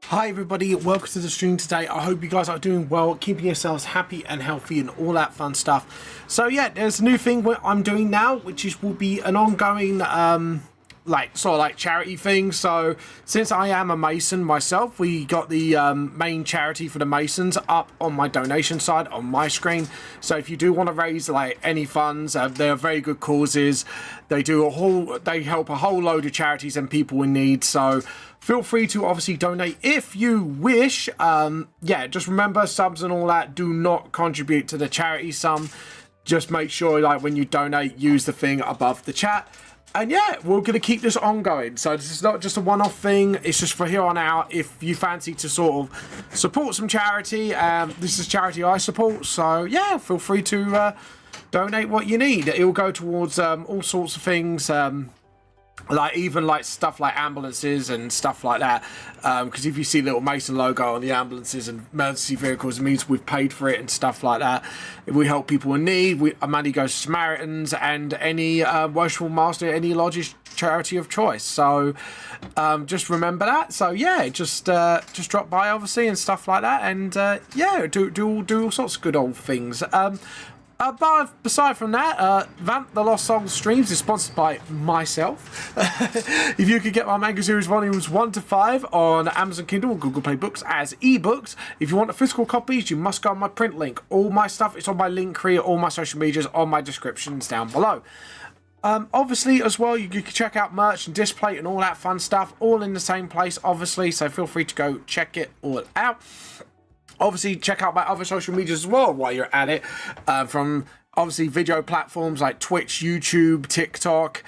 Hi everybody, welcome to the stream today. I hope you guys are doing well, keeping yourselves happy and healthy and all that fun stuff. So yeah, there's a new thing I'm doing now, which will be an ongoing like charity thing. So since I am a Mason myself, we got the main charity for the Masons up on my donation side on my screen. So if you do want to raise like any funds, they are very good causes. They help a whole load of charities and people in need. So feel free to obviously donate if you wish. Yeah, just remember, subs and all that do not contribute to the charity sum. Just make sure, like, when you donate, use the thing above the chat. And yeah, we're going to keep this ongoing. So this is not just a one-off thing. It's just for here on out. If you fancy to sort of support some charity, this is charity I support. So yeah, feel free to donate what you need. It will go towards all sorts of things. Like even like stuff like ambulances and stuff like that, because if you see little Mason logo on the ambulances and emergency vehicles, it means we've paid for it and stuff like that. If we help people in need, our money goes to Samaritans and any worshipful master, any lodge's charity of choice. So just remember that. So yeah, just drop by obviously and stuff like that, and yeah, do all sorts of good old things. But aside from that, Vamp the Lost Souls streams is sponsored by myself. If you could get my manga series volumes 1 to 5 on Amazon Kindle or Google Play Books as ebooks. If you want the physical copies, you must go on my print link. All my stuff is on my link tree, all my social medias, on my descriptions down below. Obviously, as well, you can check out merch and display and all that fun stuff, all in the same place, obviously. So feel free to go check it all out. Obviously, check out my other social medias as well while you're at it. From obviously video platforms like Twitch, YouTube, TikTok,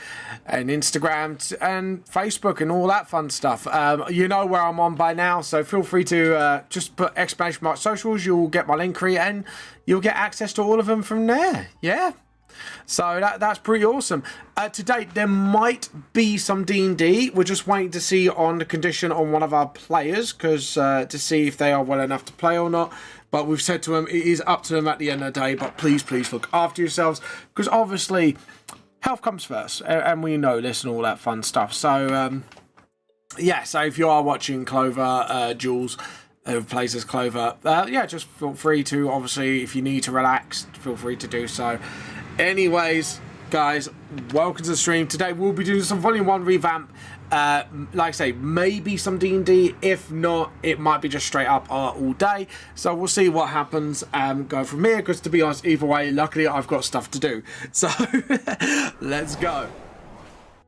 and Instagram, and Facebook, and all that fun stuff. You know where I'm on by now, so feel free to just put exclamation mark socials. You'll get my link tree, and you'll get access to all of them from there. Yeah. So that's pretty awesome. To date, there might be some D&D. We're just waiting to see on the condition on one of our players, because to see if they are well enough to play or not. But we've said to them, it is up to them at the end of the day. But please look after yourselves, because obviously health comes first, and we know this and all that fun stuff. So yeah, so if you are watching Clover, Jules, who plays as Clover, yeah, just feel free to, obviously, if you need to relax, feel free to do so. Anyways, guys, welcome to the stream. Today we'll be doing some Volume 1 revamp. Like I say, maybe some D&D. If not, it might be just straight up all day. So we'll see what happens. Go from here, because to be honest, either way, luckily I've got stuff to do. So let's go.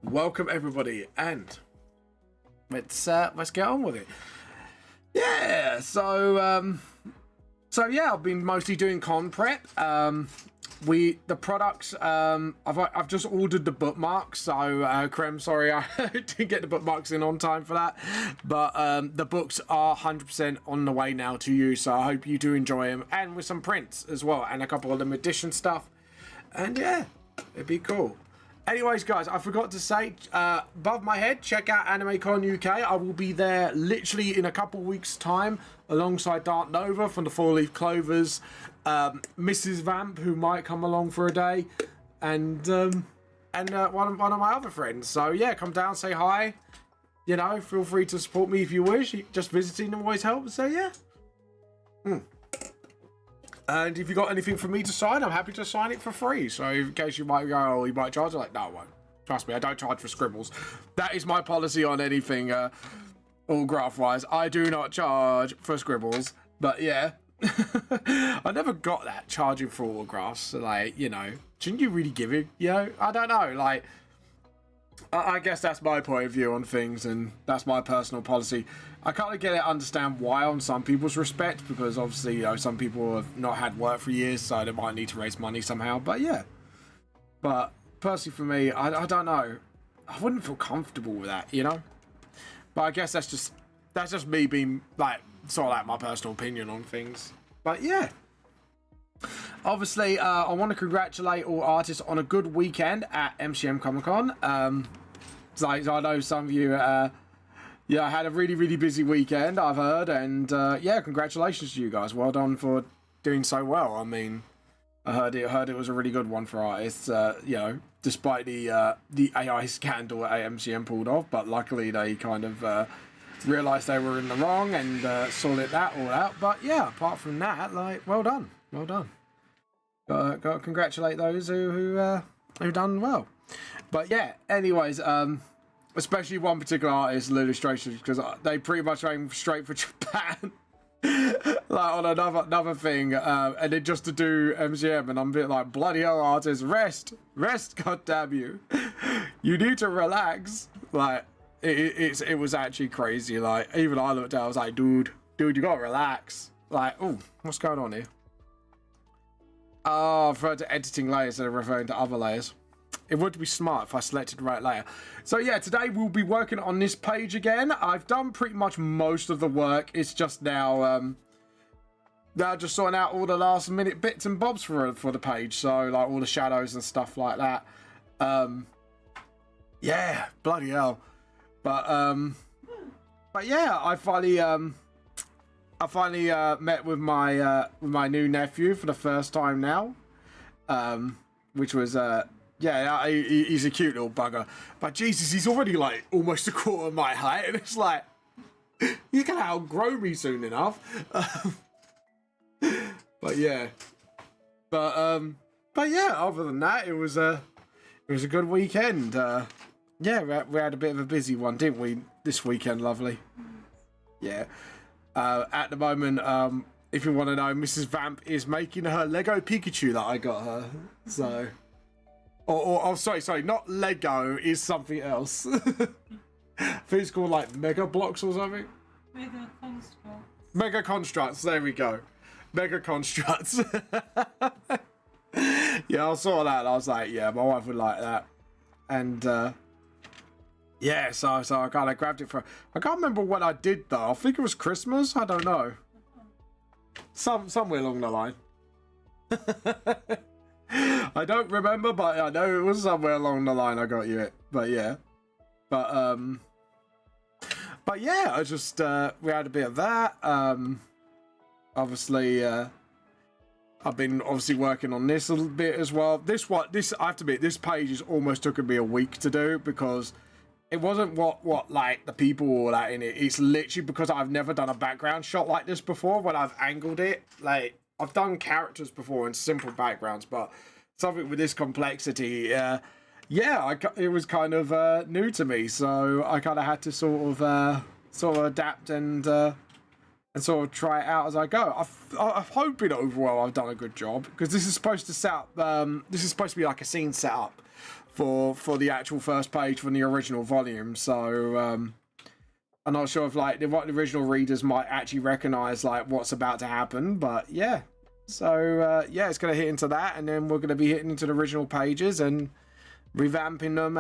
Welcome everybody, and let's get on with it. Yeah. So yeah, I've been mostly doing con prep. The products, I've just ordered the bookmarks, so Krem, sorry I didn't get the bookmarks in on time for that, but the books are 100% on the way now to you, so I hope you do enjoy them, and with some prints as well, and a couple of limited edition stuff, and yeah, it'd be cool. Anyways, guys, I forgot to say, above my head, check out AnimeCon UK. I will be there literally in a couple weeks' time, alongside Dark Nova from the Four Leaf Clovers, Mrs. Vamp, who might come along for a day, and one of my other friends. So yeah, come down, say hi. You know, feel free to support me if you wish. Just visiting them always helps. So yeah. And if you got anything for me to sign, I'm happy to sign it for free. So in case you might go, oh, you might charge, I'm like, no, I won't. Trust me, I don't charge for scribbles. That is my policy on anything autograph-wise. I do not charge for scribbles. But yeah, I never got that, charging for autographs. So, like, you know, shouldn't you really give it? You know, I don't know. Like, I guess that's my point of view on things, and that's my personal policy. I kind of get it, understand why on some people's respect, because obviously, you know, some people have not had work for years, so they might need to raise money somehow. But yeah, but personally for me, I don't know. I wouldn't feel comfortable with that, you know. But I guess that's just me being like sort of like my personal opinion on things. But yeah. Obviously, I want to congratulate all artists on a good weekend at MCM Comic Con. So I know some of you, yeah, had a really busy weekend, I've heard, and yeah, congratulations to you guys. Well done for doing so well. I mean, I heard it was a really good one for artists. You know, despite the AI scandal at MCM pulled off, but luckily they kind of realised they were in the wrong and sorted that all out. But yeah, apart from that, like, well done. Got to congratulate those who done well. But yeah, anyways, especially one particular artist, Illustration, because they pretty much aim straight for Japan. Like on another thing, and then just to do MCM, and I'm a bit like, bloody hell, artist, rest, god damn you. You need to relax. Like, it was actually crazy. Like, even I looked at it, I was like, dude, you gotta relax. Like, oh, what's going on here? Oh, I referred to editing layers instead of referring to other layers. It would be smart if I selected the right layer. So yeah, today we'll be working on this page again. I've done pretty much most of the work. It's just now just sorting out all the last minute bits and bobs for the page. So like all the shadows and stuff like that. Yeah, bloody hell. But yeah, I finally met with my new nephew for the first time now, which was yeah, he's a cute little bugger. But Jesus, he's already like almost a quarter of my height, and it's like, you're gonna outgrow me soon enough. But yeah, but yeah. Other than that, it was a good weekend. Yeah, we had a bit of a busy one, didn't we? This weekend, lovely. Yeah. At the moment, if you want to know, Mrs. Vamp is making her Lego Pikachu that I got her. So. Oh, sorry, not Lego, is something else. I think it's called like Mega Blocks or something. Mega Constructs. Mega Constructs, there we go. Mega Constructs. Yeah, I saw that and I was like, yeah, my wife would like that. And yeah, so I kind of grabbed it for. I can't remember what I did though. I think it was Christmas. I don't know. Somewhere along the line. I don't remember, but I know it was somewhere along the line I got you it. But yeah. But yeah, I just we had a bit of that. Obviously I've been obviously working on this a little bit as well. This I have to admit, this page has almost taken me a week to do because it wasn't what like the people or that in it. It's literally because I've never done a background shot like this before when I've angled it. Like, I've done characters before in simple backgrounds, but something with this complexity, yeah, it was kind of new to me. So I kind of had to sort of adapt and sort of try it out as I go. I'm hoping overall I've done a good job because this is supposed to set up. This is supposed to be like a scene setup for the actual first page from the original volume. So I'm not sure if like the original readers might actually recognize like what's about to happen, but yeah. So yeah, it's going to hit into that, and then we're going to be hitting into the original pages and revamping them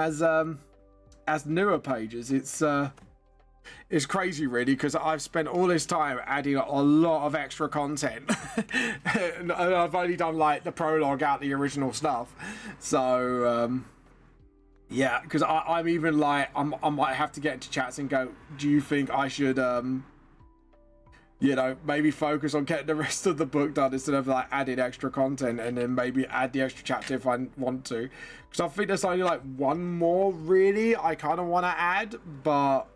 as newer pages. It's crazy really because I've spent all this time adding a lot of extra content and I've only done like the prologue out the original stuff. So yeah, because I'm even like I might have to get into chats and go, do you think I should you know, maybe focus on getting the rest of the book done instead of like adding extra content, and then maybe add the extra chapter if I want to, because I think there's only like one more really I kind of want to add, but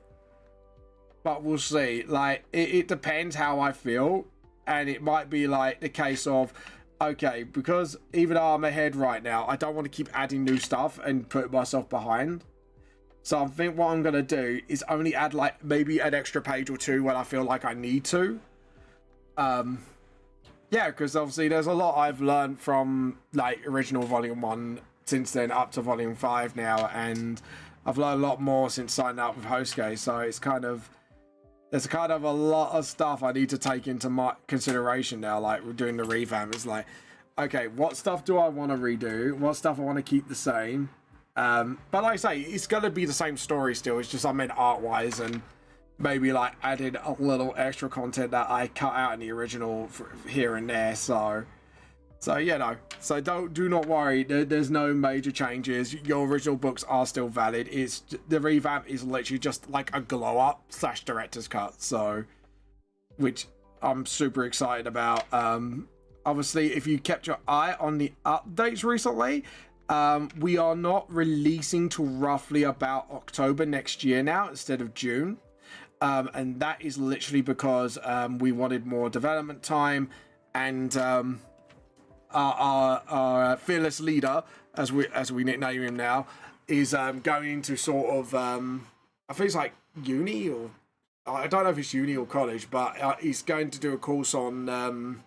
we'll see. Like it depends how I feel, and it might be like the case of, okay, because even though I'm ahead right now, I don't want to keep adding new stuff and put myself behind. So I think what I'm going to do is only add like maybe an extra page or two when I feel like I need to. Yeah, because obviously there's a lot I've learned from like original volume 1 since then up to volume 5 now, and I've learned a lot more since signing up with Hosuke. So it's kind of, there's kind of a lot of stuff I need to take into my consideration now. Like we're doing the revamp, it's like, okay, what stuff do I want to redo? What stuff I want to keep the same? But like I say, it's going to be the same story still. It's just I meant art-wise and maybe like added a little extra content that I cut out in the original here and there. So you know, so do not worry. There's no major changes. Your original books are still valid. It's the revamp is literally just like a glow-up / director's cut. So, which I'm super excited about. Obviously, if you kept your eye on the updates recently, we are not releasing till roughly about October next year now instead of June. and that is literally because we wanted more development time, and our fearless leader, as we nickname him now, is going into sort of I think it's like uni, or I don't know if it's uni or college, but he's going to do a course on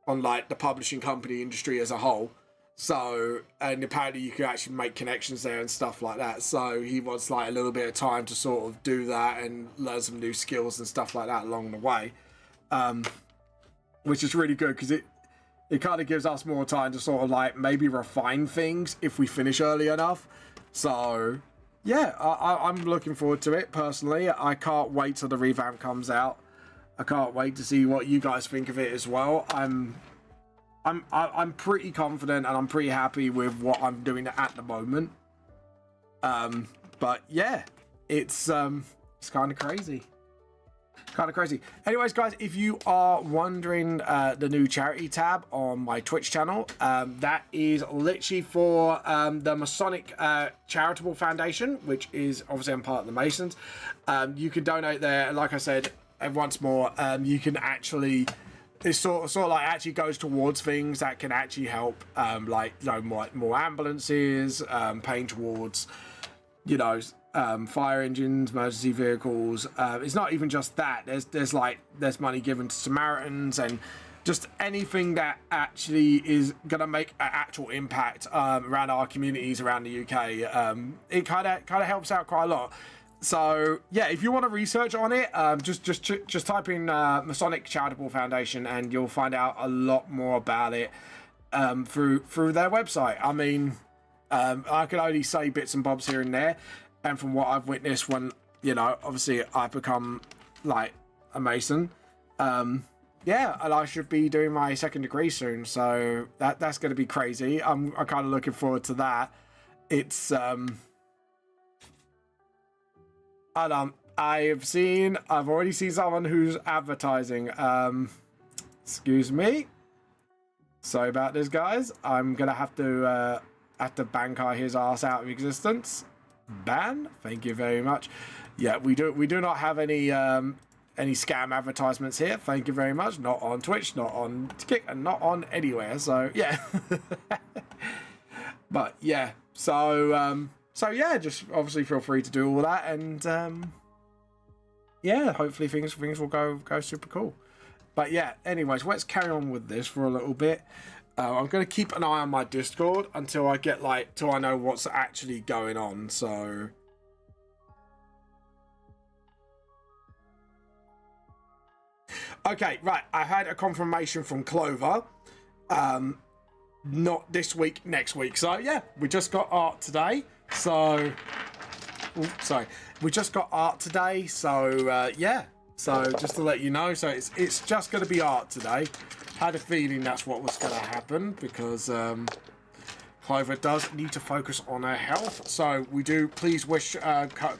like the publishing company industry as a whole. So, and apparently you can actually make connections there and stuff like that. So he wants like a little bit of time to sort of do that and learn some new skills and stuff like that along the way, which is really good because it kind of gives us more time to sort of like maybe refine things if we finish early enough. So yeah, I'm looking forward to it personally. I can't wait till the revamp comes out. I can't wait to see what you guys think of it as well. I'm pretty confident and I'm pretty happy with what I'm doing at the moment. But yeah, it's kind of crazy. Anyways, guys, if you are wondering, the new charity tab on my Twitch channel, that is literally for the Masonic Charitable Foundation, which is obviously I'm part of the Masons. You can donate there. Like I said, once more, you can actually, it sort of like actually goes towards things that can actually help, like, you know, more ambulances, paying towards, you know, fire engines, emergency vehicles. It's not even just that. There's money given to Samaritans and just anything that actually is gonna make an actual impact around our communities around the UK. It kind of helps out quite a lot. So yeah, if you want to research on it, just type in Masonic Charitable Foundation and you'll find out a lot more about it through their website. I mean, I can only say bits and bobs here and there, and from what I've witnessed when, you know, obviously I've become like a Mason, yeah, and I should be doing my second degree soon, so that's going to be crazy. I'm kind of looking forward to that. It's and I've already seen someone who's advertising. Excuse me. Sorry about this, guys. I'm gonna have to bank his ass out of existence. Ban. Thank you very much. Yeah, we do not have any scam advertisements here. Thank you very much. Not on Twitch, not on Kick, and not on anywhere. So yeah. But yeah. So yeah, just obviously feel free to do all that, and yeah, hopefully things will go super cool. But yeah, anyways, let's carry on with this for a little bit. I'm going to keep an eye on my Discord until I get till I know what's actually going on. So okay, right, I had a confirmation from Clover. Not this week, next week. So yeah, we just got art today. So, sorry, we just got art today. So yeah, so just to let you know, so it's just going to be art today. Had a feeling that's what was going to happen because Clover does need to focus on her health. So we do please wish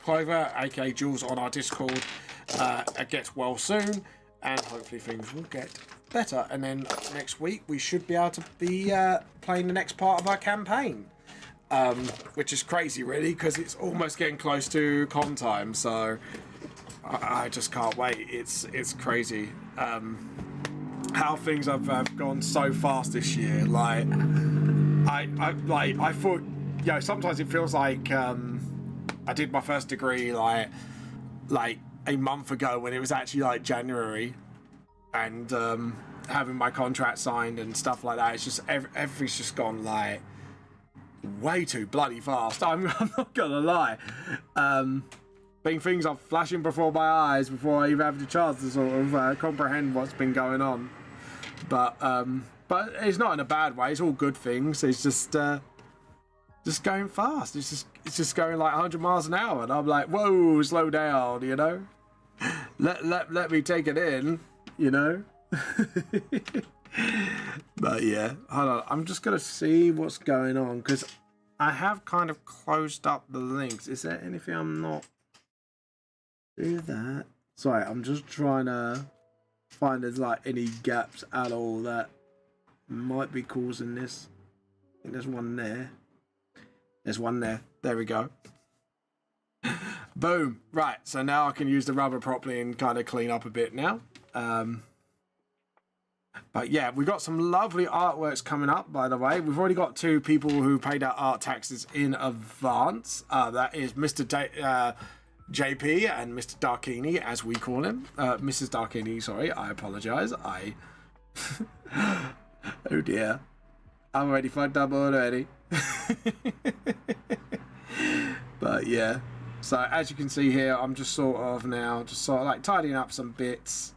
Clover, aka Jules, on our Discord, gets well soon, and hopefully things will get better. And then next week we should be able to be playing the next part of our campaign. Which is crazy, really, because it's almost getting close to con time, so I just can't wait. It's crazy how things have gone so fast this year. Like I thought, you know, sometimes it feels like I did my first degree like a month ago when it was actually like January, and having my contract signed and stuff like that. It's just everything's just gone like way too bloody fast. I'm not gonna lie. Things are flashing before my eyes before I even have the chance to sort of comprehend what's been going on. But it's not in a bad way. It's all good things. It's just going fast. It's just going like 100 miles an hour, and I'm like, whoa, slow down, you know. Let me take it in, you know. But yeah, hold on, I'm just gonna see what's going on because I have kind of closed up the links. Is there anything I'm not do that? Sorry, I'm just trying to find there's like any gaps at all that might be causing this. I think there's one there. There's one there. There we go. Boom. Right, so now I can use the rubber properly and kind of clean up a bit now. But yeah, we've got some lovely artworks coming up, by the way. We've already got 2 people who paid our art taxes in advance. That is Mr. JP and Mr. Darkini, as we call him. Mrs. Darkini, sorry, I apologize. Oh dear. I'm already fucked up already. But yeah. So as you can see here, I'm just sort of like tidying up some bits.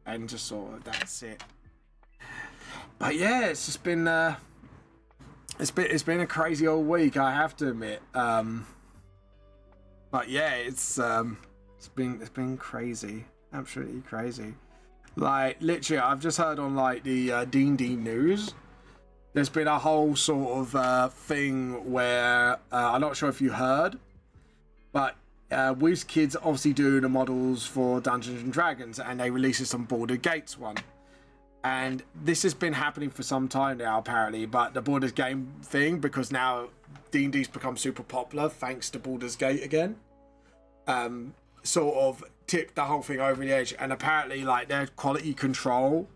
And just sort of, that's it. But yeah, it's just been it's been a crazy old week, I have to admit. But yeah, it's been crazy, absolutely crazy. Like literally, I've just heard on like the D&D news. There's been a whole sort of thing where I'm not sure if you heard, but WizKids obviously do the models for Dungeons and Dragons, and they released some Baldur's Gates one. And this has been happening for some time now, apparently. But the Baldur's Gate thing, because now D&D's become super popular thanks to Baldur's Gate again, sort of tipped the whole thing over the edge. And apparently, like, their quality control,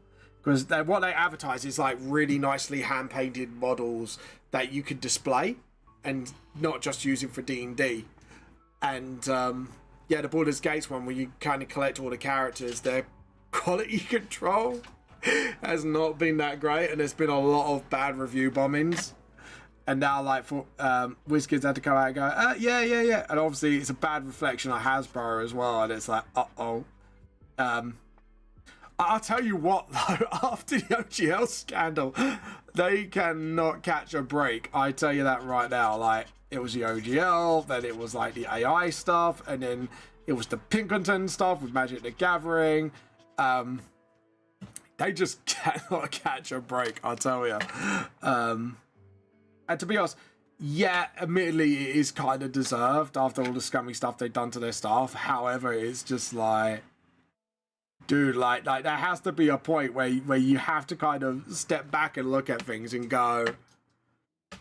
because what they advertise is like really nicely hand-painted models that you could display and not just using for D&D. And yeah, the Baldur's Gate one, where you kind of collect all the characters, their quality control has not been that great, and there's been a lot of bad review bombings. And now, like, for WizKids had to come out and go, yeah, and obviously it's a bad reflection of Hasbro as well, and it's like, I'll tell you what though, after the OGL scandal, they cannot catch a break. I tell you that right now. Like, it was the OGL, then it was like the AI stuff, and then it was the Pinkerton stuff with Magic the Gathering. They just cannot catch a break, I'll tell you. And to be honest, yeah, admittedly, it is kind of deserved after all the scummy stuff they've done to their staff. However, it's just like, dude, like there has to be a point where you have to kind of step back and look at things and go,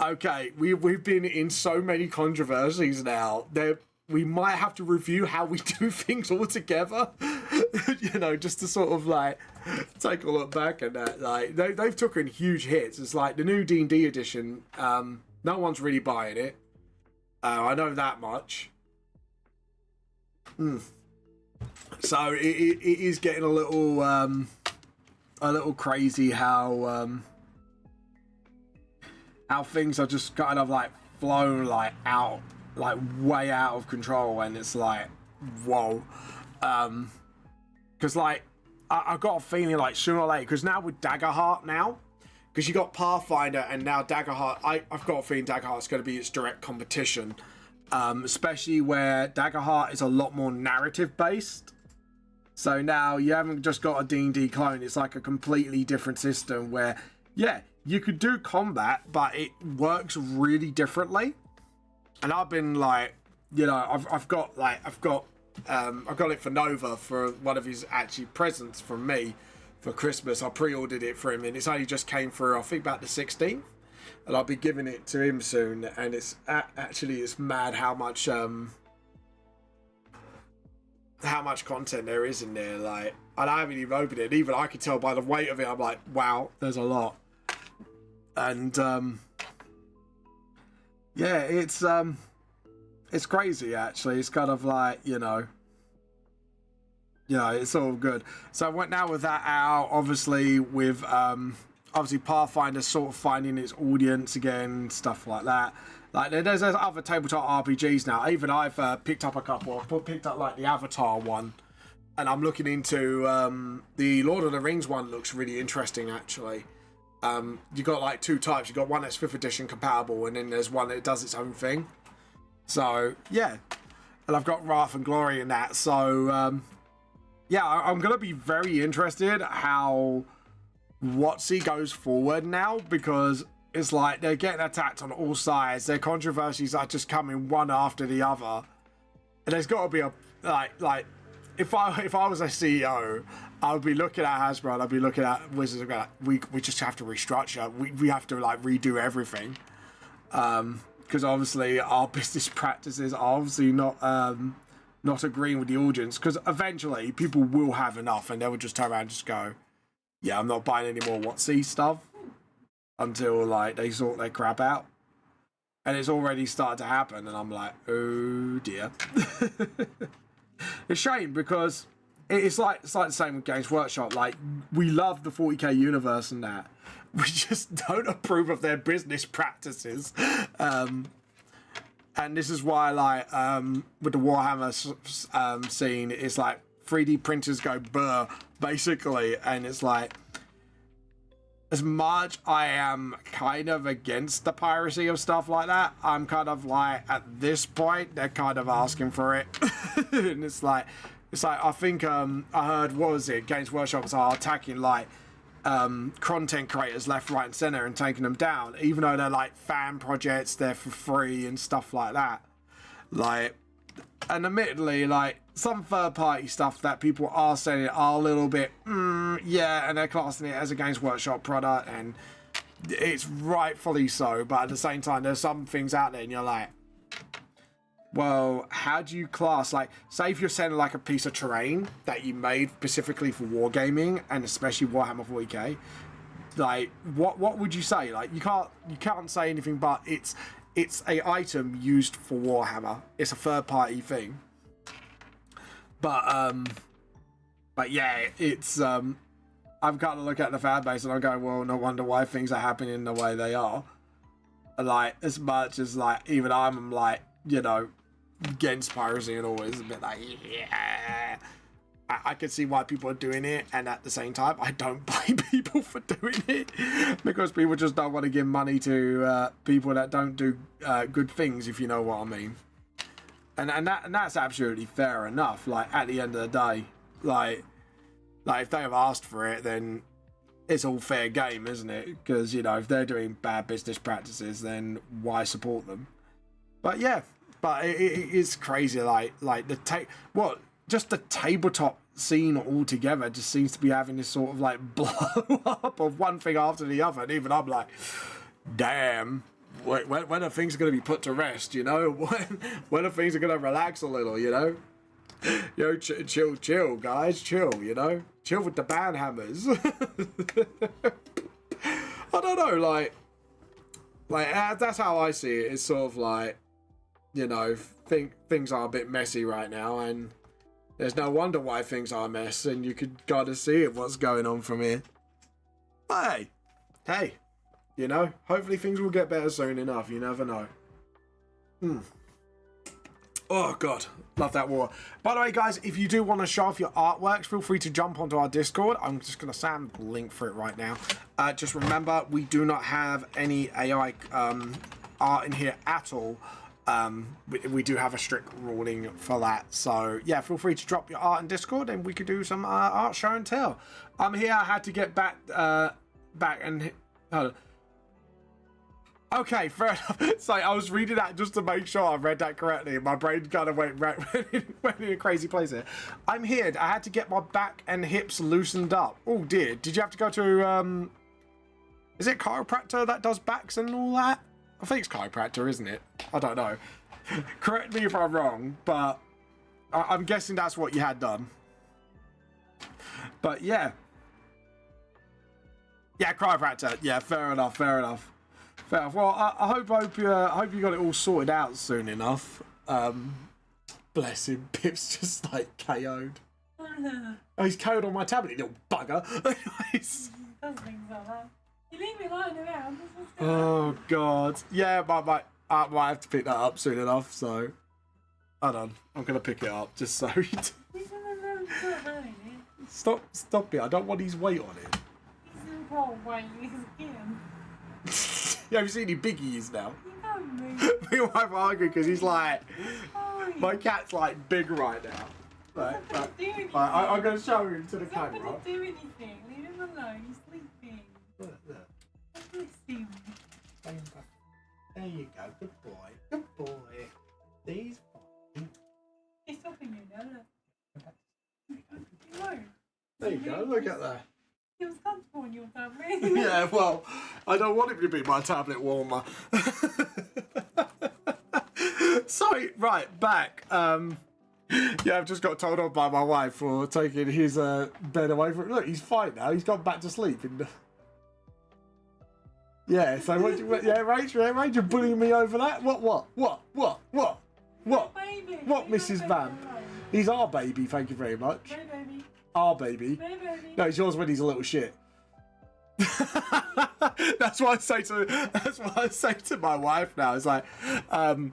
okay, we've been in so many controversies now that we might have to review how we do things altogether. You know, just to sort of like take a look back at that. Like they've taken huge hits. It's like the new D&D edition. No one's really buying it. I know that much. So it is getting a little crazy how things are just kind of like flown like out, like way out of control, and it's like, whoa. Because like I got a feeling like sooner or later, because now with Daggerheart now, because you got Pathfinder and now Daggerheart, I've got a feeling Daggerheart's going to be its direct competition, especially where Daggerheart is a lot more narrative based. So now you haven't just got a D&D clone, it's like a completely different system where, yeah, you could do combat, but it works really differently. And I've been like, you know, I've got it for Nova for one of his actually presents from me for Christmas. I pre-ordered it for him, and it's only just came through, I think, about the 16th, and I'll be giving it to him soon. And it's actually, it's mad how much content there is in there. Like, and I haven't even opened it. Even I could tell by the weight of it. I'm like, wow, there's a lot. And yeah, it's crazy actually. It's kind of like, you know, it's all good. So I went now with that out, obviously with obviously Pathfinder sort of finding its audience again, stuff like that. Like there's other tabletop RPGs now. Even I've picked up a couple. I've picked up like the Avatar one, and I'm looking into the Lord of the Rings one. Looks really interesting actually. You got like 2 types. You got one that's 5th edition compatible, and then there's one that does its own thing. So yeah, and I've got Wrath and Glory in that. So yeah, I'm gonna be very interested how WotC goes forward now, because it's like they're getting attacked on all sides. Their controversies are just coming one after the other, and there's got to be a like if I was a CEO, I would be looking at Hasbro and I'd be looking at Wizards and going, we just have to restructure. We have to like redo everything, because obviously our business practices are obviously not not agreeing with the audience, because eventually people will have enough and they will just turn around and just go, yeah, I'm not buying any more WotC stuff until like they sort their crap out. And it's already started to happen, and I'm like, oh dear. It's a shame, because it's like the same with Games Workshop. Like, we love the 40k universe and that. We just don't approve of their business practices. And this is why, like, with the Warhammer scene, it's like 3D printers go burr, basically. And it's like, as much I am kind of against the piracy of stuff like that, I'm kind of like, at this point, they're kind of asking for it. And it's like, I think, I heard, what was it? Games Workshops are attacking, like, content creators left, right, and center and taking them down, even though they're like fan projects, they're for free and stuff like that. Like, and admittedly, like, some third-party stuff that people are saying are a little bit, yeah, and they're classing it as a Games Workshop product, and it's rightfully so. But at the same time, there's some things out there, and you're like, well, how do you class, like, say if you're sending like a piece of terrain that you made specifically for wargaming, and especially Warhammer 40k, like, what would you say? Like, you can't say anything, but it's a item used for Warhammer. It's a third party thing. But yeah, it's I'm kind of looking at the fan base and I'm going, well, no wonder why things are happening the way they are. Like, as much as, like, even I'm like, you know, against piracy and always a bit like, yeah, I can see why people are doing it, and at the same time I don't blame people for doing it, because people just don't want to give money to people that don't do good things, if you know what I mean. And that's absolutely fair enough. Like, at the end of the day, like if they have asked for it, then it's all fair game, isn't it? Because, you know, if they're doing bad business practices, then why support them? But yeah, but it is crazy. Like just the tabletop scene altogether just seems to be having this sort of like blow up of one thing after the other, and even I'm like, damn, when are things going to be put to rest? You know, when are things going to relax a little? You know, chill, guys, chill. You know, chill with the band hammers. I don't know, like that's how I see it. It's sort of like, you know, things are a bit messy right now, and there's no wonder why things are a mess, and you could gotta see it, what's going on from here. But hey, you know, hopefully things will get better soon enough. You never know. Oh god, love that war. By the way, guys, if you do want to show off your artworks, feel free to jump onto our Discord. I'm just gonna send a link for it right now. Just remember, we do not have any AI art in here at all. We do have a strict ruling for that, so yeah, feel free to drop your art in Discord and we could do some art show and tell. I'm here. I had to get back and okay, fair enough. So I was reading that just to make sure I read that correctly, and my brain kind of went in a crazy place here. I'm here. I had to get my back and hips loosened up. Oh dear, did you have to go to is it chiropractor that does backs and all that? I think it's chiropractor, isn't it? I don't know. Correct me if I'm wrong, but I'm guessing that's what you had done. But yeah. Yeah, chiropractor. Yeah, fair enough. Well, I hope you got it all sorted out soon enough. Bless him. Pip's just like KO'd. Oh, he's KO'd on my tablet, you little bugger. Anyways. Does things like that. You leave me lying around. Oh god. Yeah, I might have to pick that up soon enough, so hold on. I'm gonna pick it up just so you Stop it. I don't want his weight on it. He's in cold weight, he's again. Yeah, have you seen any big he is now? You know me. Me and my wife are arguing because he's like, Oh, my cat's like big right now. I'm going to show him to the camera. He's not going to do anything. Leave him alone. He's sleeping. Look. Bless him. There you go. Good boy. Good boy. He's fine. He's stopping you now, look. He won't. There you go. Look at that. He was comfortable on your tablet. Yeah, well, I don't want him to be my tablet warmer. Sorry, right, back. Yeah, I've just got told off by my wife for taking his bed away from him. Look, he's fine now. He's gone back to sleep. Yeah, so Rach, you're bullying me over that? What, Baby. Mrs. Vamp? He's our baby, thank you very much. Baby. Our baby. Baby. No, it's yours when he's a little shit. That's what I say to my wife now. It's like, oh,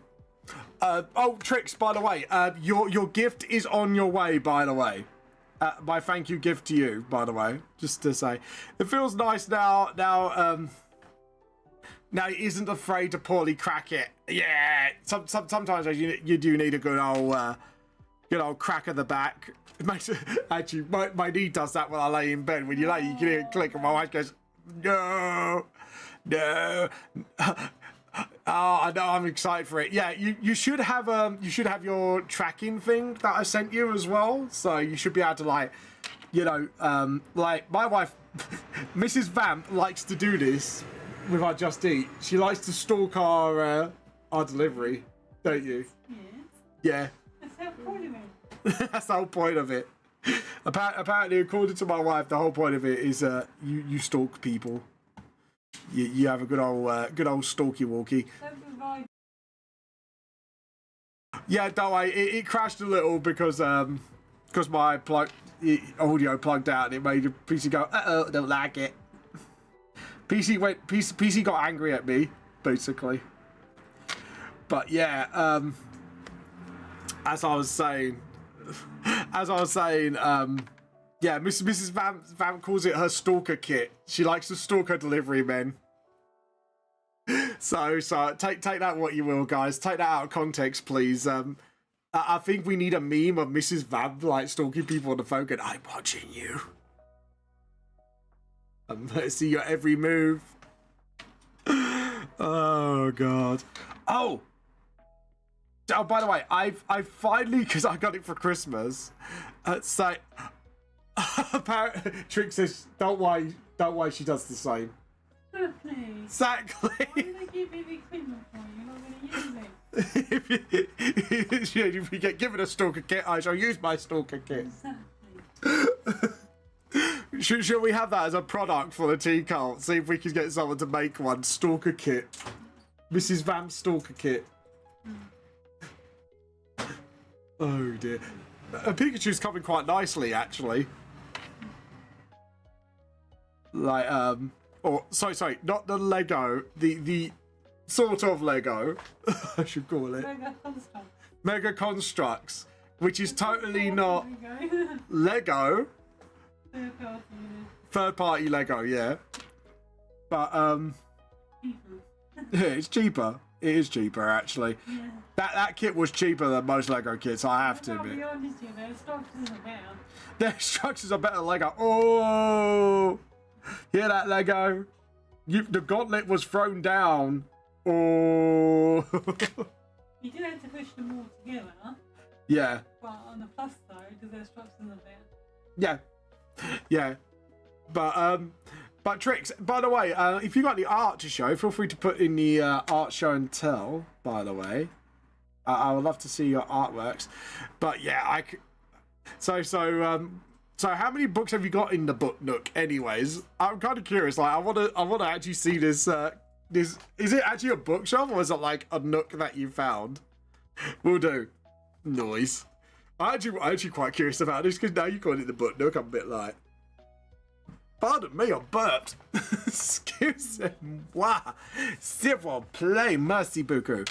Trix, by the way, your gift is on your way, by the way. My thank you gift to you, by the way, just to say. It feels nice now he isn't afraid to poorly crack it. Yeah, sometimes you do need a good old crack of the back. It makes it, actually, my knee does that when I lay in bed. When you lay, you can hear it click, and my wife goes, no. Oh, I know, I'm excited for it. Yeah, you should have your tracking thing that I sent you as well. So you should be able to like my wife, Mrs. Vamp, likes to do this with our Just Eat. She likes to stalk our delivery, don't you? Yes. Yeah. That's the whole point of it. That's the whole point of it. Apparently, according to my wife, the whole point of it is you stalk people. You have a good old stalky walkie. Yeah, don't worry. It crashed a little because my audio plugged out and it made the PC go, uh-oh, don't like it. PC got angry at me, basically. But yeah, as I was saying, yeah, Mrs. Vamp calls it her stalker kit. She likes to stalk her delivery men. So take that what you will, guys. Take that out of context, please. I think we need a meme of Mrs. Vamp like stalking people on the phone going, I'm watching you. I see your every move. Oh god. Oh, by the way, I finally, because I got it for Christmas. So apparently, Trick says, don't worry, she does the same. Please. Exactly. Why did they give me the equipment for you? You're not going to use it. If you get given a stalker kit, I shall use my stalker kit. Exactly. Should we have that as a product for the tea cult? See if we can get someone to make one. Stalker kit. Mrs. Vamp's stalker kit. Oh dear. Pikachu's coming quite nicely, actually. Like, or sorry, not the Lego, the sort of Lego, I should call it. Mega Constructs, which is totally not Lego. Third party Lego, yeah. But yeah, it's cheaper. It is cheaper, actually. Yeah. That kit was cheaper than most Lego kits, I have to I'll admit. be honest, their structures are better. Their structures are better than Lego. Oh! Hear that, Lego? The gauntlet was thrown down. Oh! You do have to push them all together. Yeah. But on the plus side, because their structures are better. Yeah. Yeah. But Trix, by the way, if you got the art to show, feel free to put in the art show and tell, by the way. I would love to see your artworks. But yeah, so how many books have you got in the book nook anyways? I'm kind of curious. Like I want to actually see this is it actually a bookshelf or is it like a nook that you found? Will do. Noise. I'm actually quite curious about this because now you call it the book nook. I'm a bit like, pardon me, I burped. Excusez-moi. S'il vous plaît, merci beaucoup.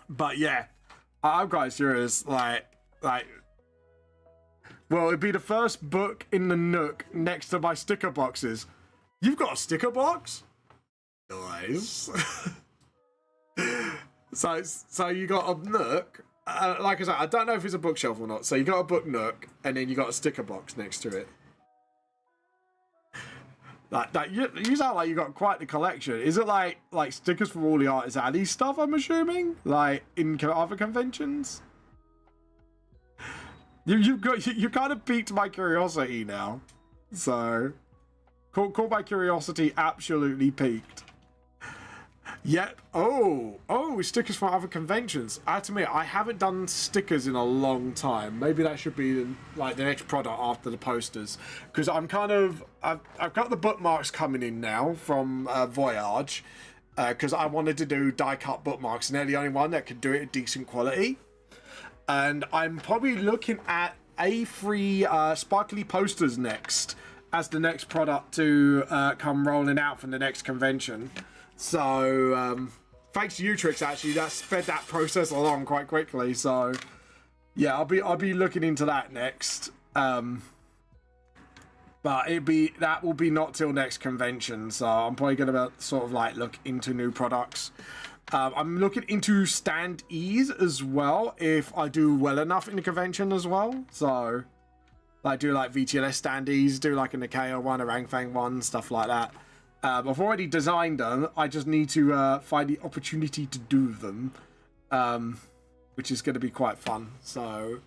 But yeah, I'm quite serious. Like, well, it'd be the first book in the nook next to my sticker boxes. You've got a sticker box? Nice. So you got a nook. Like I said, I don't know if it's a bookshelf or not. So you got a book nook, and then you got a sticker box next to it. Like that, you sound like you got quite the collection. Is it like stickers from all the Artist Alley stuff? I'm assuming, like in other conventions. You kind of piqued my curiosity now. So, call my curiosity absolutely piqued. Yep. Oh, stickers from other conventions. I have to admit, I haven't done stickers in a long time. Maybe that should be the next product after the posters, because I'm kind of I've got the bookmarks coming in now from Voyage, because I wanted to do die cut bookmarks, and they're the only one that can do it at decent quality. And I'm probably looking at A3 sparkly posters next as the next product to come rolling out from the next convention. So thanks to you, Trix, actually that sped that process along quite quickly. So yeah, I'll be looking into that next. But that will be not till next convention. So I'm probably gonna sort of like look into new products. I'm looking into stand-ease as well if I do well enough in the convention as well. So like do like VTLS stand-ease, do like a Nikeo one, a Rangfang one, stuff like that. I've already designed them. I just need to find the opportunity to do them, which is going to be quite fun. So,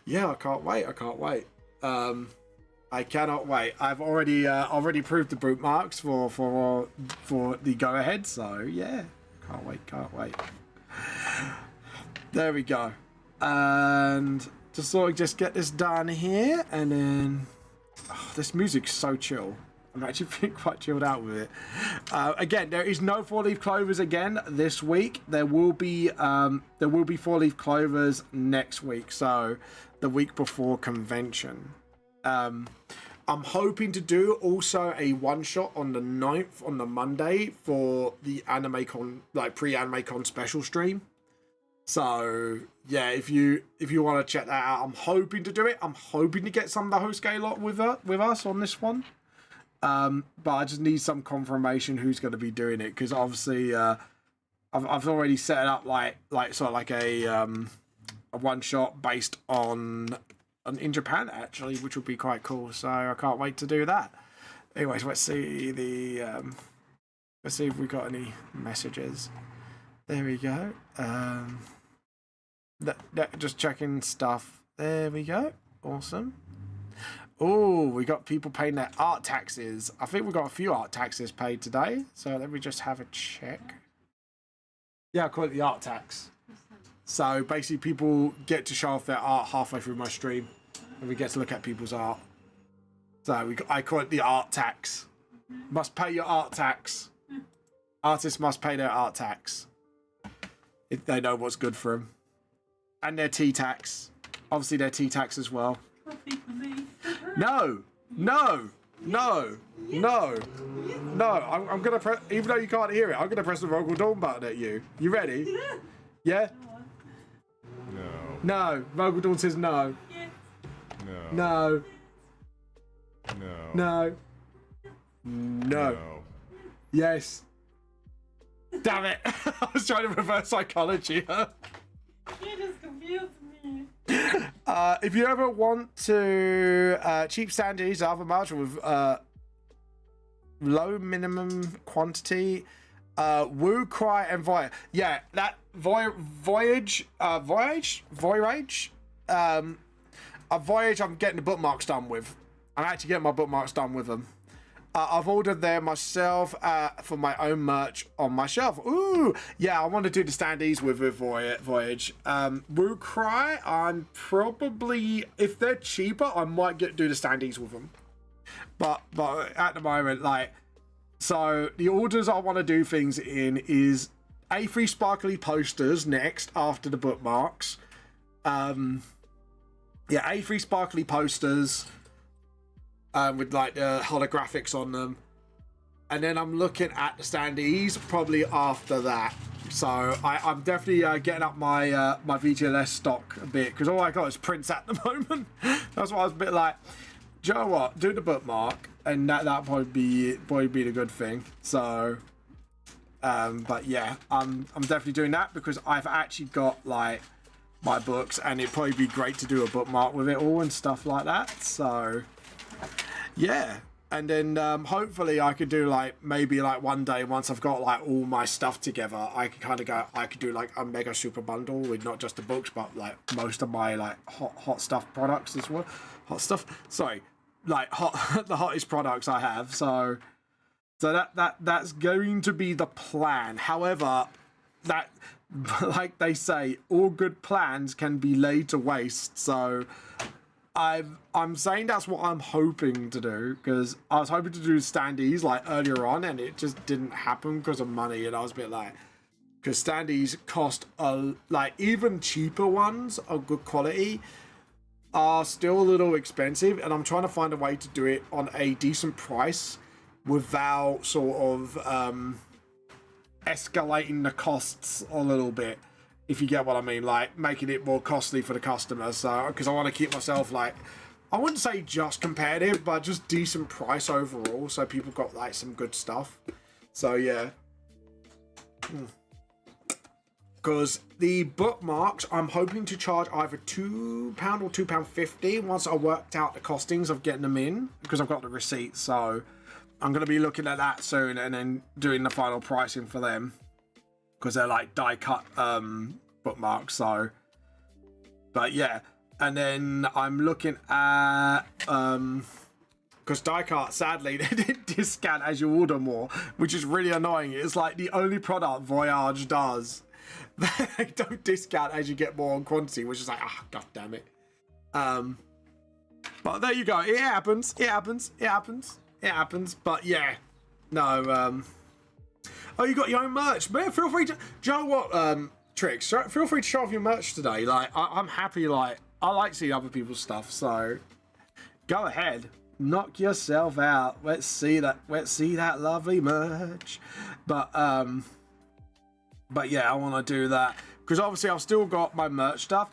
yeah, I can't wait. I can't wait. I cannot wait. I've already proved the bookmarks for the go ahead. So yeah, can't wait. Can't wait. There we go. And just sort of just get this done here, and then this music's so chill. I'm actually feeling quite chilled out with it. Again, there is no 4-leaf clovers again this week. There will be 4-leaf clovers next week, so the week before convention. I'm hoping to do also a one-shot on the 9th on the Monday for the AnimeCon, like pre-AnimeCon special stream. So yeah, if you want to check that out, I'm hoping to do it. I'm hoping to get some of the host gay lot with us on this one. But I just need some confirmation who's going to be doing it, because obviously I've already set it up like sort of like a one shot based on in Japan actually, which would be quite cool. So I can't wait to do that. Anyways, let's see if we got any messages. There we go. Just checking stuff. There we go. Awesome. Oh, we got people paying their art taxes. I think we got a few art taxes paid today. So let me just have a check. Yeah, I call it the art tax. So basically people get to show off their art halfway through my stream, and we get to look at people's art. So I call it the art tax. Must pay your art tax. Artists must pay their art tax if they know what's good for them. And their tea tax. Obviously their tea tax as well. No. I'm gonna press, even though you can't hear it, I'm gonna press the Vogel Dawn button at you. You ready? Yeah? No. Vogel Dawn says no. No. Yes. Damn it. I was trying to reverse psychology. You just confused me. If you ever want to cheap standees, other margin with low minimum quantity, Woo, Cry, and Voyage. Yeah, that Voyage. A Voyage, I'm getting the bookmarks done with. I'm actually getting my bookmarks done with them. I've ordered them myself for my own merch on my shelf. Ooh, yeah, I want to do the standees with Voyage. Woo Cry, I'm probably, if they're cheaper, I might do the standees with them. But at the moment, like, so the orders I want to do things in is A3 sparkly posters next after the bookmarks. Yeah, A3 sparkly posters. With like the holographics on them, and then I'm looking at the standees probably after that. So I'm definitely getting up my my VTLS stock a bit, because all I got is prints at the moment. That's why I was a bit like, do you know what? Do the bookmark, and that probably be the good thing. So, but yeah, I'm definitely doing that because I've actually got like my books, and it'd probably be great to do a bookmark with it all and stuff like that. So. Yeah, and then hopefully I could do like maybe like one day once I've got like all my stuff together, I could do like a mega super bundle with not just the books but like most of my like hot stuff products as well. The hottest products I have. So So that's going to be the plan. However, that, like they say, all good plans can be laid to waste. So I'm saying that's what I'm hoping to do, because I was hoping to do standees like earlier on, and it just didn't happen because of money. And I was a bit like, because standees cost like even cheaper ones of good quality are still a little expensive, and I'm trying to find a way to do it on a decent price without sort of escalating the costs a little bit, if you get what I mean, like making it more costly for the customer. So because I want to keep myself, like, I wouldn't say just competitive, but just decent price overall, so people got like some good stuff. So yeah, because the bookmarks I'm hoping to charge either £2 or £2.50 once I worked out the costings of getting them in, because I've got the receipt. So I'm going to be looking at that soon and then doing the final pricing for them, because they're like die cut bookmarks. So, but yeah, and then I'm looking at because die cut, sadly, they didn't discount as you order more, which is really annoying. It's like the only product Voyage does. They don't discount as you get more on quantity, which is like, ah, god damn it. But there you go. It happens. It happens. It happens. It happens. But yeah, no. Oh, you got your own merch, man. Feel free to. Do you know what, Tricks? Feel free to show off your merch today. Like, I'm happy. Like, I like seeing other people's stuff. So go ahead, knock yourself out. Let's see that. Let's see that lovely merch. But yeah, I want to do that because obviously I've still got my merch stuff.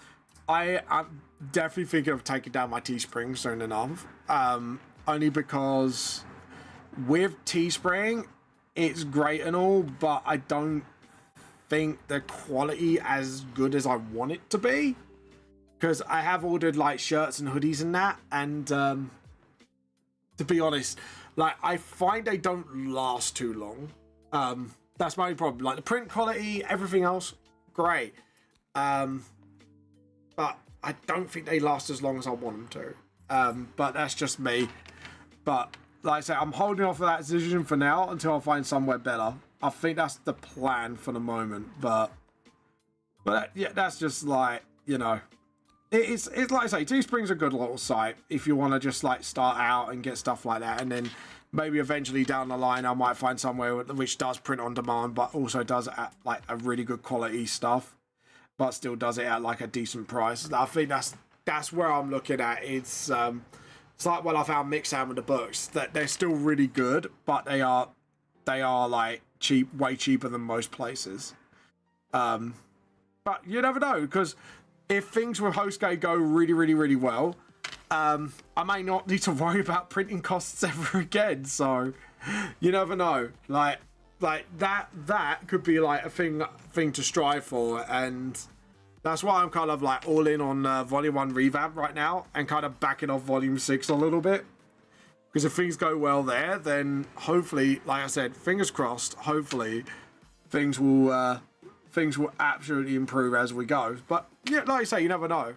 I'm definitely thinking of taking down my Teespring soon enough. Only because with Teespring, it's great and all, but I don't think the quality as good as I want it to be. Because I have ordered like shirts and hoodies and that, and to be honest, like I find they don't last too long. That's my only problem. Like the print quality, everything else, great. But I don't think they last as long as I want them to. But that's just me. But like I say, I'm holding off of that decision for now until I find somewhere better. I think that's the plan for the moment. But yeah, that's just like, you know, it's like I say, Teespring's a good little site if you want to just like start out and get stuff like that, and then maybe eventually down the line I might find somewhere which does print on demand but also does it at like a really good quality stuff, but still does it at like a decent price. I think that's where I'm looking at. It's like when I found Mixam with the books, that they're still really good, but they are like cheap, way cheaper than most places. But you never know, because if things with HostGator go really, really, really well, I may not need to worry about printing costs ever again. So you never know. Like that could be like a thing to strive for, and that's why I'm kind of like all in on Volume 1 revamp right now, and kind of backing off Volume 6 a little bit. Because if things go well there, then hopefully, like I said, fingers crossed, hopefully things will absolutely improve as we go. But yeah, like I say, you never know.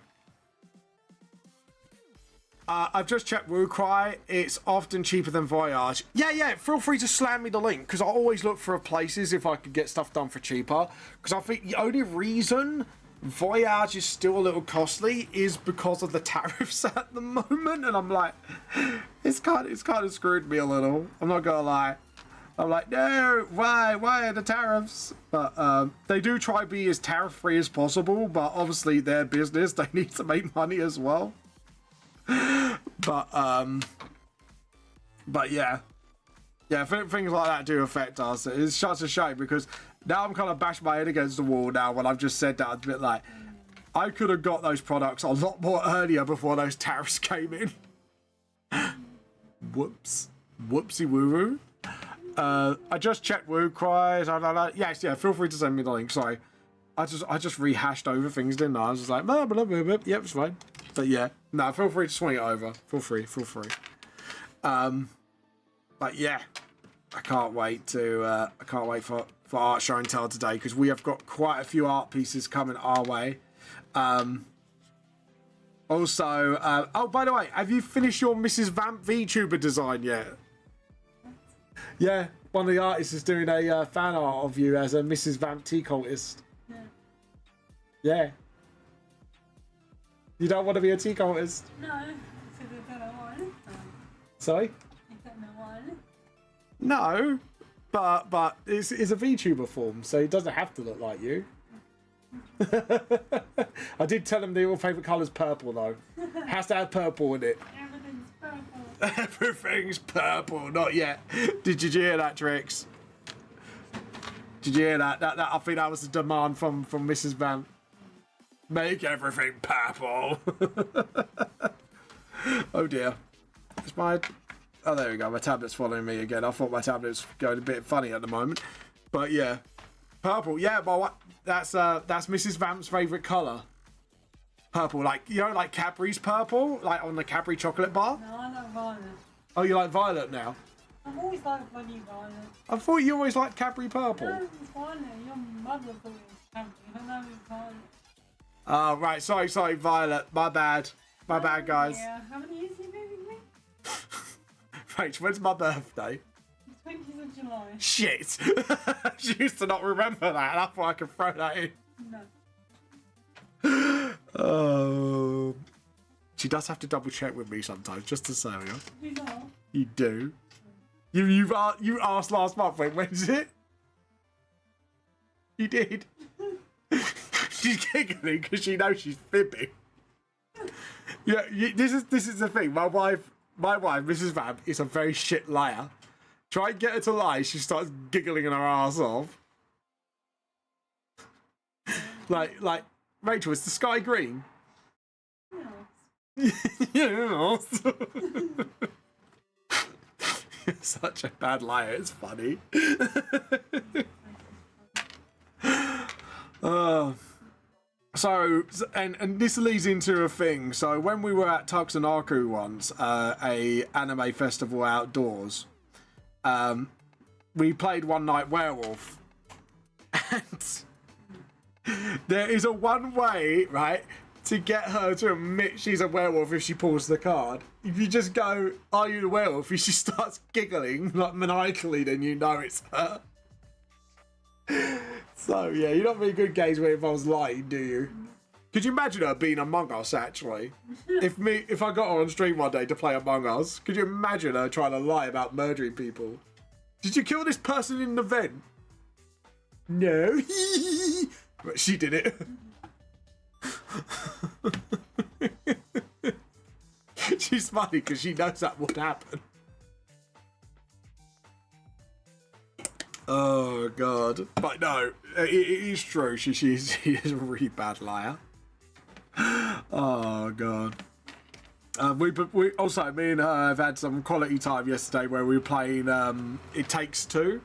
I've just checked WooCry. It's often cheaper than Voyage. Yeah, feel free to slam me the link, because I always look for places if I could get stuff done for cheaper. Because I think the only reason Voyage is still a little costly is because of the tariffs at the moment. And I'm like, it's kind of screwed me a little. I'm not gonna lie. I'm like, no, why are the tariffs? But they do try to be as tariff free as possible, but obviously their business, they need to make money as well. But yeah, things like that do affect us. It's such a shame, because now I'm kind of bashing my head against the wall now when I've just said that. I'm a bit like, I could have got those products a lot more earlier before those tariffs came in. Whoopsie woo woo. I just checked WooCry. Yes, yeah, feel free to send me the link. Sorry, I just rehashed over things, didn't I? I was just like, blah, blah, blah, blah. Yep, it's fine. But yeah, no, feel free to swing it over. Feel free. But yeah, I can't wait for Art Show and Tell today, because we have got quite a few art pieces coming our way. Also, oh, by the way, have you finished your Mrs. Vamp VTuber design yet? Yeah, one of the artists is doing a fan art of you as a Mrs. Vamp tea cultist. Yeah. Yeah. You don't want to be a tea cultist? No. So they don't know what. Sorry? They don't know what. No. But it's a VTuber form, so it doesn't have to look like you. I did tell him your favourite colour's purple, though. Has to have purple in it. Everything's purple. Everything's purple. Not yet. Did you hear that, Trix? Did you hear that? I think that was a demand from Mrs. Vamp. Make everything purple. Oh dear. It's my... Oh, there we go. My tablet's following me again. I thought my tablet was going a bit funny at the moment. But yeah. Purple. Yeah, but that's Mrs. Vamp's favourite colour. Purple. Like, you know, like Cadbury's purple? Like on the Cadbury chocolate bar? No, I like violet. Oh, you like violet now? I've always liked bloody violet. I thought you always liked Cadbury purple. No, it's violet. Your mother thought it was Cadbury. I know it's violet. Oh, right. Sorry, violet. My bad. My bad, guys. Yeah, how many years have you been with me? Rach, when's my birthday? 20th of July. Shit! She used to not remember that, and I thought I could throw that in. No. Oh. She does have to double check with me sometimes, just to say you. You know. You do. You asked last month. Wait, when's it? You did. She's giggling because she knows she's fibbing. Yeah, this is the thing. My wife, Mrs. Vamp, is a very shit liar. Try and get her to lie, she starts giggling her ass off. like, Rachel, is the sky green? No. Yes. You're such a bad liar, it's funny. So, and this leads into a thing. So when we were at Tuxenaku once, a anime festival outdoors, we played One Night Werewolf. And there is a one way, right, to get her to admit she's a werewolf if she pulls the card. If you just go, "Are you the werewolf?" if she starts giggling like maniacally, then you know it's her. So yeah, you're not very good games where it involves lying, do you? Could you imagine her being Among Us, actually? If I got her on stream one day to play Among Us, could you imagine her trying to lie about murdering people? Did you kill this person in the vent? No. But she did it. She's funny because she knows that would happen. Oh god. But no, it is true. She is a really bad liar. Oh god. We also, me and her have had some quality time yesterday where we were playing It Takes Two.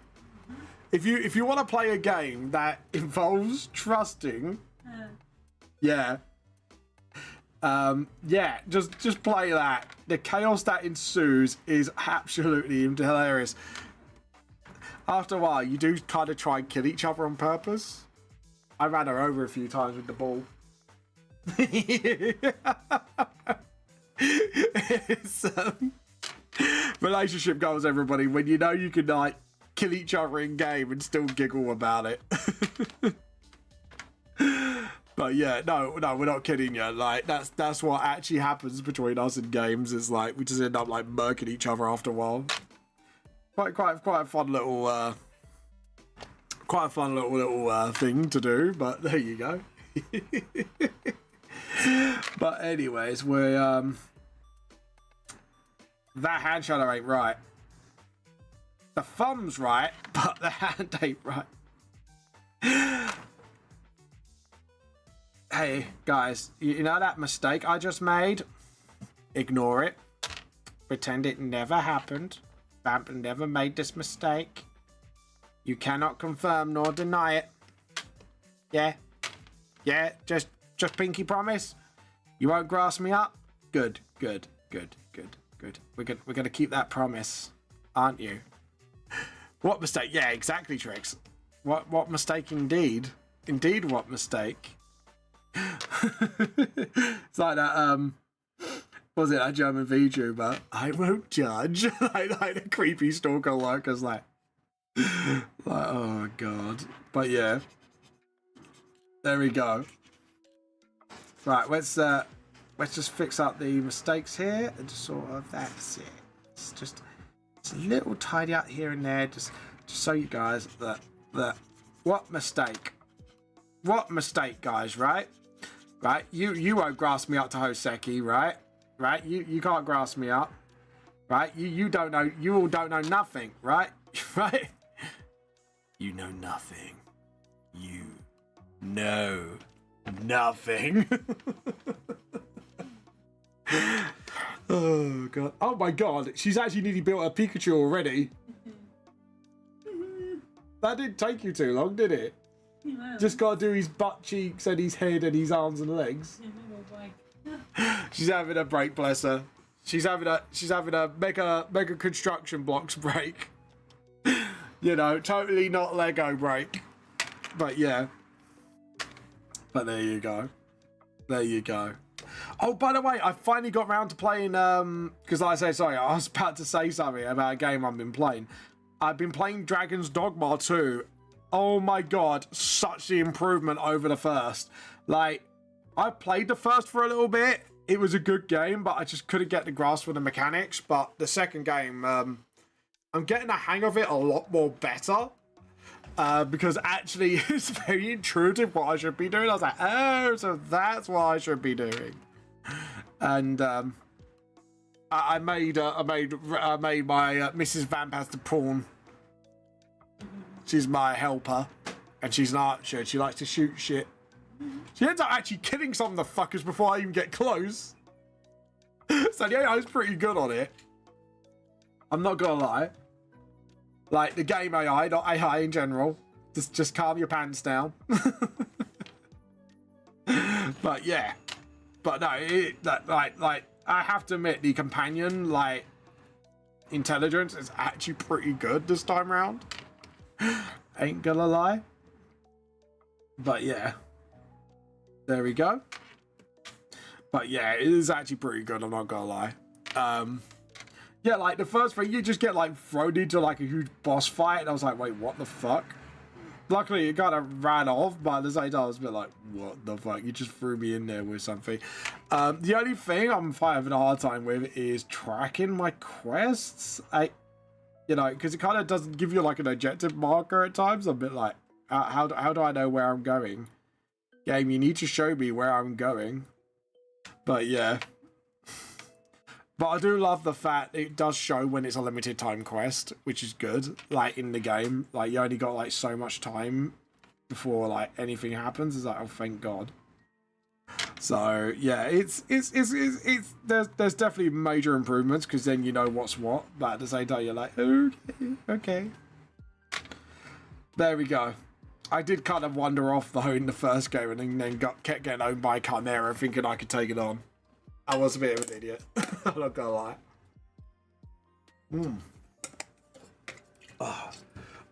If you want to play a game that involves trusting, yeah, just play that. The chaos that ensues is absolutely hilarious. After a while, you do kind of try and kill each other on purpose. I ran her over a few times with the ball. It's, relationship goals, everybody. When you know you can like kill each other in game and still giggle about it. But yeah, no, we're not kidding you. Like that's what actually happens between us in games. Is like we just end up like murking each other after a while. Quite a fun little thing to do. But there you go. But anyways, we're that hand shadow ain't right. The thumb's right, but the hand ain't right. Hey guys, you know that mistake I just made? Ignore it. Pretend it never happened. Vamp never made this mistake. You cannot confirm nor deny it. Yeah? Yeah? Just pinky promise? You won't grass me up? Good. We're gonna keep that promise, aren't you? What mistake? Yeah, exactly, Trix. What mistake indeed? Indeed, what mistake? It's like that, was it that German VTuber? I won't judge. like the creepy stalker lurkers like, Like, oh god. But yeah. There we go. Right, let's just fix up the mistakes here and just sort of that's it. It's just a little tidy up here and there, just so you guys that what mistake, guys, right? Right, you won't grass me up to Hoseki, right? Right, you can't grass me up, right? You don't know, you all don't know nothing, right? Right? You know nothing. You know nothing. Oh god. Oh my god, she's actually nearly built a Pikachu already. That didn't take you too long, did it? Yeah. Just gotta do his butt cheeks and his head and his arms and legs. She's having a break, bless her. She's having a mega construction blocks break. You know, totally not Lego break. But yeah. But there you go. There you go. Oh, by the way, I finally got round to playing, because I was about to say something about a game I've been playing. I've been playing Dragon's Dogma 2. Oh my god, such the improvement over the first. Like, I played the first for a little bit. It was a good game, but I just couldn't get the grasp of the mechanics. But the second game, I'm getting the hang of it a lot more better. Because actually it's very intuitive what I should be doing. I was like, oh, so that's what I should be doing. And I made my Mrs. Vamp has the pawn. She's my helper, and she's an archer. She likes to shoot shit. She ends up actually killing some of the fuckers before I even get close. So yeah, I was pretty good on it. I'm not gonna lie. Like the game AI, not AI in general. Just calm your pants down. But yeah. But no, like I have to admit the companion intelligence is actually pretty good this time around. Ain't gonna lie. But yeah. There we go. But yeah, it is actually pretty good, I'm not gonna lie. Yeah, like the first thing, you just get thrown into a huge boss fight, and I was like, wait, what the fuck? Luckily, it kind of ran off, but at the same time, I was a bit like, what the fuck? You just threw me in there with something. The only thing I'm having a hard time with is tracking my quests. Because it kind of doesn't give you an objective marker at times. I'm a bit like, how do I know where I'm going? Game, you need to show me where I'm going. But yeah. But I do love the fact it does show when it's a limited time quest, which is good. In the game, you only got so much time before anything happens. It's like, oh, thank God. So yeah, it's there's definitely major improvements because then you know what's what. But at the same time, you're like, okay. There we go. I did kind of wander off though in the first game and then kept getting owned by Chimera, thinking I could take it on. I was a bit of an idiot. I'm not gonna lie.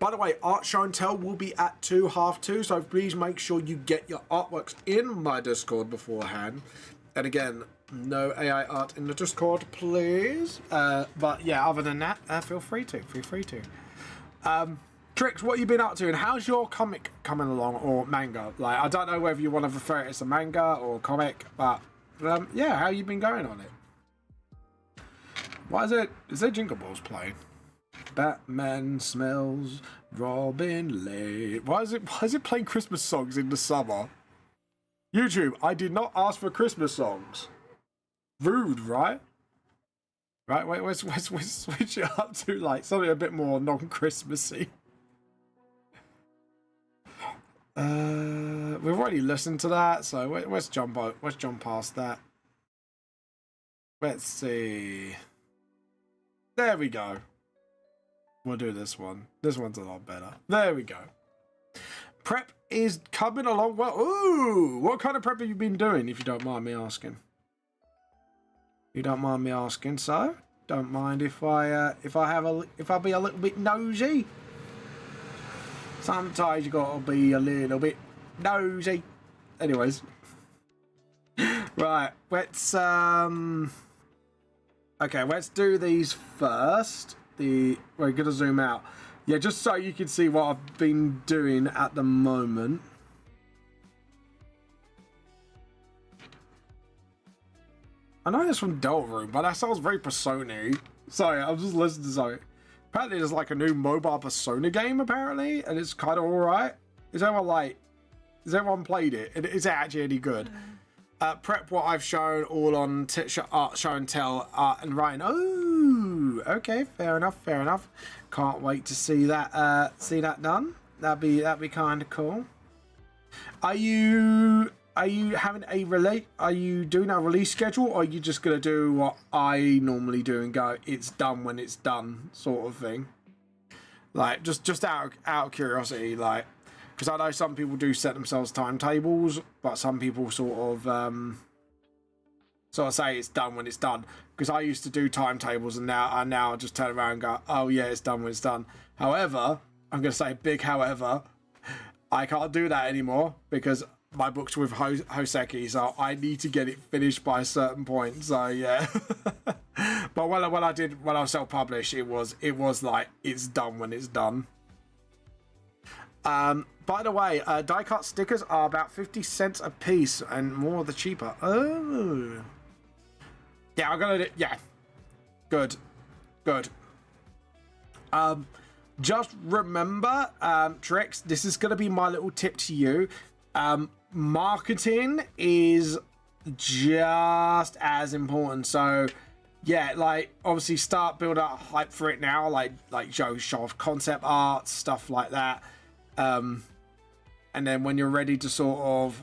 By the way, Art Show and Tell will be at 2:30, so please make sure you get your artworks in my Discord beforehand. And again, no AI art in the Discord, please. But yeah, other than that, feel free to. Trix, what you been up to, and how's your comic coming along, or manga? I don't know whether you want to refer it as a manga or comic, but yeah, how you been going on it? Why is there Jingle Balls playing? Batman smells Robin late. Why is it playing Christmas songs in the summer? YouTube, I did not ask for Christmas songs. Rude, right? Right, wait, let's switch it up to something a bit more non-Christmassy. We've already listened to that, so let's jump past that. Let's see. There we go. We'll do this one. This one's a lot better. There we go. Prep is coming along well. Ooh, what kind of prep have you been doing, if you don't mind me asking? You don't mind me asking, so don't mind if I be a little bit nosy. Sometimes you gotta be a little bit nosy. Anyways, right. Let's okay. Let's do these first. We're gonna zoom out. Yeah, just so you can see what I've been doing at the moment. I know it's from Delroom, but that sounds very Persona-y. Sorry, I'm just listening to something. Apparently there's like a new mobile Persona game, apparently, and it's kind of alright. Has everyone played it? Is it actually any good? Prep what I've shown all on show and tell art and writing. Oh, okay, fair enough, fair enough. Can't wait to see that done. That'd be kind of cool. Are you having a relate? Are you doing a release schedule, or are you just gonna do what I normally do and go, it's done when it's done, sort of thing? Like just out of curiosity, like, because I know some people do set themselves timetables, but some people sort of say it's done when it's done. Because I used to do timetables, and now I just turn around and go, oh yeah, it's done when it's done. However, I'm gonna say big however, I can't do that anymore because my book's with Hoseki, so I need to get it finished by a certain point. So yeah. But when I was self-published, it was like it's done when it's done. By the way, die cut stickers are about 50 cents a piece, and more the cheaper. Oh, yeah, I'm gonna do, yeah, good. Just remember, Trix, this is gonna be my little tip to you. Marketing is just as important. So yeah, like obviously start build up hype for it now, like show off concept art, stuff like that. And then when you're ready to sort of,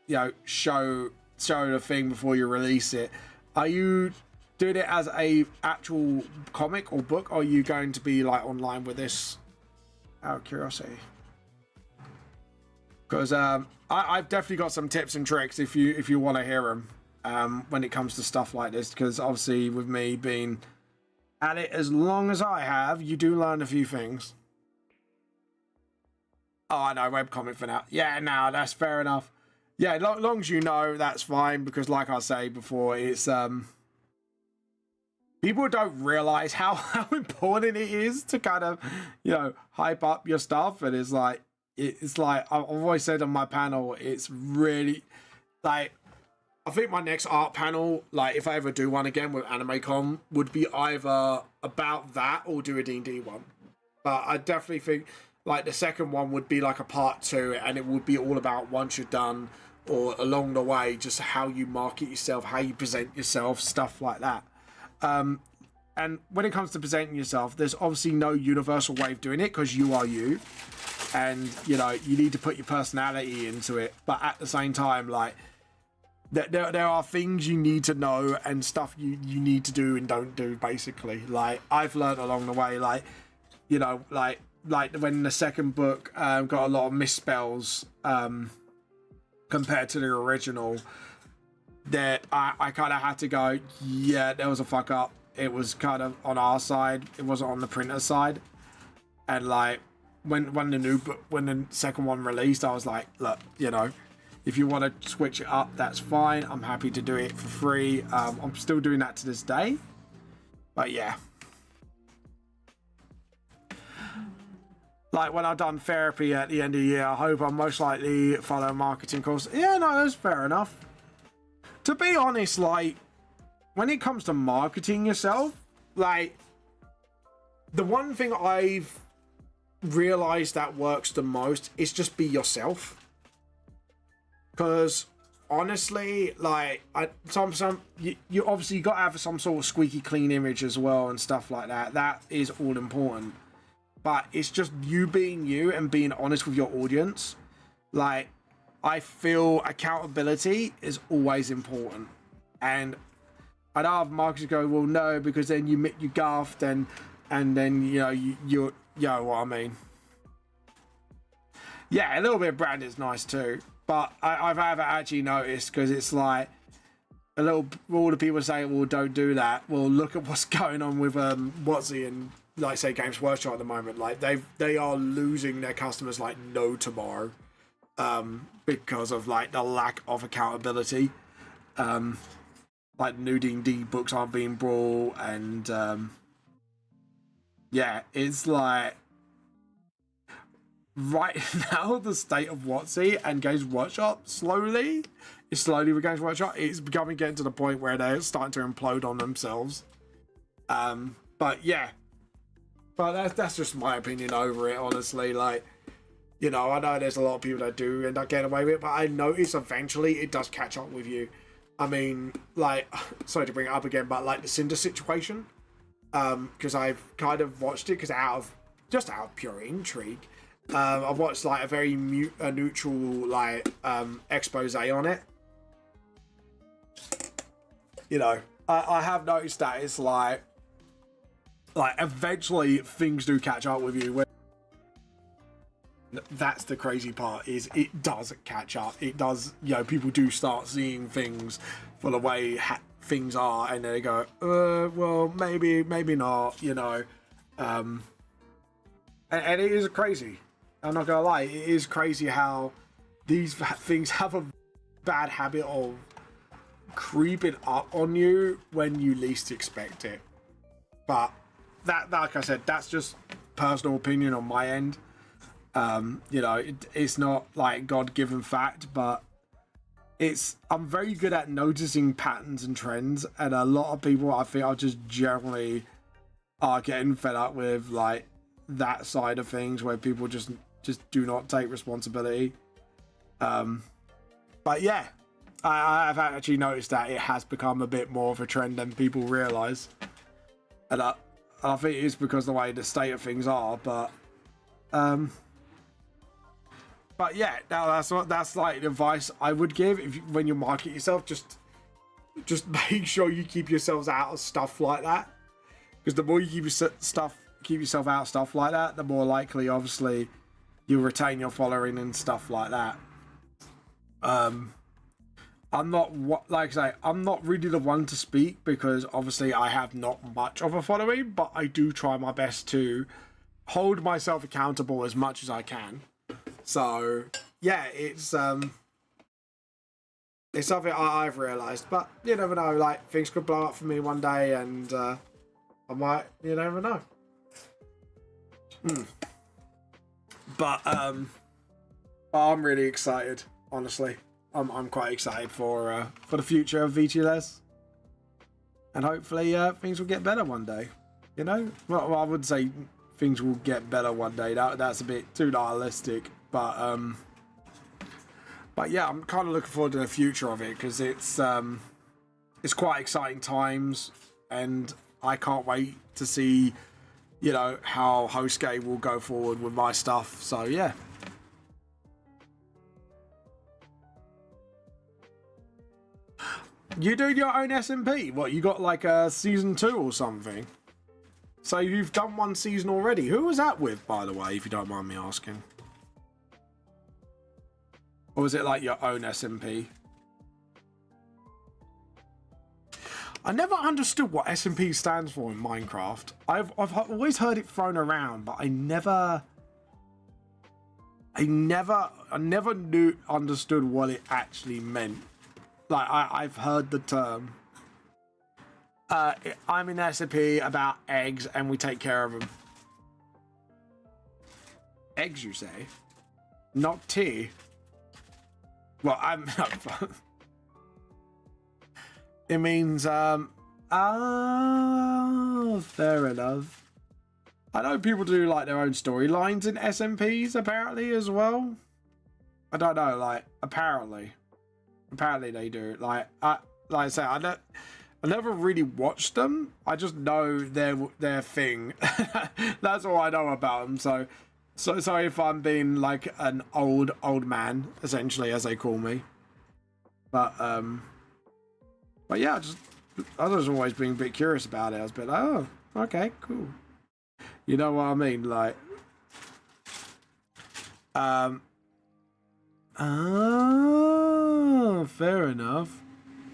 you know, show the thing before you release it, are you doing it as a actual comic or book, or are you going to be like online with this? Out of curiosity. Because I've definitely got some tips and tricks if you want to hear them when it comes to stuff like this. Because obviously, with me being at it as long as I have, you do learn a few things. Oh, I know, webcomic for now. Yeah, no, that's fair enough. Yeah, long as you know, that's fine. Because like I say before, it's people don't realize how important it is to kind of, you know, hype up your stuff. And it's like I've always said on my panel, it's really like, I think my next art panel, like if I ever do one again with AnimeCon, would be either about that or do a D&D one. But I definitely think like the second one would be like a part 2, and it would be all about once you're done or along the way, just how you market yourself, how you present yourself, stuff like that. And when it comes to presenting yourself, there's obviously no universal way of doing it because you are you. And, you know, you need to put your personality into it. But at the same time, like, there are things you need to know and stuff you need to do and don't do, basically. Like, I've learned along the way, like, you know, like when the second book got a lot of misspells compared to the original, that I kind of had to go, yeah, there was a fuck up. It was kind of on our side. It wasn't on the printer side. And, like, when the second one released, I was like, look, you know, if you want to switch it up, that's fine. I'm happy to do it for free. I'm still doing that to this day. But yeah. Like when I've done therapy at the end of the year, I hope I'm most likely follow a marketing course. Yeah, no, that's fair enough. To be honest, like, when it comes to marketing yourself, like, the one thing I've realized that works the most is just be yourself. Because honestly, like, you obviously got to have some sort of squeaky clean image as well and stuff like that. That is all important. But it's just you being you and being honest with your audience. Like, I feel accountability is always important. And I know other marketers go, well, no, because then you gaffed and then, you know, you know what I mean. Yeah, a little bit of brand is nice too. But I've actually noticed, because it's like all the people say, well, don't do that. Well, look at what's going on with Watsy and, like, say, Games Workshop at the moment. Like, they are losing their customers like no tomorrow, because of, like, the lack of accountability. Like, new D&D books aren't being brought, and yeah, it's like, right now, the state of WotC and Games Workshop is slowly with Games Workshop, it's getting to the point where they're starting to implode on themselves. But yeah, but that's just my opinion over it, honestly. Like, you know, I know there's a lot of people that do end up getting away with it, but I notice eventually it does catch up with you. I mean, like, sorry to bring it up again, but like the Cinder situation, because I've kind of watched it because out of pure intrigue. I've watched like a very neutral like expose on it. You know, I have noticed that it's like eventually things do catch up with you. That's the crazy part, is it does catch up. It does, you know, people do start seeing things for the way things are, and they go, well, maybe not, you know. And it is crazy. I'm not gonna lie, it is crazy how these things have a bad habit of creeping up on you when you least expect it. But that, like I said, that's just personal opinion on my end. You know, it's not like God-given fact, but I'm very good at noticing patterns and trends, and a lot of people, I think, are just generally getting fed up with like that side of things, where people just do not take responsibility. But yeah, I've actually noticed that it has become a bit more of a trend than people realize, and I think it is because of the way the state of things are. But yeah, now that's like the advice I would give when you market yourself. Just make sure you keep yourselves out of stuff like that, because the more you keep yourself out of stuff like that, the more likely, obviously, you'll retain your following and stuff like that. I'm not, like I say, I'm not really the one to speak, because obviously I have not much of a following, but I do try my best to hold myself accountable as much as I can. So yeah, it's something I've realised, but you never know. Like, things could blow up for me one day, and I might, you never know. But I'm really excited. Honestly, I'm quite excited for the future of VTLS, and hopefully things will get better one day. You know, well, I would say things will get better one day. That's a bit too nihilistic. But yeah, I'm kind of looking forward to the future of it, because it's quite exciting times, and I can't wait to see, you know, how HostGame will go forward with my stuff. So yeah. You doing your own SMP? What, you got like a season 2 or something? So you've done one season already. Who was that with, by the way, if you don't mind me asking? Or was it like your own SMP? I never understood what SMP stands for in Minecraft. I've always heard it thrown around, but I never understood what it actually meant. Like, I've heard the term. I'm in SMP about eggs, and we take care of them. Eggs, you say? Not tea. Well, I'm not. It means, fair enough. I know people do like their own storylines in SMPs apparently as well. I don't know, like, apparently they do. Like I say, I never really watched them. I just know their thing. That's all I know about them. So sorry if I'm being like an old man, essentially, as they call me. But yeah, I was always being a bit curious about it. I was a bit like, oh, okay, cool. You know what I mean? Like, oh, fair enough.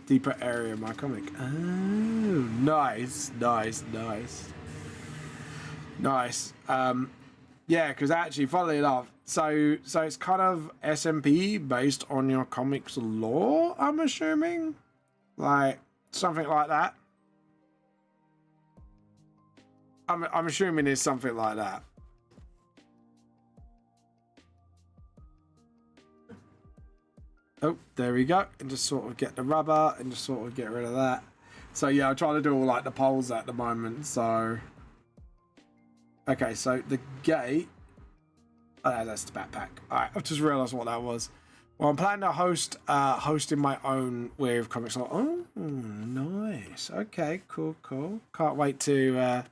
Deeper area of my comic. Oh, nice. Yeah, because actually, funnily enough, so it's kind of SMP based on your comics lore, I'm assuming? Like, something like that? I'm assuming it's something like that. Oh, there we go. And just sort of get the rubber and just sort of get rid of that. So yeah, I'm trying to do all like the poles at the moment. So okay, so the gate. Oh, that's the backpack. All right, I've just realised what that was. Well, I'm planning to hosting my own with comics. Oh, nice. Okay, cool. Can't wait to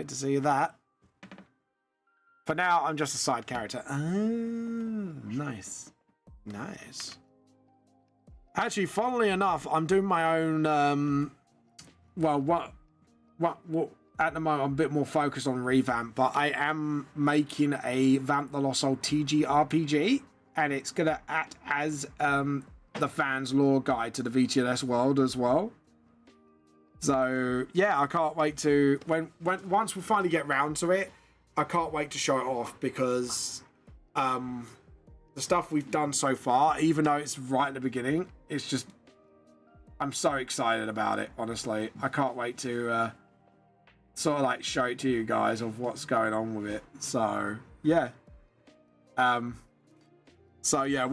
see that. For now, I'm just a side character. Oh, nice. Actually, funnily enough, I'm doing my own. Well, what? At the moment, I'm a bit more focused on revamp, but I am making a Vamp the Lost Soul TG RPG, and it's gonna act as the fans' lore guide to the VTLS world as well. So yeah, I can't wait to once we finally get round to it. I can't wait to show it off because the stuff we've done so far, even though it's right at the beginning, it's just I'm so excited about it. Honestly, I can't wait to sort of like show it to you guys of what's going on with it. So yeah, we're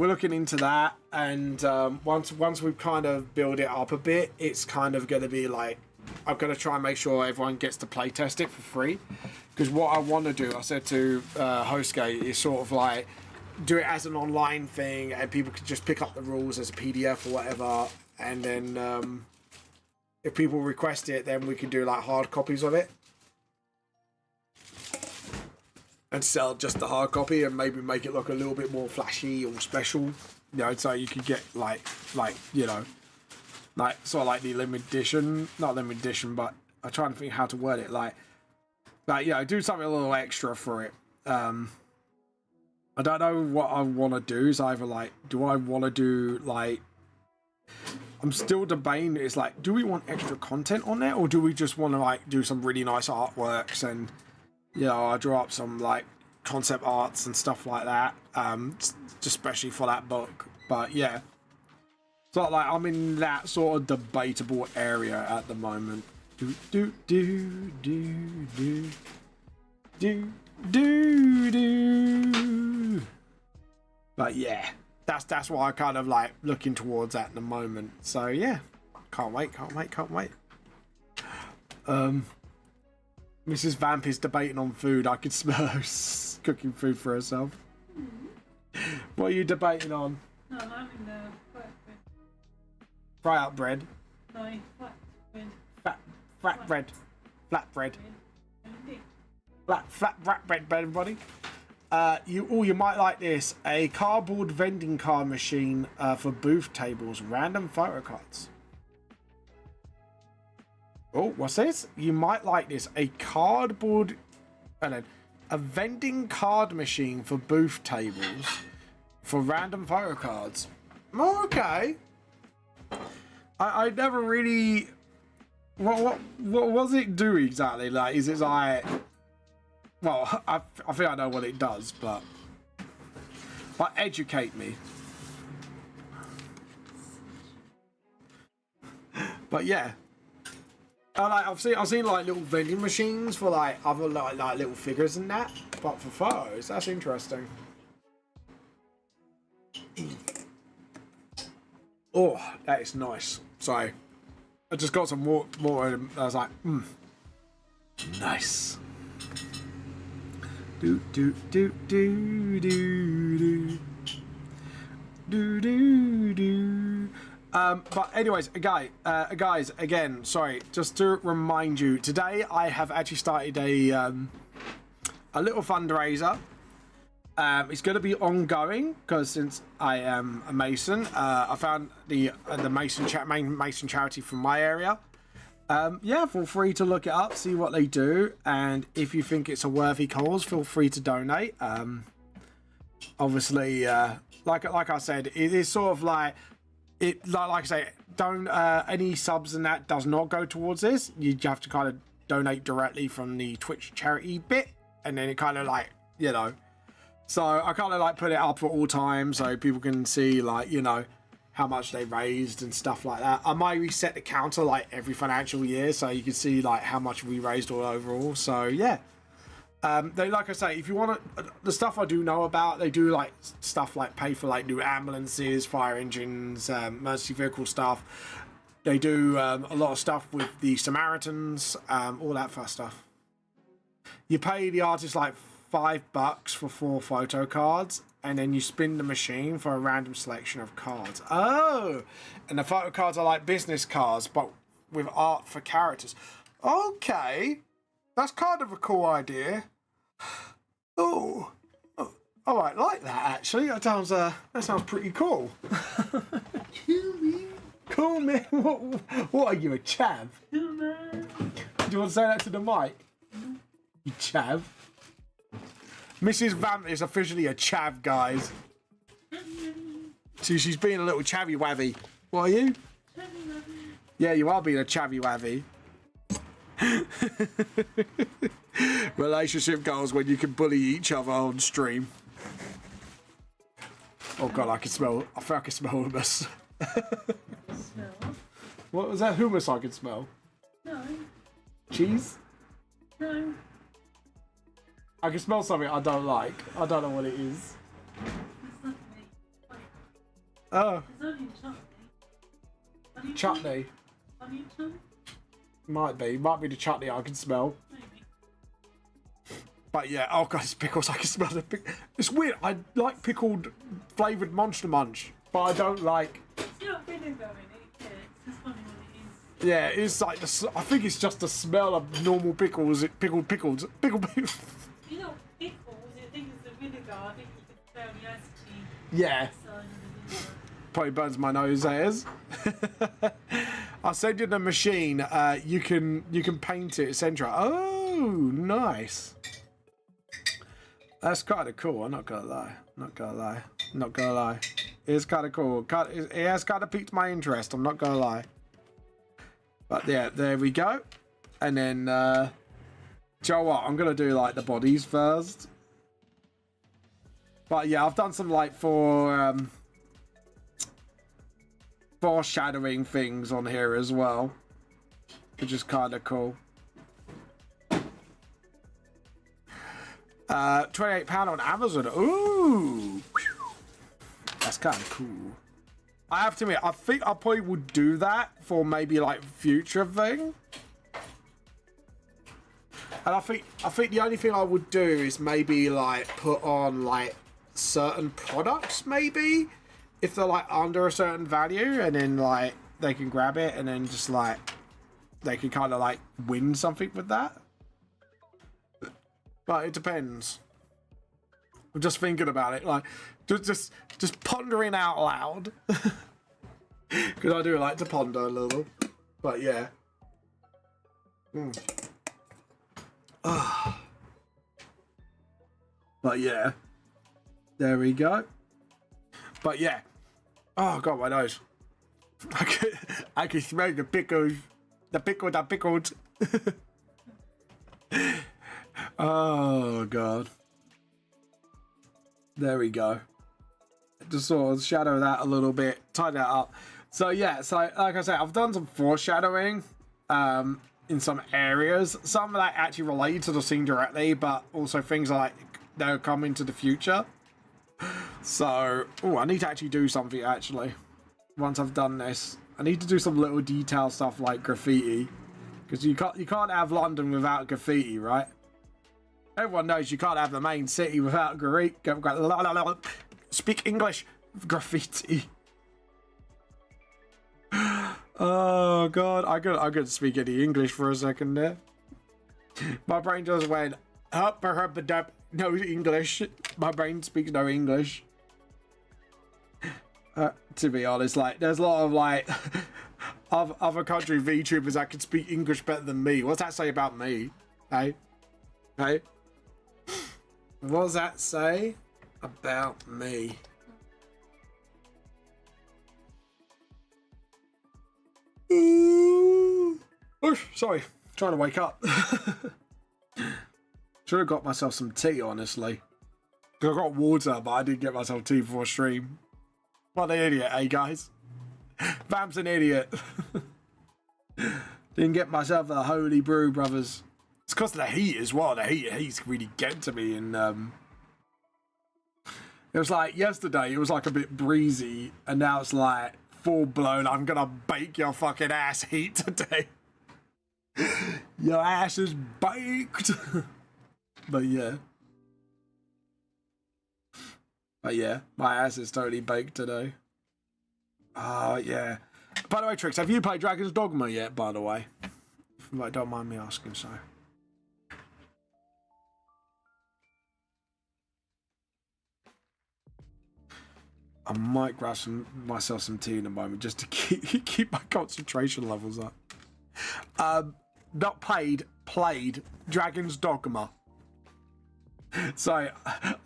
looking into that, and once we've kind of build it up a bit, it's kind of going to be like I'm going to try and make sure everyone gets to play test it for free, because what I want to do, I said to HostGate, is sort of like do it as an online thing, and people can just pick up the rules as a PDF or whatever, and then if people request it, then we can do like hard copies of it and sell just the hard copy, and maybe make it look a little bit more flashy or special, you know, so you can get like you know, like sort of like the limited edition, not limited edition, but I'm trying to think how to word it, like you know, do something a little extra for it. I don't know what I want to do. Is either like, do I want to do like, I'm still debating. It's like, do we want extra content on there, or do we just want to like do some really nice artworks and, you know, I draw up some like concept arts and stuff like that, just especially for that book. But yeah, so like I'm in that sort of debatable area at the moment. But yeah, that's what I kind of like looking towards at the moment. So yeah, can't wait. Mrs. Vamp is debating on food. I could smell her cooking food for herself. What are you debating on? No, I'm having the flat bread. Fry out bread. No, flat bread. Flat bread. Flat bread. Flat bread, everybody. You might like this. A cardboard vending card machine for booth tables. Random photo cards. Oh, what's this? You might like this. A vending card machine for booth tables for random photo cards. Oh, okay. I never really. What does it do exactly? Like, is it like? Well, I think I know what it does, but like, educate me. But yeah. I've seen like little vending machines for like other like little figures and that, but for photos, that's interesting. Oh, that is nice. So I just got some more and I was like, nice. Do. But anyways, guys, again, sorry, just to remind you, today I have actually started a little fundraiser. It's going to be ongoing because since I am a Mason, I found the main Mason charity from my area. Yeah, feel free to look it up, see what they do, and if you think it's a worthy cause, feel free to donate. Obviously, like I said, it is sort of like. Like I say, don't any subs and that does not go towards this. You have to kind of donate directly from the Twitch charity bit, and then it kind of like, you know. So I kind of like put it up at all times so people can see, like, you know, how much they raised and stuff like that. I might reset the counter like every financial year so you can see like how much we raised all overall. So yeah, They, like I say, if you want to, the stuff I do know about, they do like stuff like pay for like new ambulances, fire engines, emergency vehicle stuff. They do a lot of stuff with the Samaritans, all that fun stuff. You pay the artist like $5 for 4 photo cards, and then you spin the machine for a random selection of cards. Oh, and the photo cards are like business cards, but with art for characters. Okay, that's kind of a cool idea. Oh, I like that actually. That sounds pretty cool. Cool man. What are you, a chav? Do you want to say that to the mic? You chav. Mrs. Vamp is officially a chav, guys. See, she's being a little chavvy wavy. What are you? Yeah, you are being a chavvy wavy. Relationship goals when you can bully each other on stream. Oh god, I feel I can smell hummus. Smell? What was that hummus I can smell? No. Cheese? No. I can smell something I don't like. I don't know what it is. It's not me. Oh. It's only chutney. Chutney. Onion chutney? Might be the chutney I can smell. Maybe. But yeah, oh god, it's pickles. I can smell the pickles. It's weird. I like pickled flavoured Monster Munch, but I don't like... It's got vinegar in it, yeah. It's just funny what it is. Yeah, it's like I think it's just the smell of normal pickles. Pickled pickles. Pickled pickles. You know, pickles, I think it's the vinegar. I think you can smell the acidity. Yeah. Inside of the vinegar. Probably burns my nose, as. I'll send you the machine. You can paint it, etc. Oh, nice. That's kind of cool. I'm not gonna lie. It's kind of cool. It has kind of piqued my interest. I'm not gonna lie. But yeah, there we go. And then, do you know what? I'm gonna do like the bodies first. But yeah, I've done some like foreshadowing things on here as well, which is kind of cool. £28 on Amazon. Ooh, that's kind of cool. I have to admit, I think I probably would do that for maybe like future thing. And I think the only thing I would do is maybe like put on like certain products, maybe if they're like under a certain value, and then like they can grab it and then just like they can kind of like win something with that. But it depends. I'm just thinking about it, like just pondering out loud, because I do like to ponder a little. But yeah. But yeah, there we go. But yeah, oh god, my nose. I can smell the pickles. The pickled. Oh god. There we go. Just sort of shadow that a little bit, tie that up. So yeah, so like I said, I've done some foreshadowing in some areas. Some of that actually related to the scene directly, but also things like they'll come into the future. So, I need to actually do something actually. Once I've done this, I need to do some little detail stuff like graffiti, because you can't have London without graffiti, right? Everyone knows you can't have the main city without speak English graffiti. Oh god, I couldn't speak any English for a second there. My brain just went up, no English. My brain speaks no English. To be honest, like there's a lot of like other country VTubers that can speak English better than me. What's that say about me? Hey? Hey? What does that say about me? Ooh. Oof, sorry, trying to wake up. Should have got myself some tea, honestly. I got water, but I didn't get myself tea before stream. What an idiot, eh, guys? Vamp's an idiot. Didn't get myself a holy brew, brothers. It's because of the heat as well. The heat's really getting to me. And it was like yesterday, it was like a bit breezy. And now it's like full blown. I'm going to bake your fucking ass heat today. Your ass is baked. But yeah. My ass is totally baked today. Oh, yeah. By the way, Trix, have you played Dragon's Dogma yet, by the way? Like, don't mind me asking, so. I might grab myself some tea in a moment just to keep my concentration levels up. Not played Dragon's Dogma. So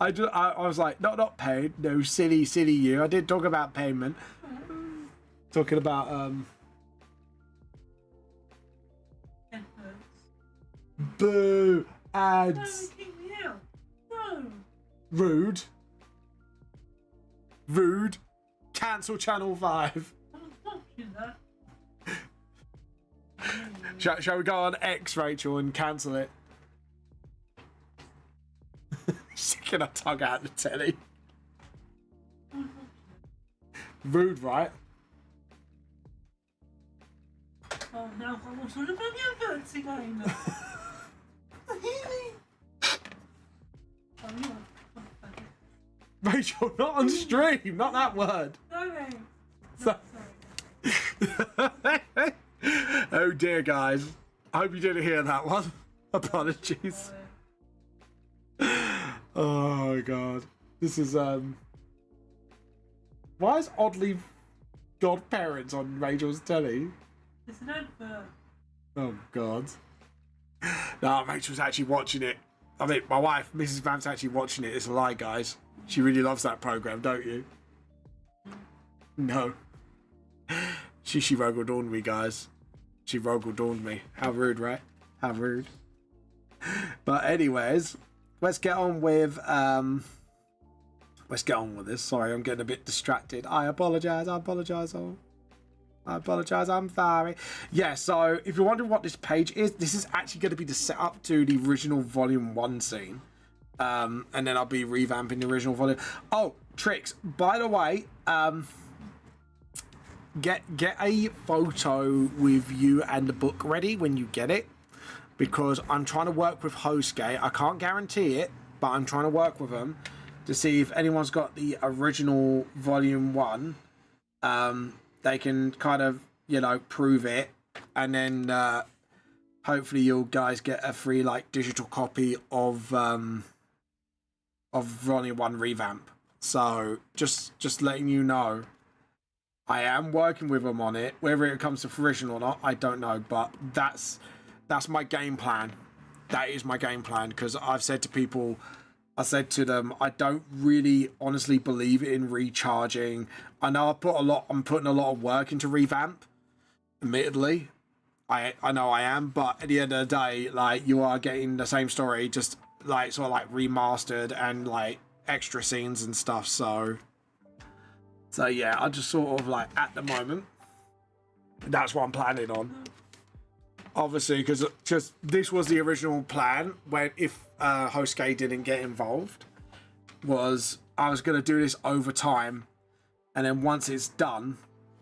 I was like, not paid. No, silly you. I did talk about payment. Talking about boo ads. No, kick me out. No. Rude. Cancel Channel 5. I'm not watching that. Shall we go on X, Rachel, and cancel it? Sticking her tongue out the telly. Rude, right? Oh, now I want to look at the adverts again. Rachel, not on stream, not that word. Okay. So Sorry. oh dear, guys. I hope you didn't hear that one. Apologies. Oh god. This is why is oddly godparents on Rachel's telly? It's an advert. Oh god. No, Rachel's actually watching it. I mean, my wife, Mrs. Vamp's actually watching it. It's a lie, guys. She really loves that program, don't you? No. She Rogel dawned me, guys. She Rogel dawned me. How rude, right? How rude. But anyways, let's get on with this. Sorry, I'm getting a bit distracted. I apologize. I'm sorry. Yeah, so if you're wondering what this page is, this is actually going to be the setup to the original Volume 1 scene. And then I'll be revamping the original volume. Oh, Trix, by the way, get a photo with you and the book ready when you get it. Because I'm trying to work with HostGate. I can't guarantee it, but I'm trying to work with them to see if anyone's got the original Volume 1. They can kind of, prove it. And then hopefully you guys get a free, digital copy of Volume 1 revamp. So, just letting you know. I am working with them on it. Whether it comes to fruition or not, I don't know. But that's my game plan. That is my game plan, because I've said to people, I said to them, I don't really honestly believe in recharging. I know I'm putting a lot of work into revamp, admittedly. I know I am, but at the end of the day, you are getting the same story, just remastered and extra scenes and stuff. So yeah, I just sort of at the moment, that's what I'm planning on. Obviously, because this was the original plan when if HostGate didn't get involved, was I was going to do this over time, and then once it's done,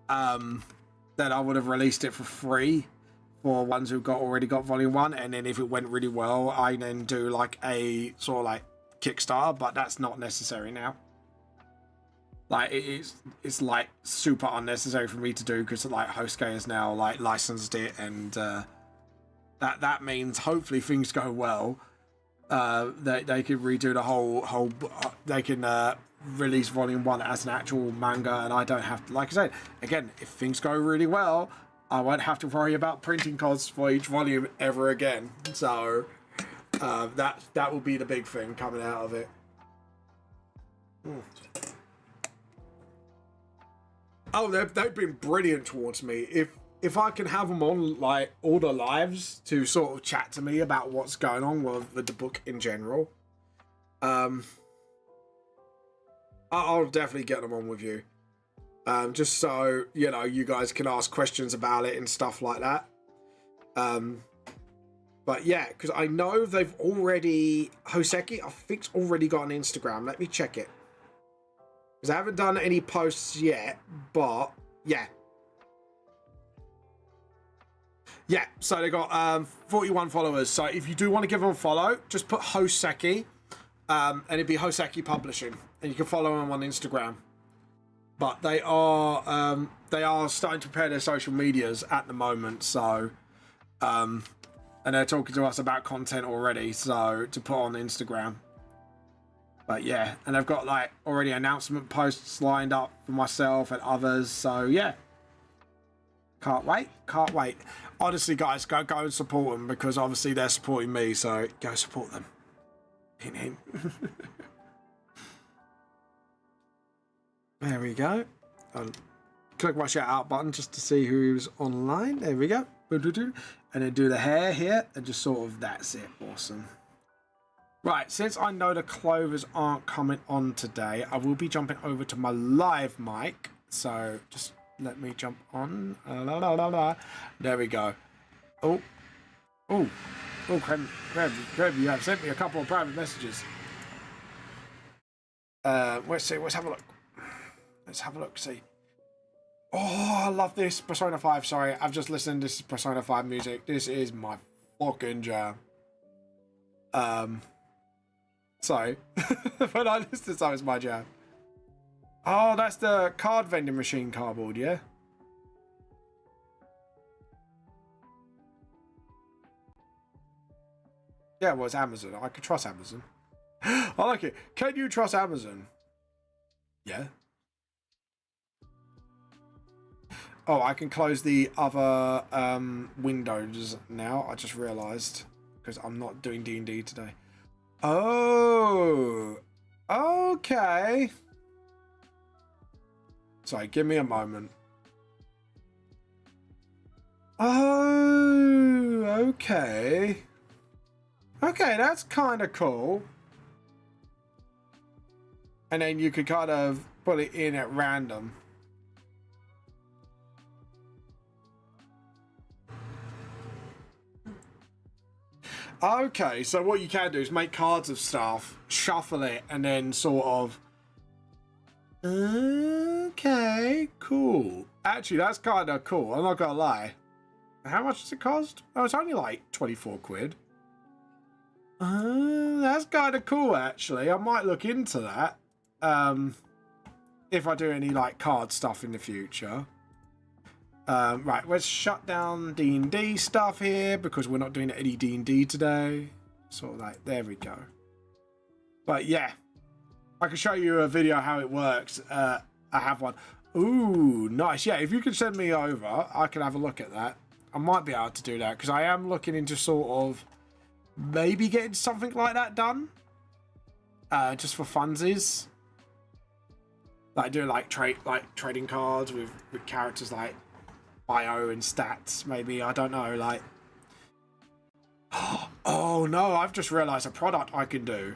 then I would have released it for free for ones who already got Volume 1, and then if it went really well, I then do a sort of Kickstarter, but that's not necessary now. It's super unnecessary for me to do, because HostGate has now licensed it, and that means hopefully things go well. They can redo the whole. They can release Volume 1 as an actual manga, and I don't have to. Like I said, again, if things go really well, I won't have to worry about printing costs for each volume ever again. So that will be the big thing coming out of it. Oh, they've been brilliant towards me. If I can have them on all the lives to sort of chat to me about what's going on with the book in general, I'll definitely get them on with you. Just so you guys can ask questions about it and stuff like that. But But yeah, because I know they've already... Hoseki, I think's already got an Instagram. Let me check it. Because I haven't done any posts yet, but yeah. Yeah, so they got 41 followers. So if you do want to give them a follow, just put Hoseki, and it'd be Hoseki Publishing, and you can follow them on Instagram. But they are starting to prepare their social medias at the moment. So, and they're talking to us about content already. So to put on Instagram. But yeah, and they've got like already announcement posts lined up for myself and others. So yeah. Can't wait. Honestly, guys, go and support them because obviously they're supporting me. So go support them. Hint, hint. There we go. I'll click my shout out button just to see who's online. There we go. And then do the hair here and just sort of that's it. Awesome. Right, since I know the clovers aren't coming on today, I will be jumping over to my live mic. So just let me jump on. There we go. Oh, Crab, you have sent me a couple of private messages. Let's see, let's have a look. See. Oh, I love this. Persona 5, sorry. I've just listened to this Persona 5 music. This is my fucking jam. Sorry. When I listen to something, it's my jam. Oh, that's the card vending machine cardboard, yeah? Yeah, well, it's Amazon. I could trust Amazon. I like it. Can you trust Amazon? Yeah. Oh, I can close the other windows now. I just realised because I'm not doing D&D today. Oh, okay. Sorry, give me a moment. Oh, okay. Okay, that's kind of cool. And then you could kind of put it in at random. Okay, so what you can do is make cards of stuff, shuffle it, and then sort of... Okay, cool. Actually, that's kind of cool. I'm not gonna lie. How much does it cost? Oh, it's only like 24 quid. That's kind of cool, actually. I might look into that. If I do any like card stuff in the future. Right, let's shut down D&D stuff here because we're not doing any D&D today. Sort of like, there we go. But yeah, I can show you a video how it works. I have one. Ooh, nice. Yeah, if you could send me over, I can have a look at that. I might be able to do that because I am looking into sort of maybe getting something like that done. Just for funsies. Like doing like trading cards with characters like bio and stats, maybe. I don't know, like... Oh no, I've just realised a product I can do.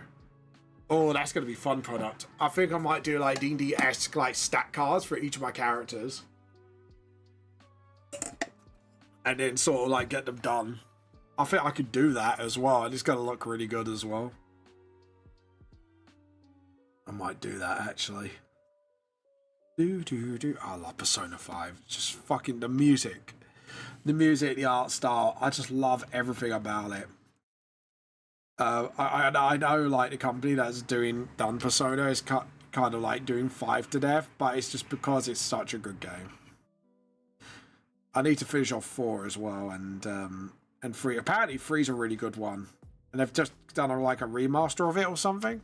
Oh, that's going to be fun product. I think I might do like D&D-esque like stat cards for each of my characters. And then sort of like get them done. I think I could do that as well, and it's going to look really good as well. I might do that actually. I love Persona 5. Just fucking the music. The music, the art style. I just love everything about it. I know like the company that's done Persona is kind of like doing 5 to death, but it's just because it's such a good game. I need to finish off 4 as well, and 3. Apparently 3's a really good one. And they've just done like a remaster of it or something.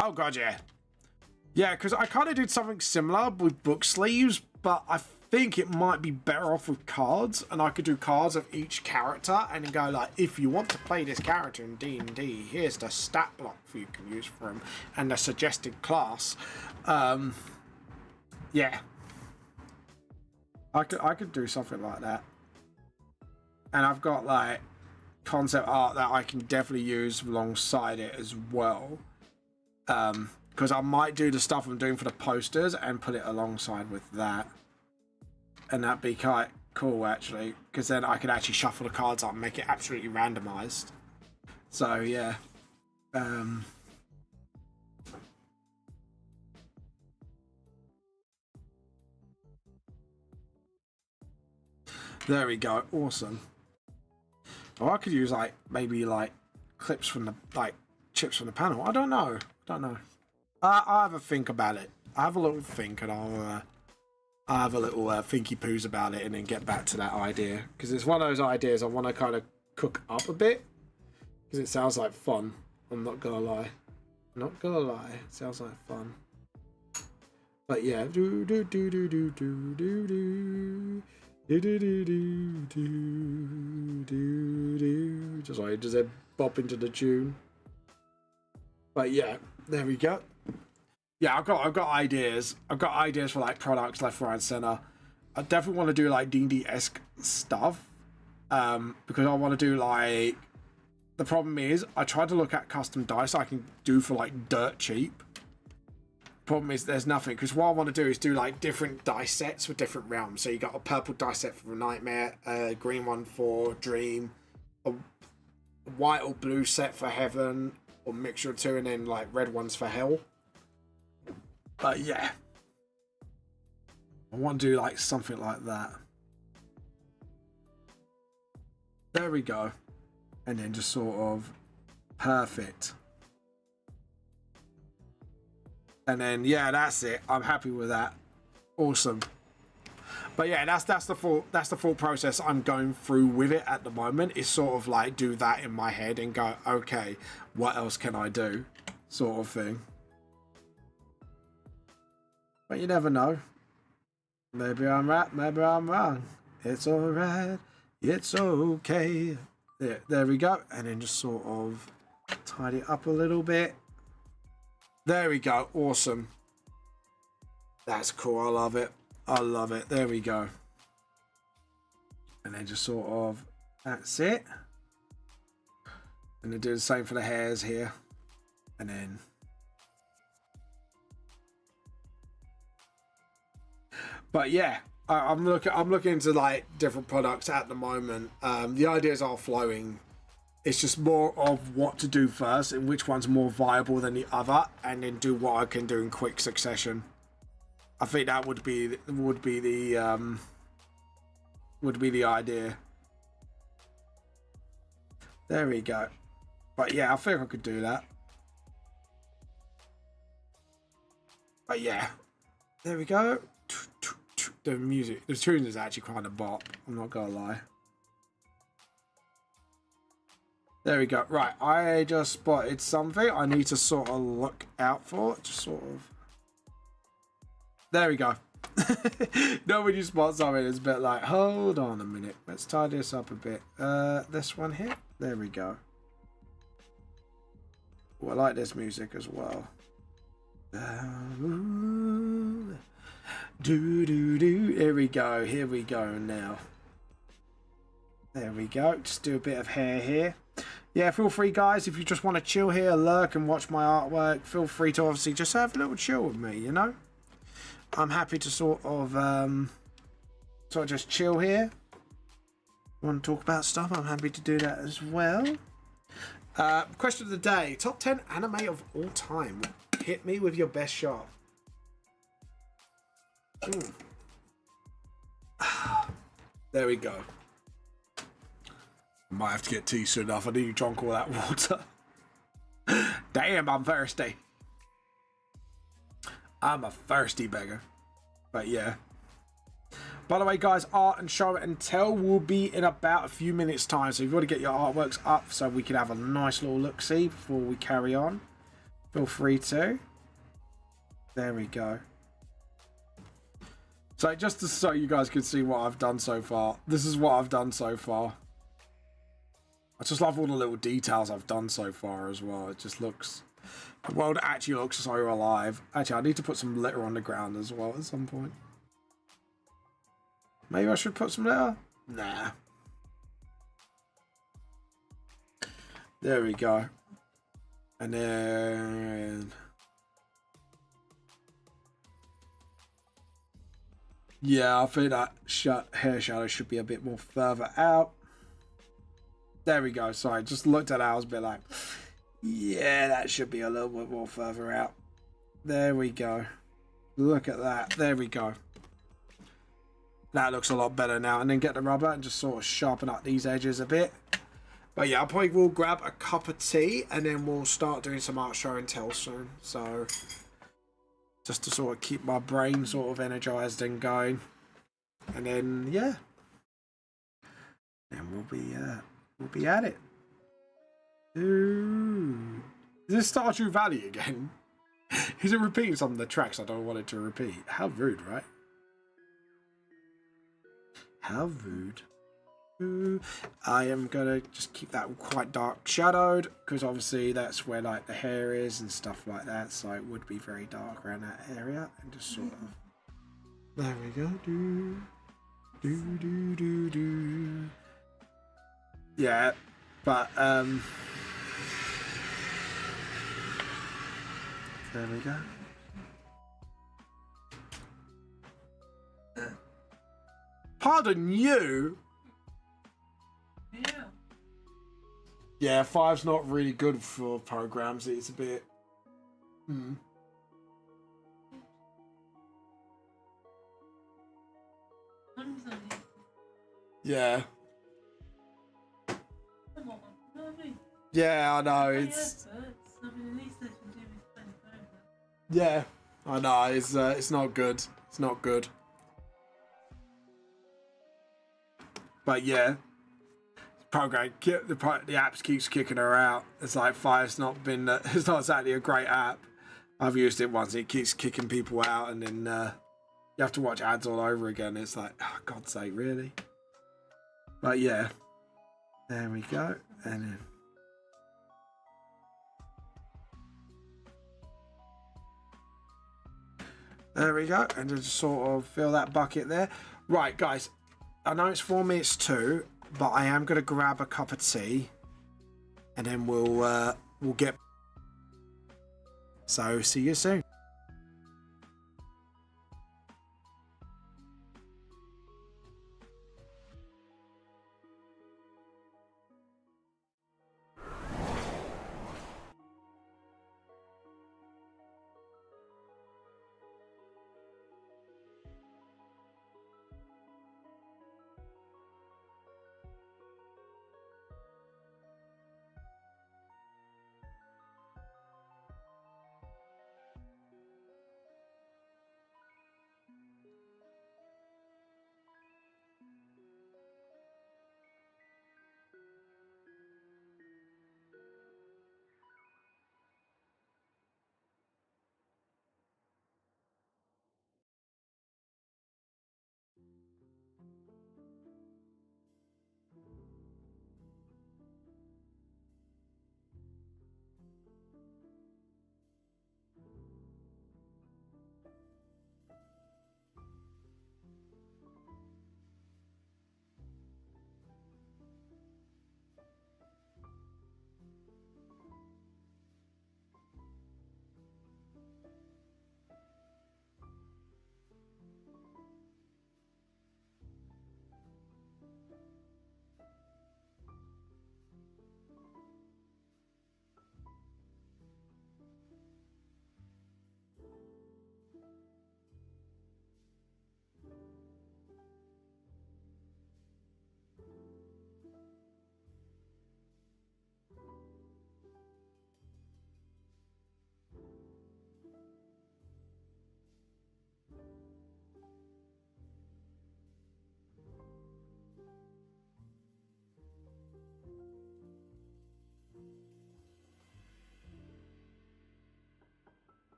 Oh god, yeah. Yeah, because I kind of did something similar with book sleeves, but I think it might be better off with cards, and I could do cards of each character and then go like, if you want to play this character in D&D, here's the stat block you can use for him and the suggested class. Yeah. I could do something like that. And I've got like concept art that I can definitely use alongside it as well. Because I might do the stuff I'm doing for the posters and put it alongside with that. And that'd be cool actually, because then I could actually shuffle the cards up and make it absolutely randomized. So yeah. There we go. Awesome. Or I could use like maybe like clips from the chips from the panel. I don't know. I'll have a think about it. I have a little think, and I'll have a little thinky poos about it, and then get back to that idea, because it's one of those ideas I want to kind of cook up a bit, because it sounds like fun. I'm not gonna lie. Not gonna lie. It sounds like fun. But yeah. Do do do do do do do do. Do do do do do do do. Just like does it bop into the tune? But yeah, there we go. Yeah, I've got ideas. I've got ideas for like products left, right, and center. I definitely want to do like D&D-esque stuff, because I want to do like. The problem is, I tried to look at custom dice I can do for like dirt cheap. Problem is there's nothing, because what I want to do is do like different dice sets for different realms. So you got a purple dice set for Nightmare, a green one for Dream, a white or blue set for Heaven, or mixture of two, and then like red ones for Hell. But yeah, I want to do like something like that. There we go. And then just sort of perfect. And then yeah, that's it. I'm happy with that. Awesome. But yeah, that's the full process I'm going through with it at the moment. Is sort of like do that in my head and go, okay, what else can I do? Sort of thing. But you never know. Maybe I'm right, maybe I'm wrong. It's alright. It's okay. There we go. And then just sort of tidy it up a little bit. There we go. Awesome. That's cool. I love it. I love it. There we go. And then just sort of, that's it. And then do the same for the hairs here. And then. But yeah, I'm looking into like different products at the moment. The ideas are flowing. It's just more of what to do first and which one's more viable than the other, and then do what I can do in quick succession. I think that would be the idea. There we go. But yeah, I think I could do that. But yeah, there we go. The music, the tune is actually kind of bop. I'm not gonna lie. There we go. Right, I just spotted something I need to sort of look out for. Just sort of. There we go. No, when you spot something, it's a bit like, hold on a minute. Let's tidy this up a bit. This one here. There we go. Oh, I like this music as well. Do do do. Here we go. Here we go now. There we go. Just do a bit of hair here. Yeah, feel free, guys, if you just want to chill here, lurk and watch my artwork, feel free to obviously just have a little chill with me, you know? I'm happy to sort of just chill here. Want to talk about stuff? I'm happy to do that as well. Question of the day. Top 10 anime of all time. Hit me with your best shot. There we go. Might have to get tea soon enough. I need you drunk all that water. Damn, I'm thirsty. I'm a thirsty beggar. But yeah. By the way, guys, art and show and tell will be in about a few minutes' time. So if you want to get your artworks up so we can have a nice little look-see before we carry on, feel free to. There we go. So just so you guys can see what I've done so far. This is what I've done so far. I just love all the little details I've done so far as well. It just looks... The world actually looks so alive. Actually, I need to put some litter on the ground as well at some point. Maybe I should put some litter? Nah. There we go. And then... Yeah, I think that hair shadow should be a bit more further out. There we go. Sorry, just looked at that. I was a bit like, yeah, that should be a little bit more further out. There we go. Look at that. There we go. That looks a lot better now. And then get the rubber and just sort of sharpen up these edges a bit. But yeah, I probably will grab a cup of tea and then we'll start doing some art show and tell soon. So just to sort of keep my brain sort of energized and going. And then yeah. And we'll be at it. Ooh. Is this Stardew Valley again? Is it repeating some of the tracks I don't want it to repeat? How rude, right? How rude. Ooh. I am gonna just keep that quite dark shadowed because obviously that's where like the hair is and stuff like that, so it would be very dark around that area. And just sort of there we go. Do. Yeah, but there we go. Pardon you? Yeah. Yeah, 5's not really good for programs. It's a bit. Yeah. Yeah, I know. It's. Yeah, I know. It's not good. It's not good. But yeah, program the apps keeps kicking her out. It's like Fire's not been. It's not exactly a great app. I've used it once. It keeps kicking people out, and then you have to watch ads all over again. It's like, oh, God's sake, really? But yeah, there we go, and then. There we go, and just sort of fill that bucket there. Right, guys, I know it's 4 minutes too, but I am going to grab a cup of tea, and then we'll get. So see you soon.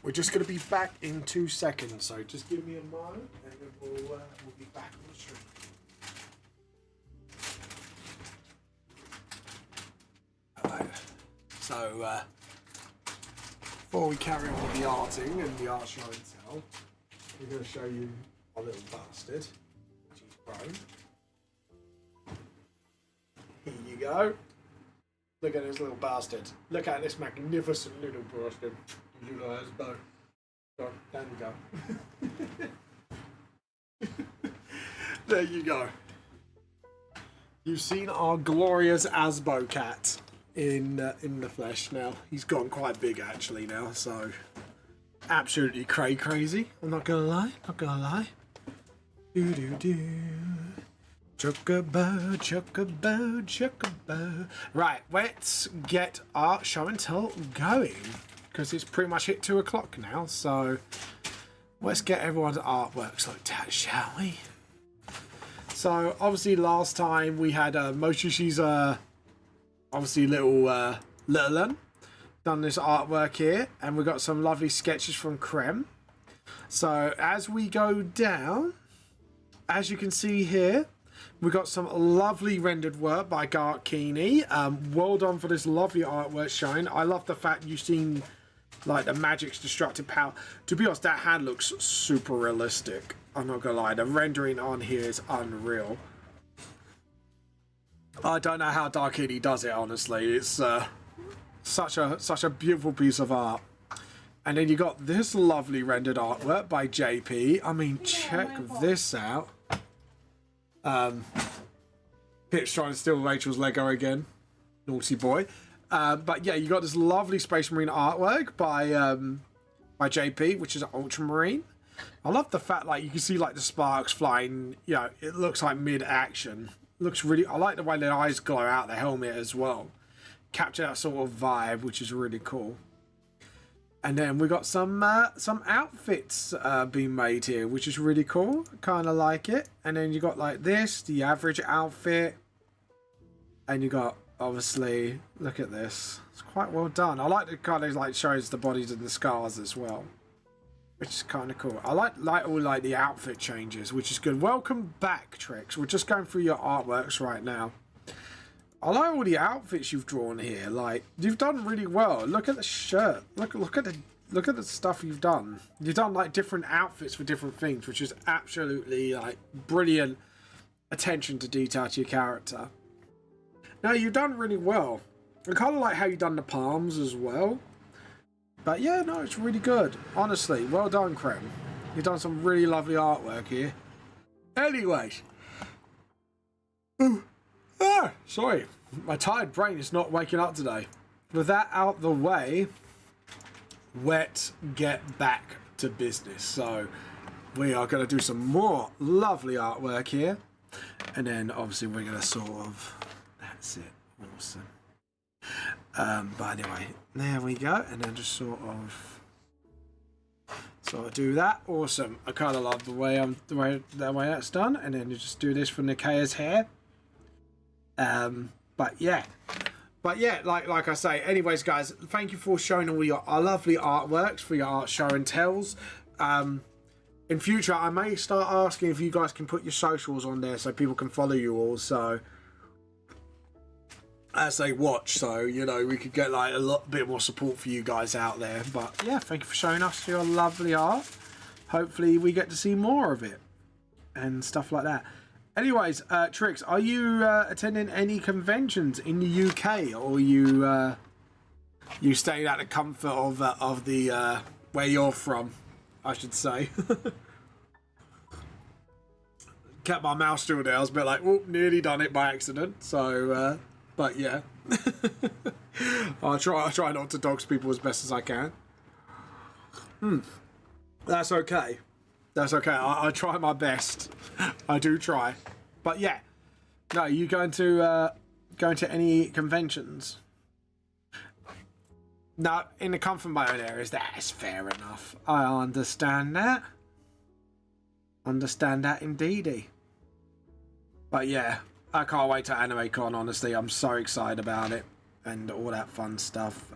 We're just going to be back in 2 seconds, so just give me a moment and then we'll be back on the stream. Alright, so before we carry on with the arting and the art show and tell, we're going to show you our little bastard, which is grown. Here you go. Look at this little bastard. Look at this magnificent little bastard. Little Asbo. There you go. There you go. You've seen our glorious Asbo cat in the flesh now. He's gone quite big actually now, so absolutely crazy. I'm not gonna lie. Not gonna lie. Do do do. Chocobo, chocobo, chocobo. Right, let's get our show and tell going, because it's pretty much hit 2 o'clock now, so let's get everyone's artworks looked at, shall we? So obviously last time we had Moshishi's obviously little Little done this artwork here, and we got some lovely sketches from Krem. So as we go down, as you can see here, we got some lovely rendered work by Garth Keeney. Well done for this lovely artwork showing. I love the fact you've seen like the magic's destructive power. To be honest, that hand looks super realistic. I'm not gonna lie, the rendering on here is unreal. I don't know how Dark Keeney does it, honestly. It's such a beautiful piece of art. And then you got this lovely rendered artwork by JP. I mean, check this out. Pip's trying to steal Rachel's Lego again. Naughty boy. But yeah, you got this lovely Space Marine artwork by JP, which is an Ultramarine. I love the fact like you can see like the sparks flying. You know, it looks like mid-action. Looks really. I like the way the eyes glow out the helmet as well. Capture that sort of vibe, which is really cool. And then we got some outfits being made here, which is really cool. Kind of like it. And then you got like this, the average outfit. And you got, obviously, look at this. It's quite well done. I like the kind of like shows the bodies and the scars as well, which is kind of cool. I like all like the outfit changes, which is good. Welcome back, Trix. We're just going through your artworks right now. I like all the outfits you've drawn here. Like, you've done really well. Look at the shirt. Look at the stuff you've done. You've done like different outfits for different things, which is absolutely like brilliant attention to detail to your character. Now you've done really well. I kind of like how you've done the palms as well. But yeah, no, it's really good. Honestly, well done, Krem. You've done some really lovely artwork here. Anyways. Sorry, my tired brain is not waking up today. With that out the way, let's get back to business. So we are going to do some more lovely artwork here, and then obviously we're going to sort of, that's it, awesome. But anyway, there we go, and then just sort of do that. Awesome. I kind of love the way that's done, and then you just do this for Nikaya's hair. But yeah, like I say, anyways guys, thank you for showing all your lovely artworks for your art show and tells. In future I may start asking if you guys can put your socials on there so people can follow you all, so as they watch, so you know we could get like a bit more support for you guys out there. But yeah, thank you for showing us your lovely art. Hopefully we get to see more of it and stuff like that. Anyways, Trix, are you attending any conventions in the UK, or you staying at the comfort of the where you're from, I should say? Kept my mouth still there. I was a bit like, oh, nearly done it by accident. So, but yeah, I try not to dox people as best as I can. That's okay. That's okay. I try my best. I do try. But yeah. No, you going to any conventions? No, in the comfort of my own areas, that's fair enough. I understand that. Understand that indeedy. But yeah, I can't wait to AnimeCon, honestly. I'm so excited about it and all that fun stuff.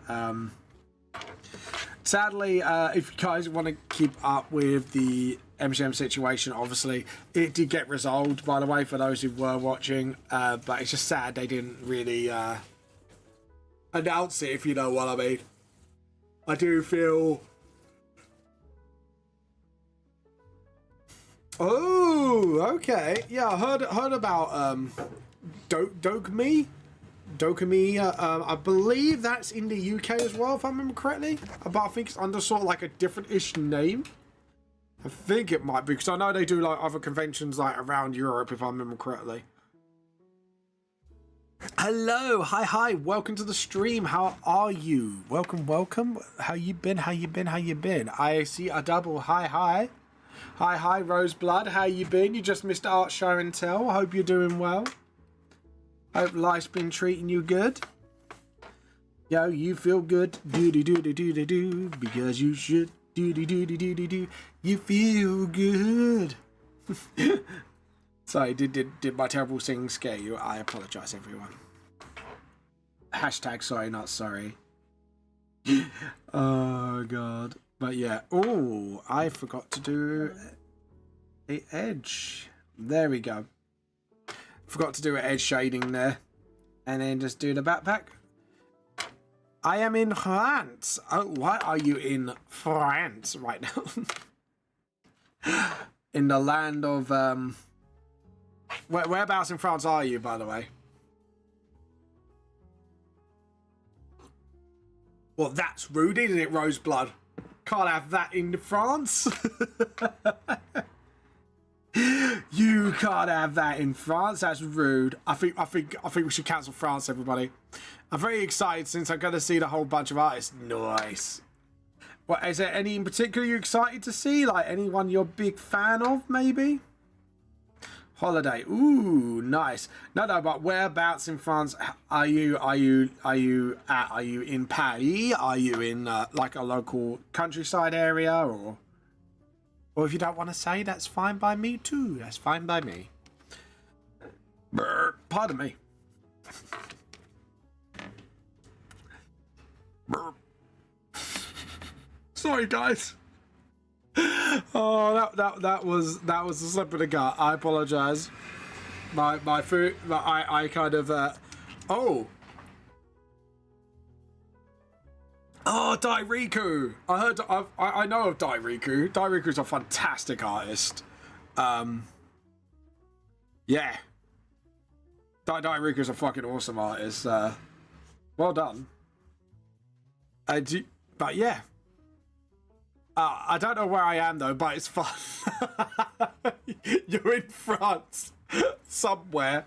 Sadly, if you guys want to keep up with the MGM situation, obviously it did get resolved, by the way, for those who were watching, but it's just sad they didn't really announce it, if you know what I mean. I do feel... Oh, okay. Yeah, I heard about Dokumi. I believe that's in the UK as well, if I remember correctly. But I think it's under sort of like a different-ish name. I think it might be, because I know they do like other conventions like around Europe, if I remember correctly. Hello, hi, welcome to the stream. How are you? Welcome. How you been? I see a double. Hi, Roseblood. How you been? You just missed Art Show and Tell. I hope you're doing well. Hope life's been treating you good. Yo, you feel good. Do, because you should. Do. You feel good. Sorry, did my terrible singing scare you? I apologize, everyone. Hashtag sorry, not sorry. Oh, God. But yeah. Oh, I forgot to do a edge. There we go. Forgot to do an edge shading there. And then just do the backpack. I am in France. Oh, why are you in France right now? In the land of... Whereabouts in France are you, by the way? Well, that's rude, isn't it, Roseblood? Can't have that in France. You can't have that in France. That's rude. I think we should cancel France, everybody. I'm very excited since I'm going to see the whole bunch of artists. Nice. What, is there any in particular you're excited to see? Like anyone you're a big fan of, maybe? Holiday. Ooh, nice. No, but whereabouts in France are you? Are you in Paris? Are you in like a local countryside area, or if you don't want to say, that's fine by me too. That's fine by me. Brr, pardon me. Brr. Sorry, guys. Oh, that was a slip of the gut. I apologize. My food. I kind of. Oh, Dairiku. I heard. I know of Dairiku. Dairiku's a fantastic artist. Yeah. Dairiku's a fucking awesome artist. Well done. But yeah. I don't know where I am though, but it's fun. You're in France somewhere.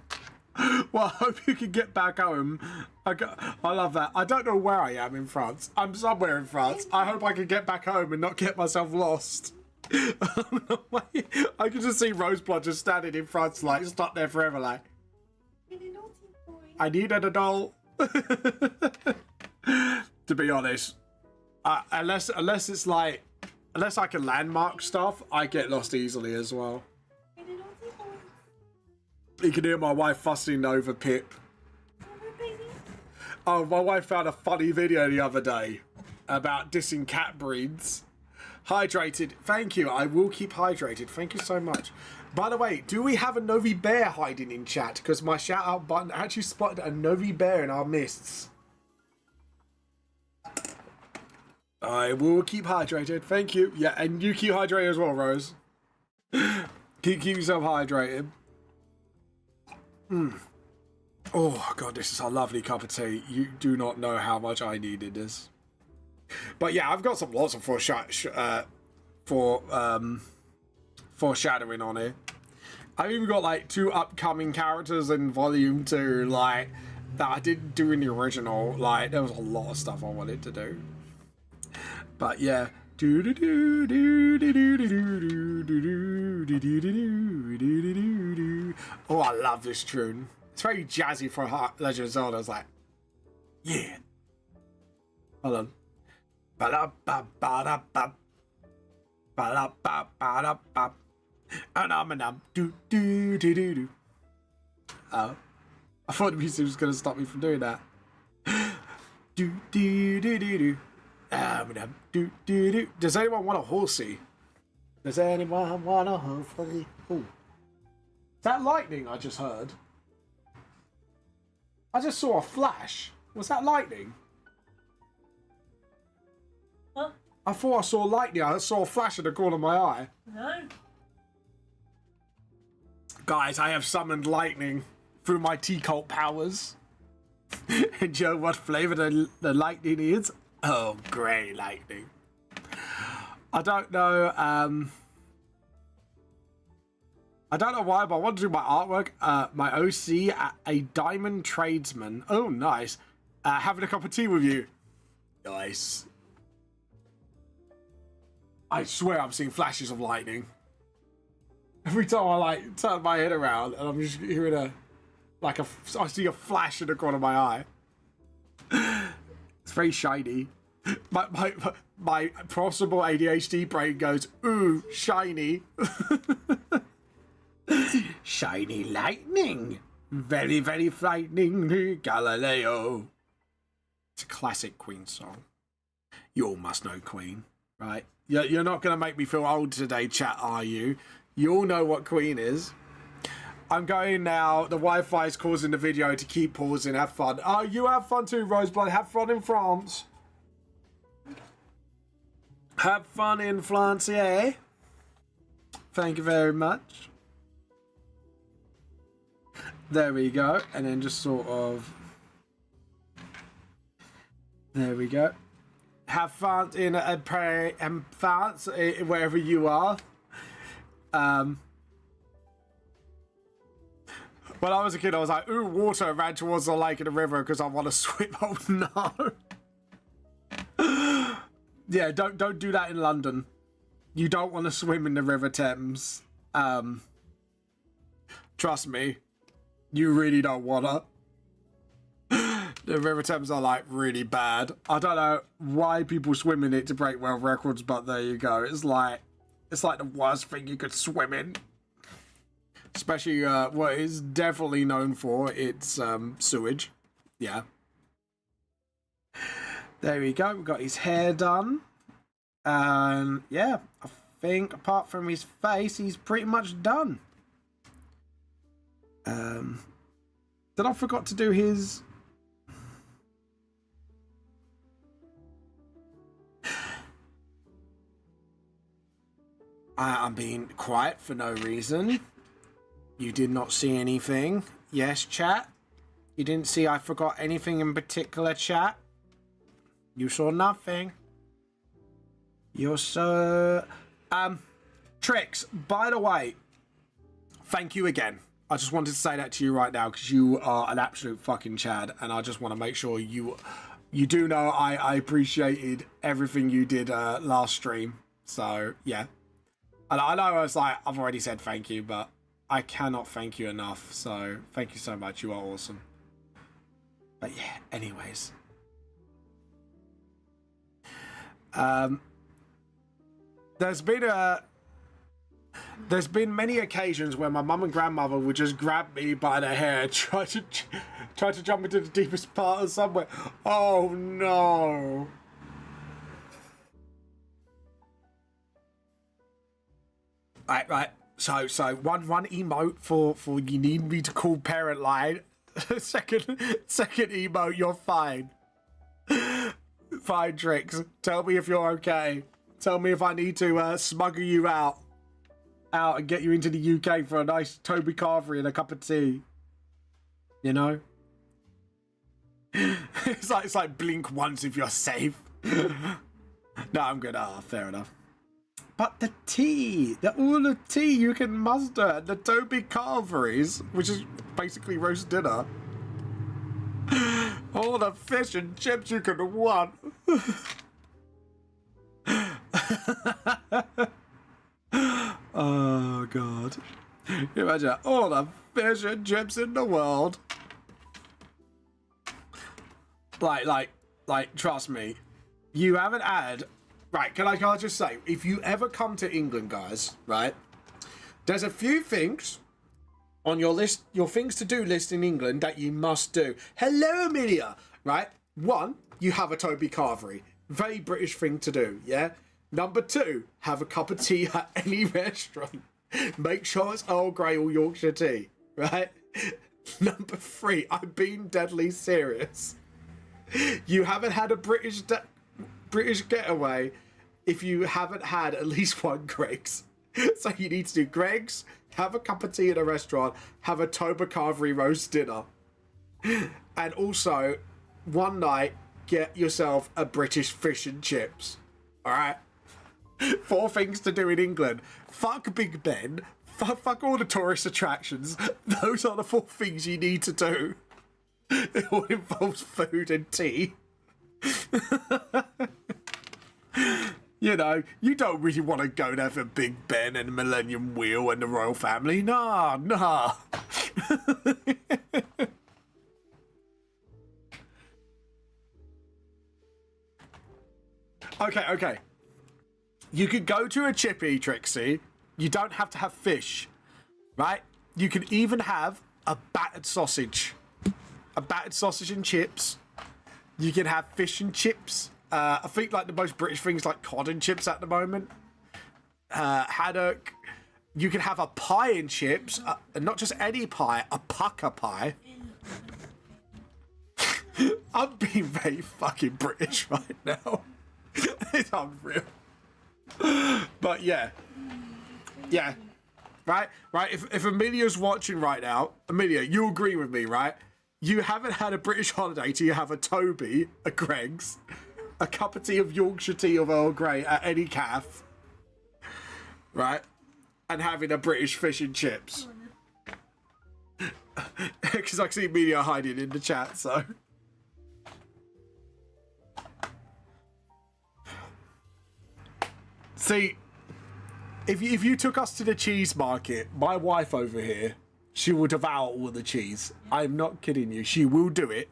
Well, I hope you can get back home. I love that. I don't know where I am in France. I'm somewhere in France. I hope I can get back home and not get myself lost. I can just see Roseblood just standing in France, like stuck there forever, like. I need an adult. To be honest, unless it's like. Unless I can landmark stuff, I get lost easily as well. You can hear my wife fussing over Pip. Oh, my wife found a funny video the other day about dissing cat breeds. Hydrated. Thank you. I will keep hydrated. Thank you so much. By the way, do we have a Novi Bear hiding in chat? Because my shout out button actually spotted a Novi Bear in our midst. I will keep hydrated. Thank you. Yeah, and you keep hydrated as well, Rose. keep yourself hydrated. Oh, God, this is a lovely cup of tea. You do not know how much I needed this. But yeah, I've got some lots of foreshadowing on here. I've even got like 2 upcoming characters in Volume 2, like, that I didn't do in the original. Like, there was a lot of stuff I wanted to do. But yeah. Oh, I love this tune. It's very jazzy for Legend of Zelda. It's like, yeah. Hold on. Ba-da-ba-ba-da-ba. Ba-da-ba-ba-da-ba. Do-do-do-do-do. Oh. I thought the music was going to stop me from doing that. Do-do-do-do-do. Does anyone want a horsey? Does anyone want a horsey? Ooh. Is that lightning I just heard? I just saw a flash. Was that lightning? Huh? I thought I saw lightning. I saw a flash in the corner of my eye. No. Guys, I have summoned lightning through my T-Cult powers. And you know what flavor the lightning is? Oh, grey lightning. I don't know. I don't know why, but I want to do my artwork. My OC, a diamond tradesman. Oh, nice. Having a cup of tea with you. Nice. I swear I'm seeing flashes of lightning. Every time I like turn my head around and I'm just hearing I see a flash in the corner of my eye. It's very shiny. My possible ADHD brain goes, ooh, shiny. Shiny lightning. Very, very frightening, Galileo. It's a classic Queen song. You all must know Queen, right? You're not going to make me feel old today, chat, are you? You all know what Queen is. I'm going now. The Wi-Fi is causing the video to keep pausing. Have fun. Oh, you have fun too, Roseblood. Have fun in France. Have fun in France, yeah. Thank you very much. There we go. And then just sort of... There we go. Have fun in France, wherever you are. When I was a kid, I was like, ooh, water, ran towards the lake and the river because I want to swim. Oh, no. Yeah, don't do that in London. You don't want to swim in the River Thames. Trust me. You really don't want to. The River Thames are, like, really bad. I don't know why people swim in it to break world records, but there you go. It's like the worst thing you could swim in. Especially what is definitely known for, it's sewage. Yeah. There we go. We've got his hair done. And yeah, I think apart from his face, he's pretty much done. Did I forgot to do his... I'm being quiet for no reason. You did not see anything. Yes, chat? You didn't see I forgot anything in particular, chat? You saw nothing. You're so... Trix, by the way, thank you again. I just wanted to say that to you right now because you are an absolute fucking Chad, and I just want to make sure you do know I appreciated everything you did last stream. So, yeah. And I know I was like, I've already said thank you, but I cannot thank you enough. So, thank you so much. You are awesome. But yeah, anyways. There's been many occasions where my mum and grandmother would just grab me by the hair and try to jump into the deepest part of somewhere. Oh no. Right. So one emote for you need me to call parent line. second emote, you're fine. Fine, Trix. Tell me if you're okay. Tell me if I need to smuggle you out and get you into the UK for a nice Toby Carvery and a cup of tea. You know? it's like blink once if you're safe. No, I'm good. Fair enough. But the tea, all the tea you can muster, the Toby Carveries, which is basically roast dinner. All the fish and chips you could want. Oh god. Can you imagine all the fish and chips in the world? Like, trust me, you haven't had... Right, can I just say, if you ever come to England, guys, right, there's a few things on your list, your things to do list in England that you must do. Hello, Amelia, right? One, you have a Toby Carvery. Very British thing to do, yeah? Number 2, have a cup of tea at any restaurant. Make sure it's Earl Grey or Yorkshire tea, right? Number 3, I'm being deadly serious. You haven't had a British getaway if you haven't had at least one Greggs. So you need to do Greggs, have a cup of tea at a restaurant, have a Toba Carvery roast dinner. And also, one night, get yourself a British fish and chips. Alright? 4 things to do in England. Fuck Big Ben. Fuck all the tourist attractions. Those are the 4 things you need to do. It all involves food and tea. You know, you don't really want to go there for Big Ben and the Millennium Wheel and the Royal Family. Nah. Okay. You could go to a chippy, Trixie. You don't have to have fish, right? You can even have a battered sausage. A battered sausage and chips. You can have fish and chips. I think like the most British things like cod and chips at the moment. Haddock. You can have a pie and chips. And not just any pie, a pucker pie. I'm being very fucking British right now. It's unreal. But yeah, right. If Amelia's watching right now, Amelia, you agree with me, right? You haven't had a British holiday till you have a Toby, a Greggs, a cup of tea of Yorkshire tea of Earl Grey at any calf, right? And having a British fish and chips. Because I can see Amelia hiding in the chat, so. See, if you took us to the cheese market, my wife over here, she will devour all the cheese. I'm not kidding you. She will do it.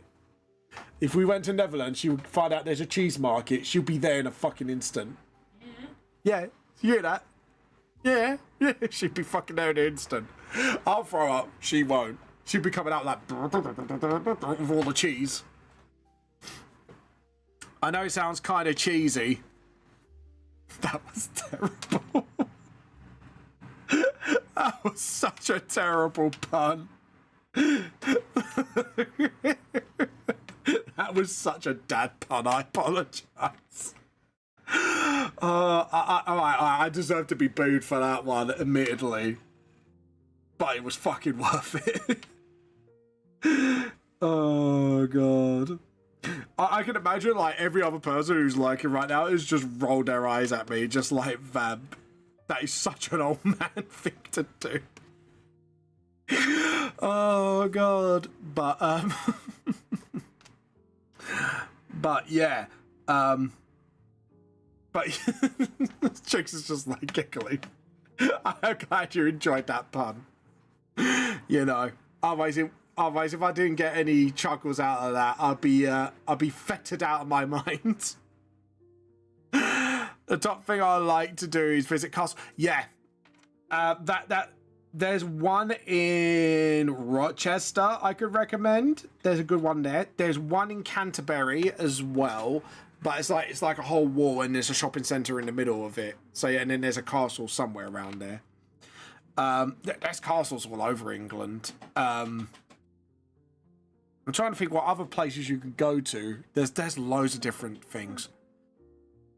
If we went to Netherlands, she would find out there's a cheese market. She'll be there in a fucking instant. Yeah, you hear that? Yeah, she'd be fucking there in an instant. I'll throw up. She won't. She'll be coming out like with all the cheese. I know it sounds kind of cheesy. That was terrible. That was such a terrible pun. That was such a dad pun. I apologise. I deserve to be booed for that one, admittedly. But it was fucking worth it. Oh, God. I can imagine, like, every other person who's liking right now is just rolled their eyes at me, just like, Vamp. That is such an old man thing to do. Oh, God. But, but, yeah. But, Chicks is just, like, giggling. I'm glad you enjoyed that pun. You know, otherwise, if I didn't get any chuckles out of that, I'd be fettered out of my mind. The top thing I like to do is visit castle. Yeah, there's one in Rochester I could recommend. There's a good one there. There's one in Canterbury as well, but it's like a whole wall and there's a shopping centre in the middle of it. So yeah, and then there's a castle somewhere around there. There's castles all over England. I'm trying to think what other places you can go to. There's loads of different things.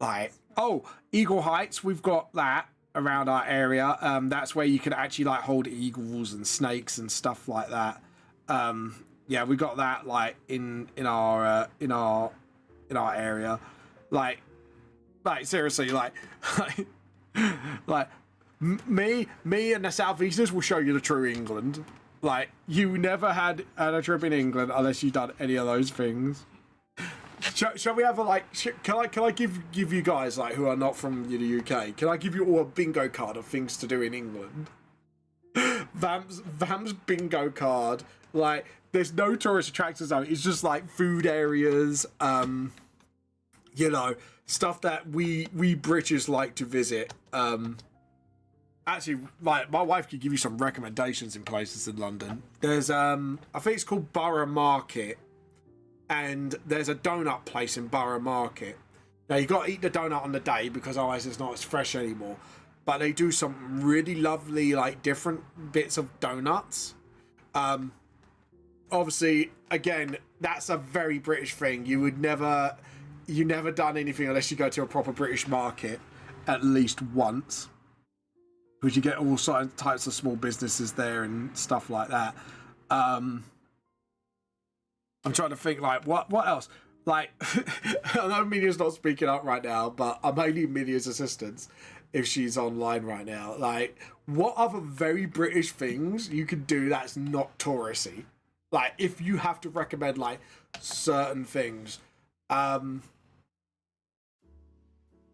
Like, oh, Eagle Heights, we've got that around our area. That's where you can actually like hold eagles and snakes and stuff like that. Yeah, we got that like in our area. Like seriously, like me and the Southeasters will show you the true England. Like, you never had a trip in England unless you've done any of those things. Shall we have a, like, can I give you guys, like, who are not from the UK, can I give you all a bingo card of things to do in England? Vamp's bingo card, like, there's no tourist attractions on it. It's just, like, food areas, you know, stuff that we British like to visit. Actually, like, my wife could give you some recommendations in places in London. There's, I think it's called Borough Market, and there's a donut place in Borough Market. Now you got to eat the donut on the day because otherwise it's not as fresh anymore. But they do some really lovely like different bits of donuts. Obviously, again, that's a very British thing. You never done anything unless you go to a proper British market at least once, because you get all sorts types of small businesses there and stuff like that. I'm trying to think like what else. Like, I know Minia's not speaking up right now, but I'm only Minia's assistant if she's online right now. Like, what other very British things you can do that's not touristy? Like, if you have to recommend like certain things,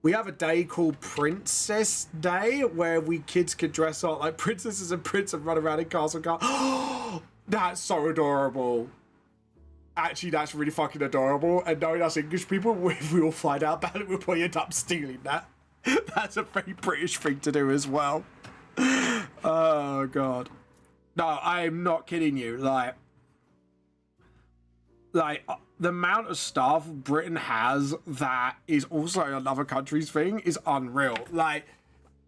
we have a day called Princess Day where we kids can dress up like princesses and prince and run around in castle car. Oh, that's so adorable. Actually, that's really fucking adorable. And knowing us English people, if we all find out about it, we'll probably end up stealing that. That's a very British thing to do as well. Oh god. No, I'm not kidding you. Like the amount of stuff Britain has that is also another country's thing is unreal. Like,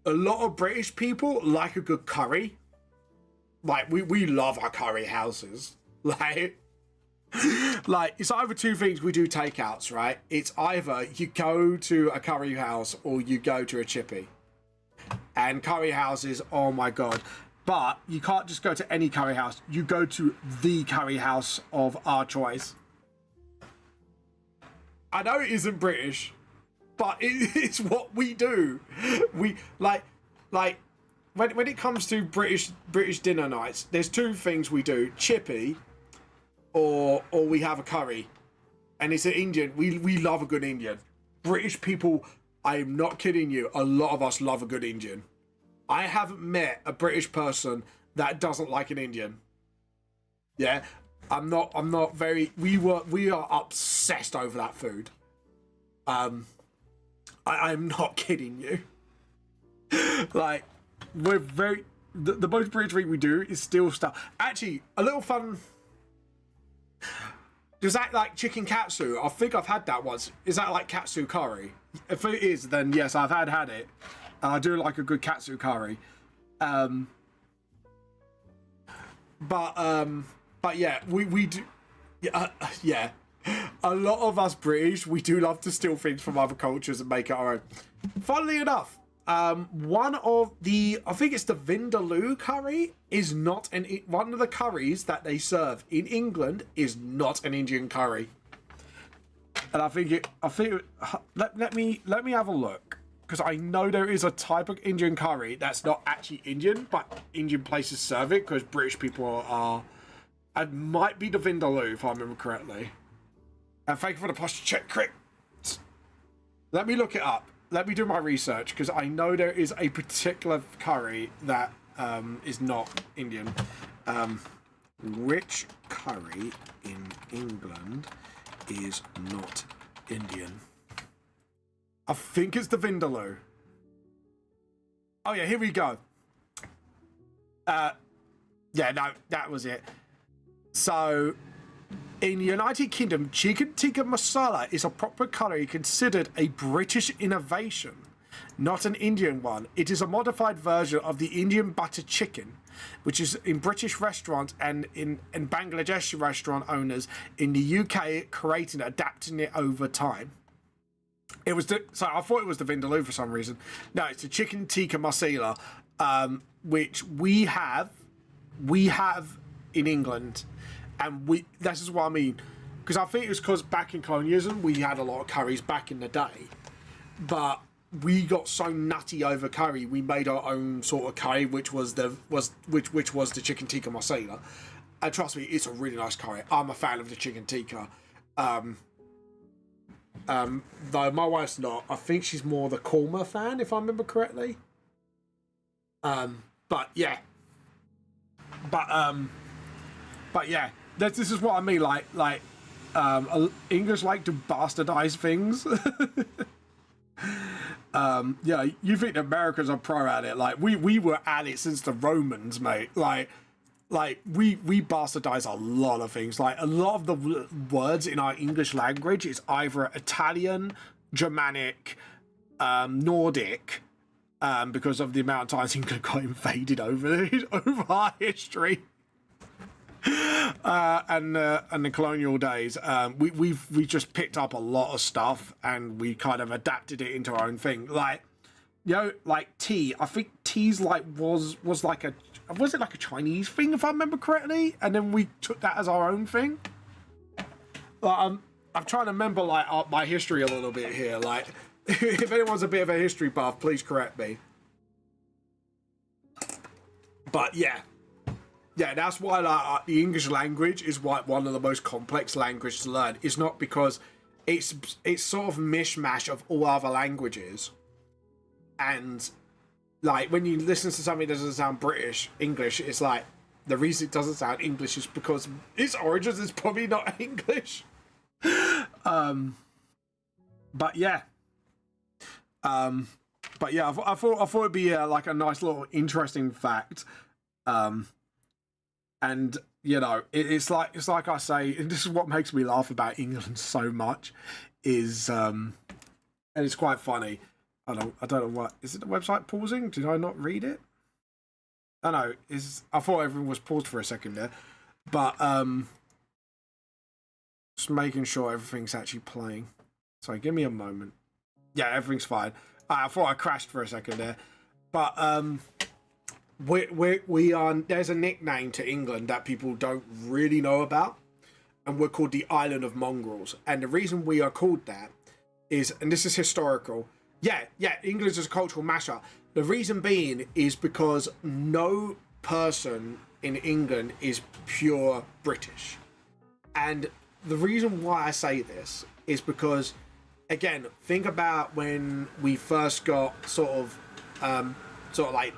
a lot of British people like a good curry. Like, we love our curry houses. Like, it's either two things we do takeouts, right? It's either you go to a curry house or you go to a chippy. And curry houses, oh my god. But you can't just go to any curry house. You go to the curry house of our choice. I know it isn't British, but it's what we do. We like when it comes to British dinner nights, there's two things we do: chippy, or we have a curry, and it's an Indian. We love a good Indian. British people, I'm not kidding you. A lot of us love a good Indian. I haven't met a British person that doesn't like an Indian. Yeah. I'm not very. We are obsessed over that food. I'm not kidding you. Like, we're very. The most British thing we do is steal stuff. Actually, a little fun. Does that like chicken katsu? I think I've had that once. Is that like katsu curry? If it is, then yes, I've had it. I do like a good katsu curry. But yeah, we do. Yeah. A lot of us British, we do love to steal things from other cultures and make it our own. Funnily enough, one of the, I think it's the Vindaloo curry, is not one of the curries that they serve in England is not an Indian curry. And let me have a look, because I know there is a type of Indian curry that's not actually Indian, but Indian places serve it because British people are. It might be the Vindaloo, if I remember correctly. And thank you for the posture check, Crick. Let me look it up. Let me do my research, because I know there is a particular curry that is not Indian. Which curry in England is not Indian? I think it's the Vindaloo. Oh yeah, here we go. Yeah, no, that was it. So, in the United Kingdom, chicken tikka masala is a proper curry considered a British innovation, not an Indian one. It is a modified version of the Indian butter chicken, which is in British restaurants and in Bangladeshi restaurant owners in the UK, creating and adapting it over time. It was so I thought it was the Vindaloo for some reason. No, it's the chicken tikka masala, which we have in England. And this is what I mean, because I think it was because back in colonialism we had a lot of curries back in the day, but we got so nutty over curry we made our own sort of curry, which was the chicken tikka masala. And trust me, it's a really nice curry. I'm a fan of the chicken tikka, though my wife's not. I think she's more the korma fan, if I remember correctly. But yeah, this is what I mean. Like, English like to bastardize things. Yeah, you think the Americans are pro at it? Like, we were at it since the Romans, mate. Like we bastardize a lot of things. Like, a lot of the words in our English language is either Italian, Germanic, Nordic, because of the amount of times England got invaded over our history. And the colonial days, we just picked up a lot of stuff and we kind of adapted it into our own thing. Like, you know, like tea. I think tea's like was it like a Chinese thing if I remember correctly, and then we took that as our own thing. I'm trying to remember like my history a little bit here. Like, if anyone's a bit of a history buff, please correct me. But yeah. Yeah, that's why like, the English language is one of the most complex languages to learn. It's not because it's sort of mishmash of all other languages. And like when you listen to something that doesn't sound British English, it's like the reason it doesn't sound English is because its origins is probably not English. But yeah. But yeah, I thought it'd be like a nice little interesting fact. And you know, it's like I say, and this is what makes me laugh about England so much, is and it's quite funny. I don't know what is it. The website pausing? Did I not read it? I know. I thought everyone was paused for a second there, but just making sure everything's actually playing. Sorry, give me a moment. Yeah, everything's fine. I thought I crashed for a second there, but we are. There's a nickname to England that people don't really know about, and we're called the Island of Mongrels. And the reason we are called that is, and this is historical. Yeah, England is a cultural mashup. The reason being is because no person in England is pure British, and the reason why I say this is because, again, think about when we first got sort of like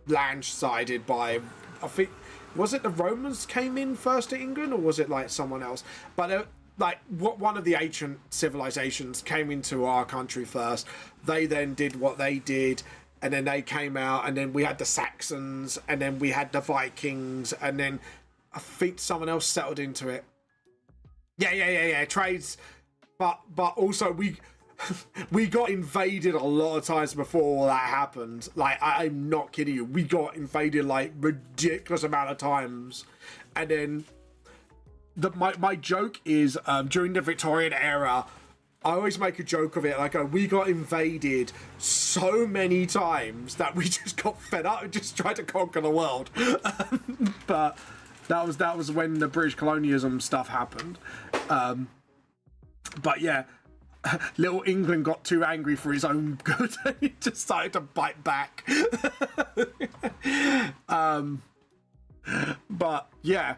land-sided by, I think, was it the Romans came in first to England, or was it like someone else? But like one of the ancient civilizations came into our country first. They then did what they did, and then they came out, and then we had the Saxons, and then we had the Vikings, and then I think someone else settled into it. Yeah. Trades, but also we got invaded a lot of times before all that happened. Like, I'm not kidding you. We got invaded like ridiculous amount of times. And then my joke is during the Victorian era, I always make a joke of it. Like, we got invaded so many times that we just got fed up and just tried to conquer the world. But that was when the British colonialism stuff happened. But yeah. Little England got too angry for his own good and he decided to bite back. But yeah,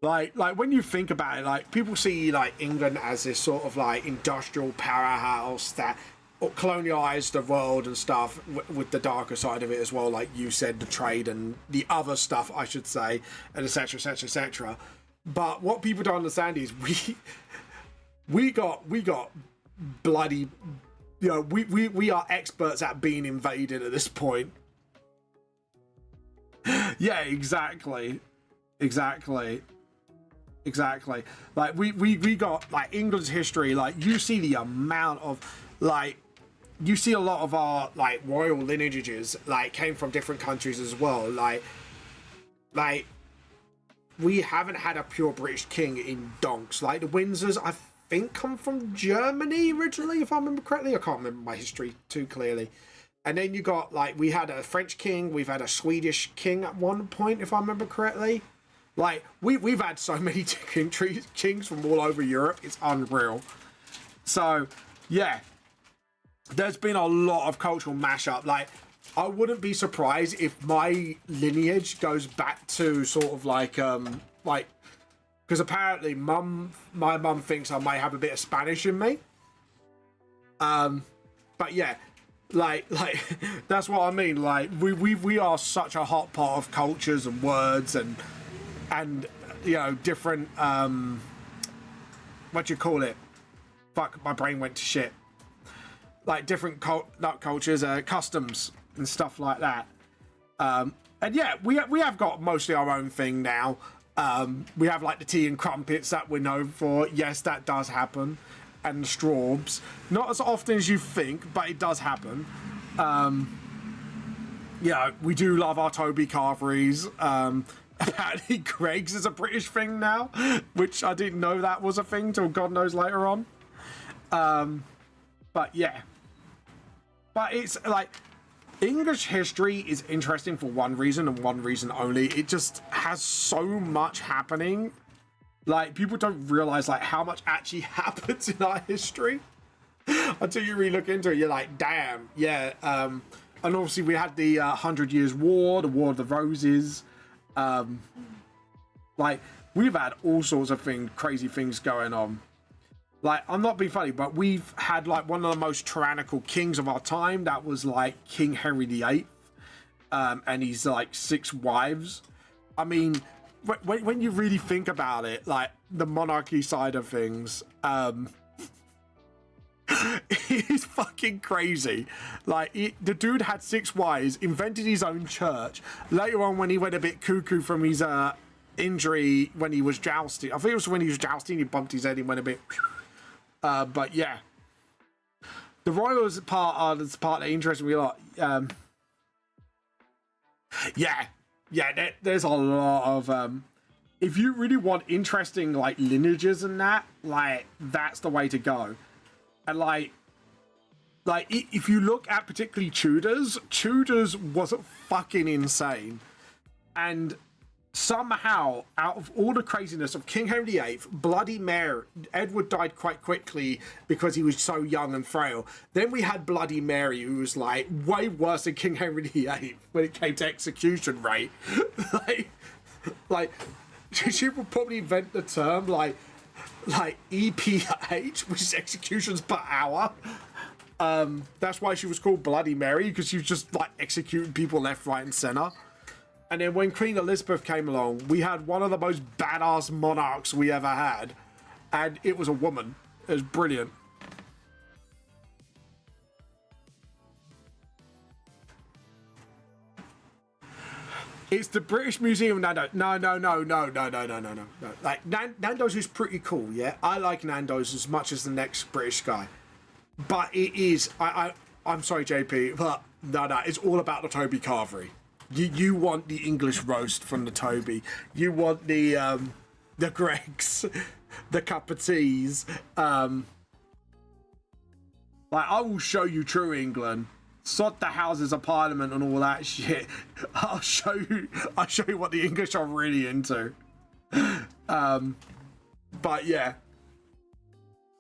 like when you think about it, like people see like England as this sort of like industrial powerhouse that colonialized the world and stuff, with the darker side of it as well, like you said, the trade and the other stuff, I should say, and etc. But what people don't understand is we got bloody, you know, we are experts at being invaded at this point. Yeah, exactly. Like we got like England's history. Like, you see the amount of, like, you see a lot of our like royal lineages like came from different countries as well. Like we haven't had a pure British king in donks. Like the Windsors, I think, come from Germany originally, if I remember correctly. I can't remember my history too clearly. And then you got like, we had a French king, we've had a Swedish king at one point, if I remember correctly. Like we've had so many kings from all over Europe, it's unreal. So yeah, there's been a lot of cultural mashup. Like, I wouldn't be surprised if my lineage goes back to sort of like because apparently my mum thinks I might have a bit of Spanish in me. But yeah, like that's what I mean. Like we are such a hot pot of cultures and words and you know, different what do you call it? Fuck, my brain went to shit. Like different not cultures, customs and stuff like that. And yeah, we have got mostly our own thing now. We have like the tea and crumpets that we're known for. Yes, that does happen. and the Straubs. Not as often as you think, but it does happen. Yeah, we do love our Toby Carveries. Apparently Greg's is a British thing now, which I didn't know that was a thing till God knows later on. But yeah. But it's like, English history is interesting for one reason and one reason only. It just has so much happening. Like, people don't realize like how much actually happens in our history until you really look into it. You're like, damn, yeah. And obviously we had the 100 Years' War, the War of the Roses. Like, we've had all sorts of crazy things going on. Like, I'm not being funny, but we've had like one of the most tyrannical kings of our time. That was like King Henry VIII, and he's like 6 wives. I mean, when you really think about it, like the monarchy side of things, he's fucking crazy. Like, the dude had 6 wives, invented his own church. Later on, when he went a bit cuckoo from his injury when he was jousting, I think it was when he was jousting, he bumped his head and went a bit. But yeah, the royals part are the part that interests me a lot. There's a lot of if you really want interesting like lineages and that, like that's the way to go. And like if you look at particularly Tudors was fucking insane. And somehow, out of all the craziness of King Henry VIII, Bloody Mary, Edward died quite quickly because he was so young and frail. Then we had Bloody Mary, who was like way worse than King Henry VIII when it came to execution rate. like she would probably invent the term like EPH, which is executions per hour. That's why she was called Bloody Mary, because she was just like executing people left, right, and center. And then when Queen Elizabeth came along, we had one of the most badass monarchs we ever had. And it was a woman. It was brilliant. It's the British Museum. No. Like, Nando's is pretty cool, yeah? I like Nando's as much as the next British guy. But it is... I'm sorry, JP, but no, it's all about the Toby Carvery. You want the English roast from the Toby. You want the Gregs, the cup of teas. Like, I will show you true England. Sod the Houses of Parliament and all that shit. I'll show you what the English are really into. But yeah.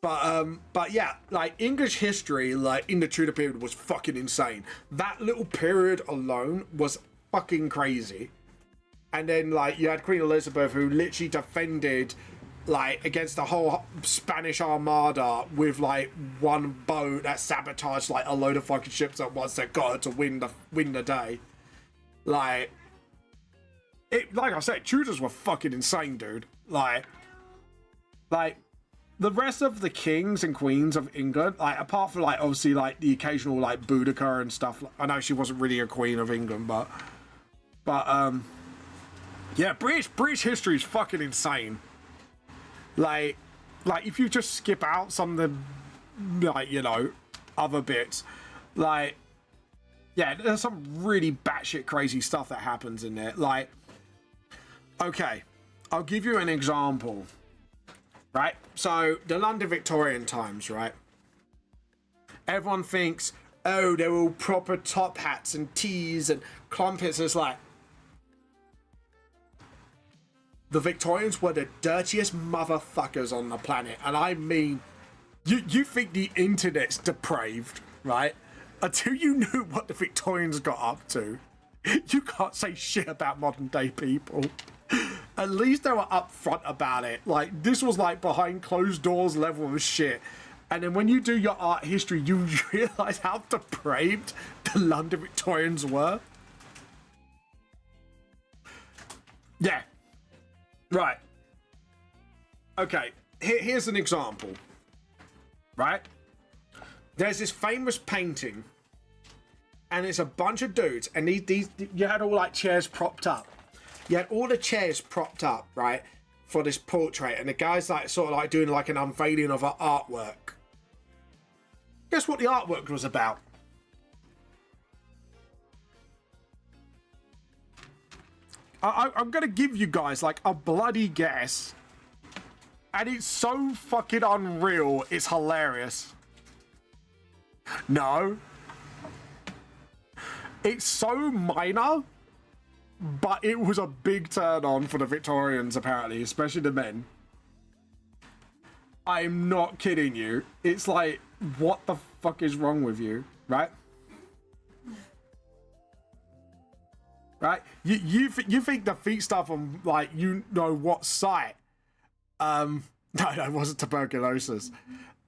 But yeah, like English history, like in the Tudor period, was fucking insane. That little period alone was fucking crazy. And then like you had Queen Elizabeth, who literally defended like against the whole Spanish Armada with like one boat that sabotaged like a load of fucking ships at once that got her to win the day. Like I said, Tudors were fucking insane, dude. Like the rest of the kings and queens of England, like apart from like obviously like the occasional like Boudica and stuff. I know she wasn't really a queen of England, but yeah, British history is fucking insane. Like if you just skip out some of the like, you know, other bits, like yeah, there's some really batshit crazy stuff that happens in there. Like, okay, I'll give you an example. Right, so the London Victorian times, right? Everyone thinks, oh, they're all proper top hats and teas and crumpets. It's like, the Victorians were the dirtiest motherfuckers on the planet. And I mean, you think the internet's depraved, right? Until you knew what the Victorians got up to, you can't say shit about modern day people. At least they were upfront about it. Like, this was like behind closed doors level of shit. And then when you do your art history, you realize how depraved the London Victorians were. Yeah. Right. Okay. Here's an example. Right? There's this famous painting. And it's a bunch of dudes. And these you had all like chairs propped up. You had all the chairs propped up, right? for this portrait, and the guy's like sort of like doing like an unveiling of her artwork. Guess what the artwork was about? I'm gonna give you guys like a bloody guess, and it's so fucking unreal, it's hilarious. No. It's so minor, but it was a big turn on for the Victorians, apparently, especially the men. I'm not kidding you. It's like, what the fuck is wrong with you, right? Right? You think the feet stuff on, like, you know what site? No, it wasn't tuberculosis,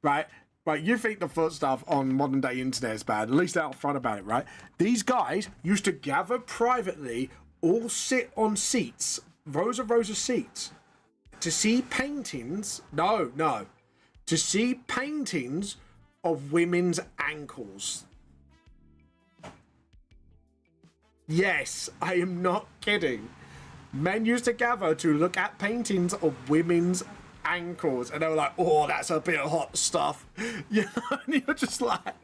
right? Right, you think the foot stuff on modern day internet is bad, at least they're upfront about it, right? These guys used to gather privately, all sit on seats, rows of seats, to see paintings, to see paintings of women's ankles. Yes, I am not kidding. Men used to gather to look at paintings of women's ankles, and they were like, oh, that's a bit of hot stuff. You know, and you're just like...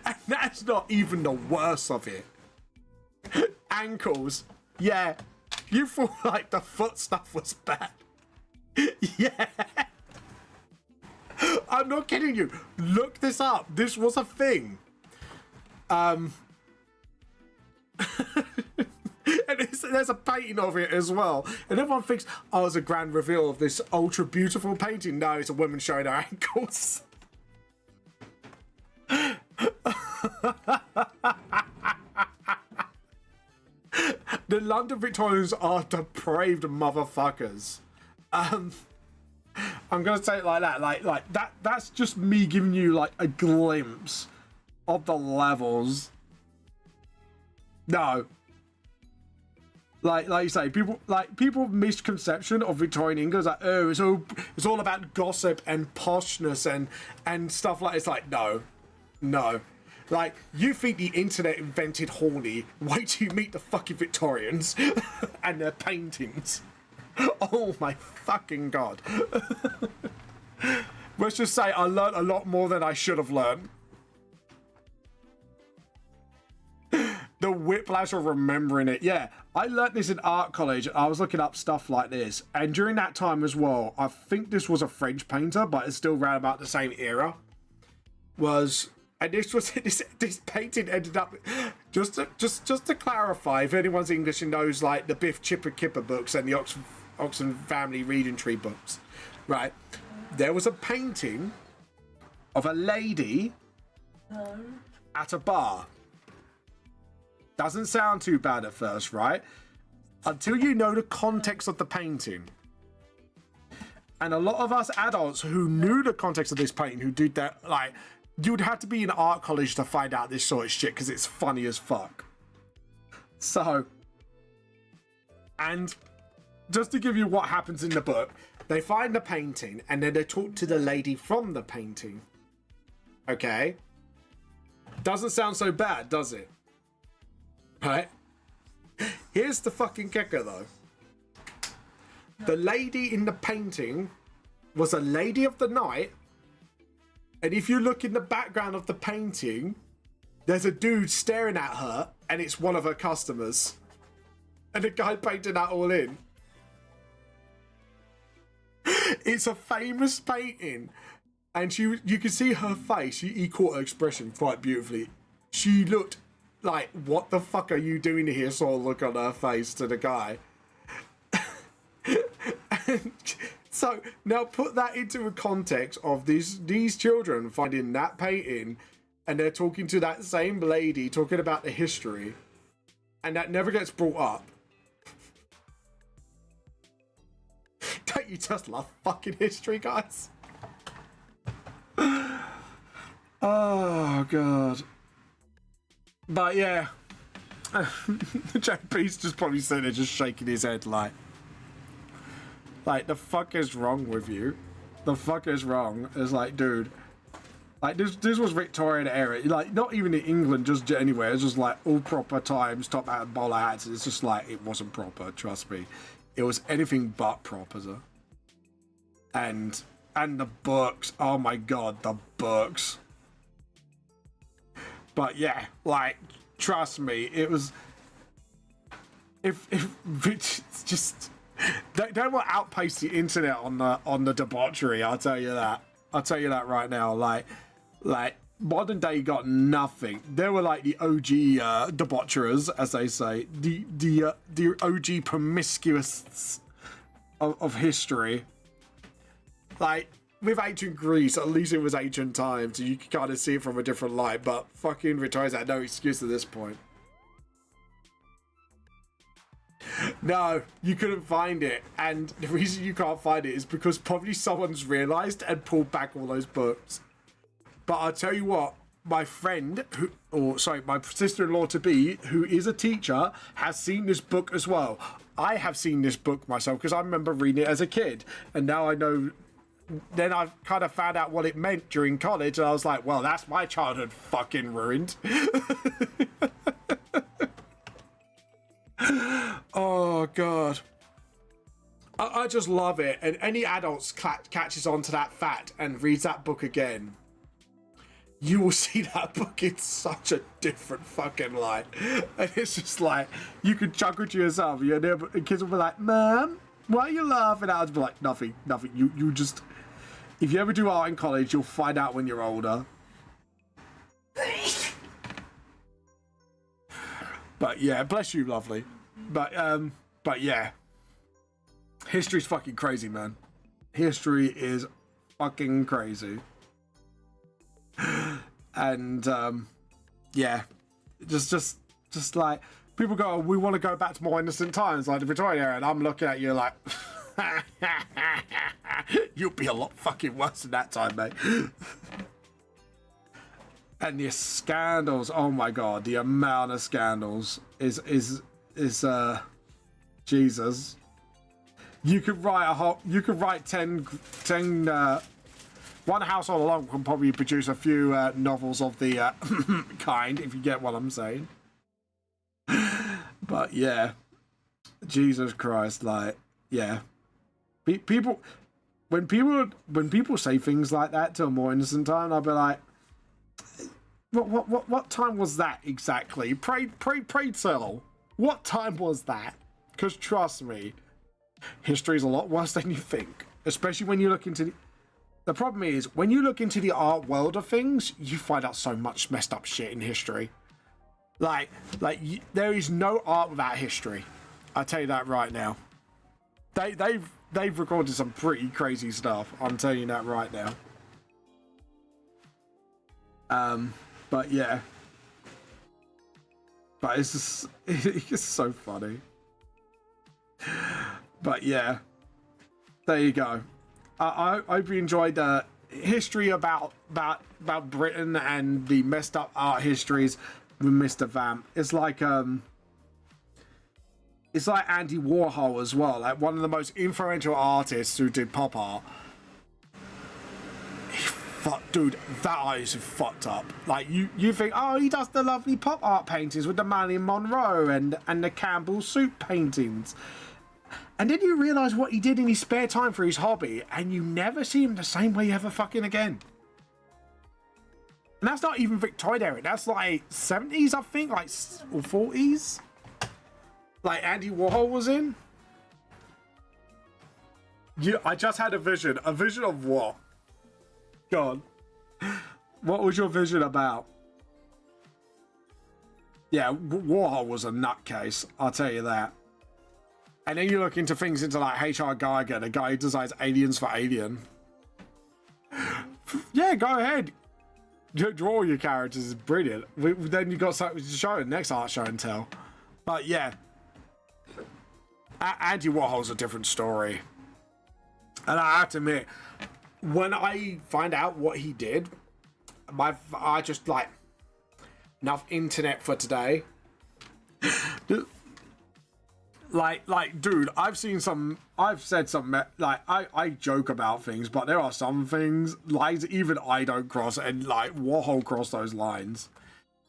And that's not even the worst of it. Ankles. Yeah. You thought like the foot stuff was bad. Yeah. I'm not kidding you. Look this up. This was a thing. And there's a painting of it as well. And everyone thinks, oh, it's a grand reveal of this ultra beautiful painting. No, it's a woman showing her ankles. The London Victorians are depraved motherfuckers. I'm gonna say it like that. Like that's just me giving you like a glimpse of the levels. No. Like you say, people misconception of Victorian England is like, oh, it's all about gossip and poshness and stuff like. It's like, no. Like, you think the internet invented horny? Wait till you meet the fucking Victorians and their paintings. Oh my fucking god. Let's just say I learned a lot more than I should have learned. The whiplash of remembering it. Yeah, I learnt this in art college. I was looking up stuff like this. And during that time as well, I think this was a French painter, but it's still around about the same era. And this painting ended up, just to clarify, if anyone's English and knows like the Biff Chipper Kipper books and the Oxford Family Reading Tree books, right? There was a painting of a lady at a bar. Doesn't sound too bad at first, right? Until you know the context of the painting. And a lot of us adults who knew the context of this painting, who did that, like, you'd have to be in art college to find out this sort of shit because it's funny as fuck. So, and just to give you what happens in the book, they find the painting and then they talk to the lady from the painting. Okay? Doesn't sound so bad, does it? Right? Here's the fucking kicker though. The lady in the painting was a lady of the night, and if you look in the background of the painting, there's a dude staring at her, and it's one of her customers. And the guy painted that all in. It's a famous painting, and you can see her face. He caught her expression quite beautifully. She looked like, what the fuck are you doing here? Sort of look on her face to the guy. And so now put that into a context of these children finding that painting, and they're talking to that same lady, talking about the history, and that never gets brought up. Don't you just love fucking history, guys? Oh god. But yeah, JP's just probably sitting there just shaking his head like, the fuck is wrong with you? The fuck is wrong? It's like, dude, like this was Victorian era, like not even in England, just anywhere. It's just like all proper times, top hat and bowler hats. It's just like, it wasn't proper, trust me. it was anything but proper. And the books, oh my god, the books. But yeah, like, trust me, it was. If it's just don't want to outpace the internet on the debauchery. I'll tell you that. I'll tell you that right now. Like modern day got nothing. They were like the OG debaucherers, as they say, the OG promiscuous of history. Like with ancient Greece, at least it was ancient times, so you could kind of see it from a different light. But fucking Victoria's had no excuse at this point. No, you couldn't find it, and the reason you can't find it is because probably someone's realised and pulled back all those books. But I'll tell you what, my friend, my sister-in-law to be, who is a teacher, has seen this book as well. I have seen this book myself because I remember reading it as a kid, and now I know. Then I've kind of found out what it meant during college, and I was like, well, that's my childhood fucking ruined. Oh god, I just love it. And any adults catches on to that fact and reads that book again, you will see that book in such a different fucking light. And it's just like, you could chuckle to yourself, and kids will be like, Mom, why are you laughing? I'll just be like, nothing. You just, if you ever do art in college, you'll find out when you're older. But yeah, bless you, lovely. But yeah, history's fucking crazy, man. History is fucking crazy. And yeah, just like people go, we want to go back to more innocent times, like the Victorian era, and I'm looking at you like, you'll be a lot fucking worse than that time, mate. And the scandals, oh my god, the amount of scandals is Jesus. You could write 10 one household alone can probably produce a few novels of the kind, if you get what I'm saying. But yeah, Jesus Christ, like, yeah, people when people say things like that to a more innocent time, I'll be like, what time was that exactly? Pray tell. What time was that? Because trust me, history is a lot worse than you think. Especially when you look into the problem is, when you look into the art world of things, you find out so much messed up shit in history. Like there is no art without history. I'll tell you that right now. They've recorded some pretty crazy stuff. I'm telling you that right now. But yeah. But it's so funny. But yeah. There you go. I hope you enjoyed history about Britain and the messed up art histories with Mr. Vamp. It's like Andy Warhol as well, like one of the most influential artists who did pop art. Dude, that art is fucked up. Like you think, oh, he does the lovely pop art paintings with the Marilyn Monroe and the Campbell soup paintings. And then you realise what he did in his spare time for his hobby, and you never see him the same way ever fucking again. And that's not even Victorian era, that's like 70s, I think, like, or 40s. Like Andy Warhol was in. I just had a vision. A vision of what? God. What was your vision about? Yeah, Warhol was a nutcase, I'll tell you that. And then you look into things into like H.R. Geiger, the guy who designs aliens for Alien. Yeah, go ahead. Draw your characters is brilliant. Then you got something to show in the next art show and tell. But yeah, Andy Warhol's a different story. And I have to admit, when I find out what he did, I just like enough internet for today. Like, dude, I've said some, like, I joke about things, but there are some things, lines even I don't cross, and, like, Warhol crossed those lines.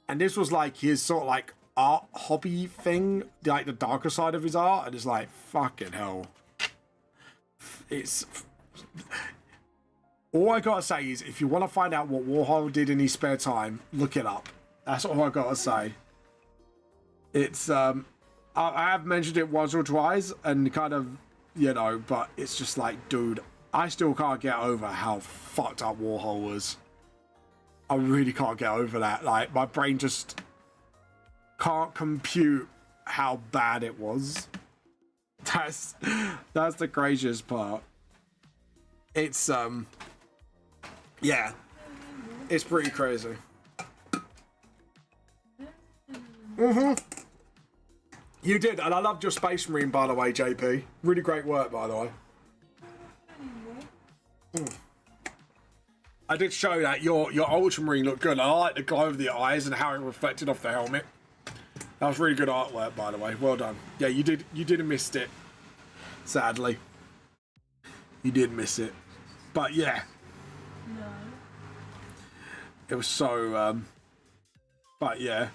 And this was, like, his sort of, like, art hobby thing, like the darker side of his art, and it's like, fucking hell. It's... All I gotta say is, if you want to find out what Warhol did in his spare time, look it up. That's all I gotta say. It's, I have mentioned it once or twice, and kind of, you know, but it's just like, dude, I still can't get over how fucked up Warhol was. I really can't get over that. Like, my brain just can't compute how bad it was. That's the craziest part. It's, yeah, it's pretty crazy. You did, and I loved your Space Marine, by the way, JP. Really great work, by the way. I did show that your Ultramarine looked good. I like the glow of the eyes and how it reflected off the helmet. That was really good artwork, by the way. Well done. Yeah, you did miss it. Sadly, you did miss it, but yeah, No. it was so. But yeah,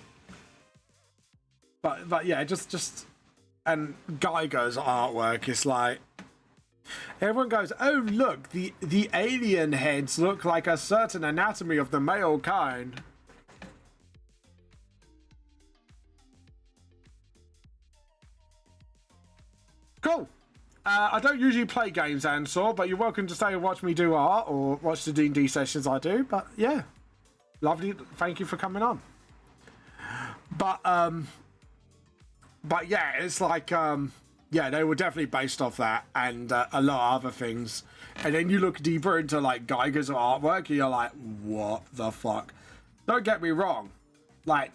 but yeah, just and Geiger's artwork is like. Everyone goes, oh look, the alien heads look like a certain anatomy of the male kind. Cool. I don't usually play games, Ansor, but you're welcome to stay and watch me do art or watch the D&D sessions I do. But yeah, lovely. Thank you for coming on. But yeah, it's like yeah, they were definitely based off that and a lot of other things. And then you look deeper into like Geiger's artwork and you're like, what the fuck? Don't get me wrong. Like,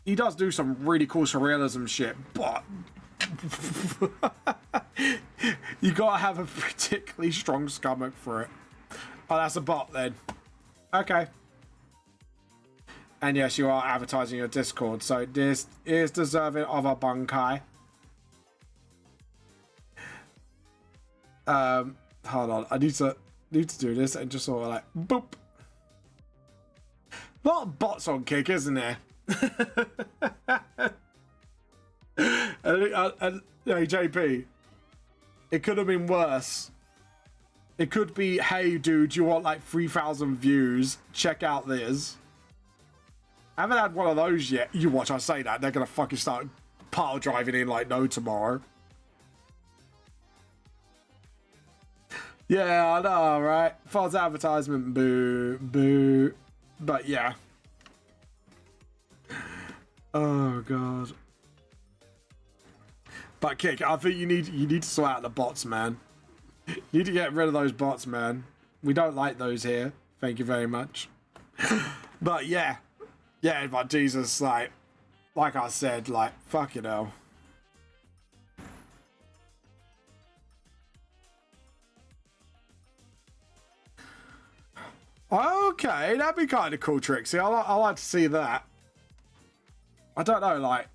he does do some really cool surrealism shit, but you gotta have a particularly strong stomach for it. Oh, that's a bot then. Okay. And yes, you are advertising your Discord, so this is deserving of a bunkai. Hold on, I need to do this and just sort of like boop. A lot of bots on Kick, isn't there? and hey, JP, it could have been worse. It could be, hey dude, you want like 3,000 views? Check out this. I haven't had one of those yet. You watch, I say that, they're gonna fucking start pile driving in like no tomorrow. Yeah, I know, right? False advertisement, boo, boo. But yeah. Oh god. But Kick, I think you need to sort out the bots, man. You need to get rid of those bots, man. We don't like those here. Thank you very much. But yeah. Yeah, but Jesus, like I said, like, fucking hell. Okay, that'd be kind of cool, Trixie. I like to see that. I don't know, like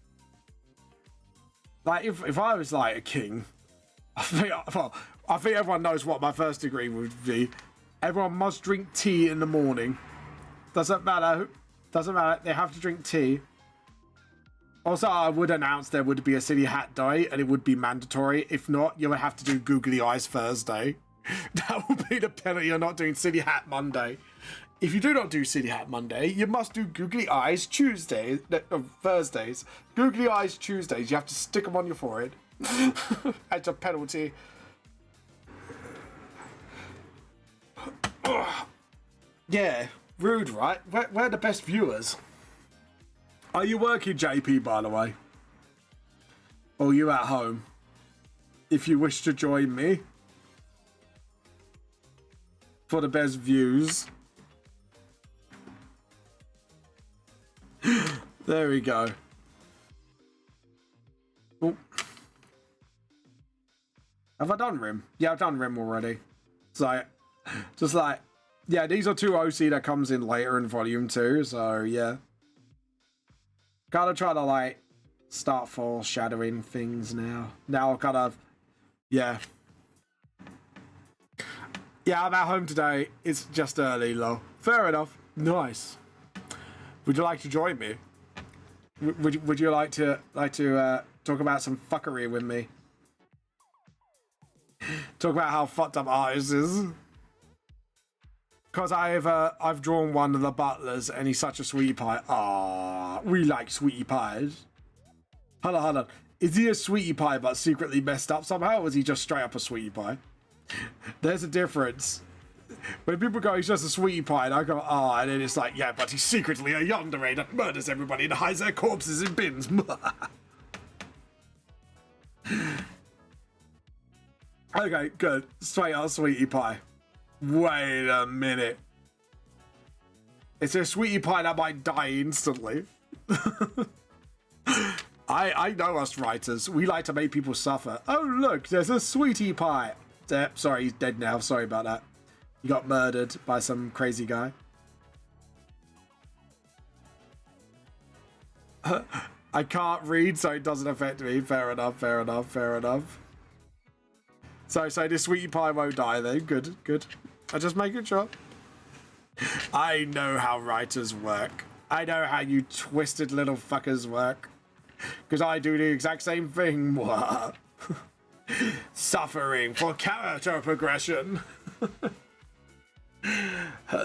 if I was like a king, I think everyone knows what my first degree would be. Everyone must drink tea in the morning. Doesn't matter. Doesn't matter. They have to drink tea. Also, I would announce there would be a City Hat Day, and it would be mandatory. If not, you would have to do Googly Eyes Thursday. That would be the penalty. You're not doing City Hat Monday. If you do not do City Hat Monday, you must do Googly Eyes Tuesdays, Thursdays. Googly Eyes Tuesdays. You have to stick them on your forehead. That's a penalty. Yeah, rude, right? We're the best viewers. Are you working, JP, by the way? Or are you at home? If you wish to join me for the best views. There we go. Oh. Have I done Rim? Yeah, I've done Rim already. So, just like, yeah, these are two OC that comes in later in Volume 2, so yeah. Gotta try to, like, start foreshadowing things now. Now, kind of, yeah. Yeah, I'm at home today. It's just early, lol. Fair enough. Nice. Would you like to join me? Would you like to talk about some fuckery with me? Talk about how fucked up Artis is. Because I've drawn one of the butlers and he's such a sweetie pie. Ah, we like sweetie pies. Hold on. Is he a sweetie pie but secretly messed up somehow, or is he just straight up a sweetie pie? There's a difference. When people go, he's just a sweetie pie, and I go, ah, and then it's like, yeah, but he's secretly a yandere that murders everybody and hides their corpses in bins. Okay, good. Straight up sweetie pie. Wait a minute. It's a sweetie pie that might die instantly. I know us writers. We like to make people suffer. Oh, look, there's a sweetie pie. Sorry, he's dead now. Sorry about that. He got murdered by some crazy guy. I can't read, so it doesn't affect me. Fair enough. So this sweetie pie won't die then. Good. I'm just making sure. I know how writers work. I know how you twisted little fuckers work. Because I do the exact same thing. Suffering for character progression.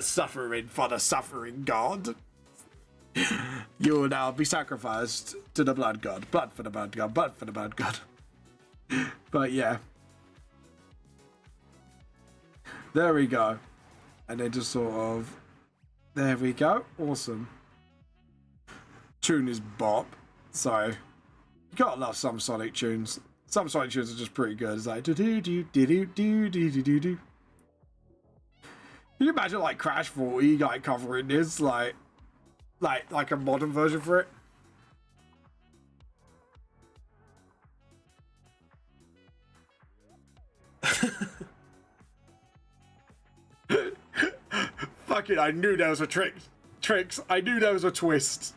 Suffering for the suffering god. You will now be sacrificed to the blood god. Blood for the blood god. Blood for the blood god. But yeah. There we go. And then just sort of... There we go. Awesome. Tune is bop. So, you gotta love some Sonic tunes. Some Sonic tunes are just pretty good. It's like... Do-do-do-do-do-do-do-do-do. Can you imagine like Crash 40 like covering this? Like a modern version for it? Fuck it, I knew there was a trick. Tricks, I knew there was a twist.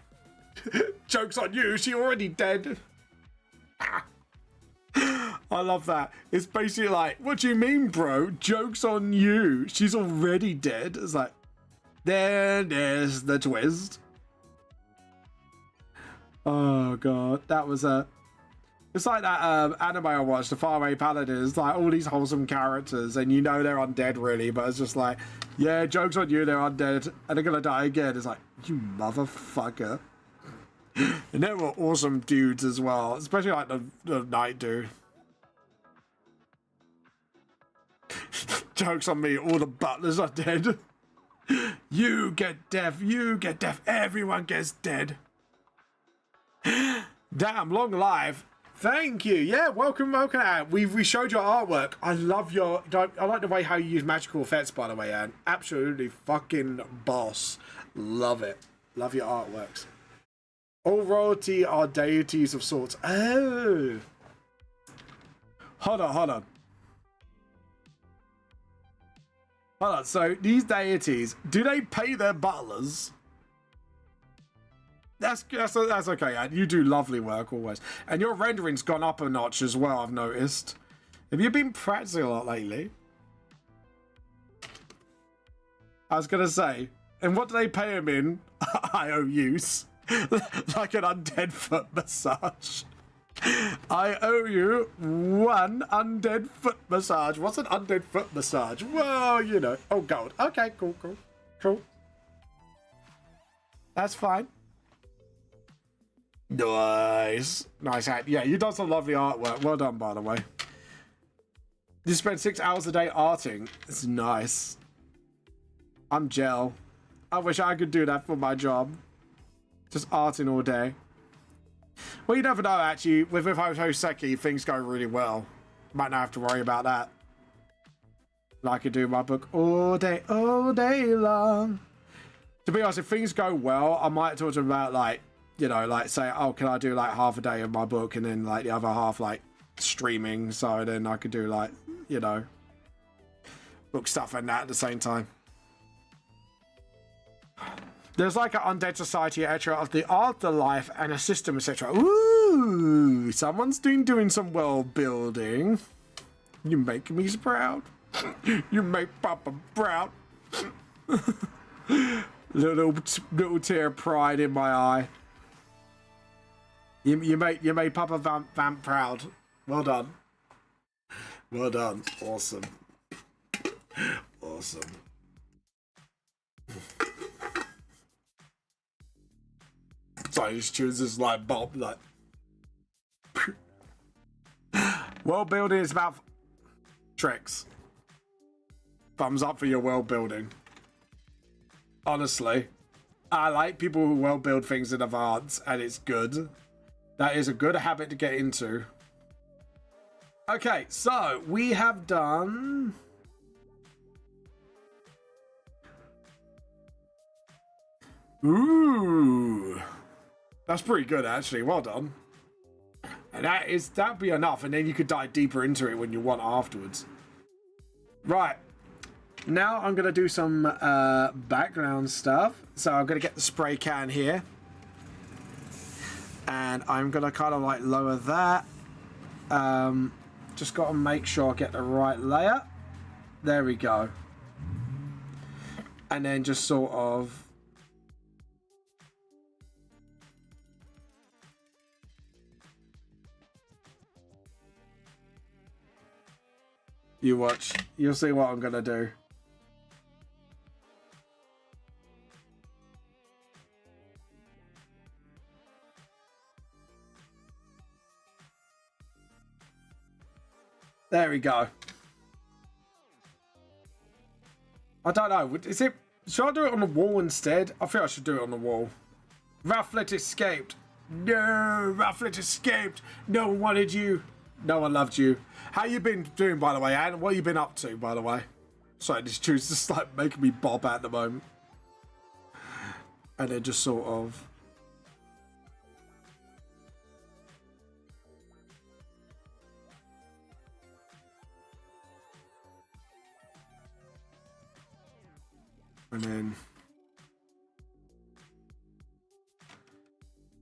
Joke's on you, she already dead. I love that. It's basically like, what do you mean, bro? Joke's on you. She's already dead. It's like, there's the twist. Oh, God. That was a... It's like that anime I watched, The Faraway Paladin. It's like all these wholesome characters, and you know they're undead, really, but it's just like, yeah, joke's on you, they're undead, and they're gonna die again. It's like, you motherfucker. And they were awesome dudes as well, especially like the night dude. Joke's on me, all the butlers are dead. You get deaf, everyone gets dead. Damn, long life. Thank you. Yeah, welcome. We showed your artwork. I like the way how you use magical effects, by the way, Anne. Absolutely fucking boss. Love it. Love your artworks. All royalty are deities of sorts. Oh. Hold on. So these deities, do they pay their butlers? That's okay, Anne. You do lovely work always. And your rendering's gone up a notch as well, I've noticed. Have you been practicing a lot lately? I was going to say, and what do they pay him in? IOUs. Like an undead foot massage. I owe you one undead foot massage. What's an undead foot massage? Well, you know. Oh, gold. Okay, cool. That's fine. Nice hat. Yeah, you done some lovely artwork. Well done, by the way. You spend 6 hours a day arting. It's nice. I'm gel. I wish I could do that for my job. Just arting all day. Well, you never know, actually. With Hoseki, things go really well. Might not have to worry about that. I could do my book all day long. To be honest, if things go well, I might talk to them about, like, you know, like, say, oh, can I do, like, half a day of my book and then, like, the other half, like, streaming, so then I could do, like, you know, book stuff and that at the same time. There's, like, an undead society, etc., of the afterlife and a system, etc. Ooh, someone's doing some world building. You make me proud. You make Papa proud. little tear of pride in my eye. You made Papa Vamp proud. Well done. Well done. Awesome. Awesome. Sorry, just choose this like Bob like. World building is about tricks. Thumbs up for your world building. Honestly, I like people who world build things in advance, and it's good. That is a good habit to get into. Okay, so we have done. Ooh, that's pretty good actually. Well done. And that'd be enough, and then you could dive deeper into it when you want afterwards. Right. Now I'm going to do some background stuff. So I'm going to get the spray can here. And I'm going to kind of like lower that. Just got to make sure I get the right layer. There we go. And then just sort of... You watch. You'll see what I'm going to do. There we go. I don't know. Is it? Should I do it on the wall instead? I think I should do it on the wall. Rufflet escaped. No, Rufflet escaped. No one wanted you. No one loved you. How you been doing, by the way, Anne? What you been up to, by the way? Sorry, this tune's just like making me bob at the moment. And then just sort of... And then...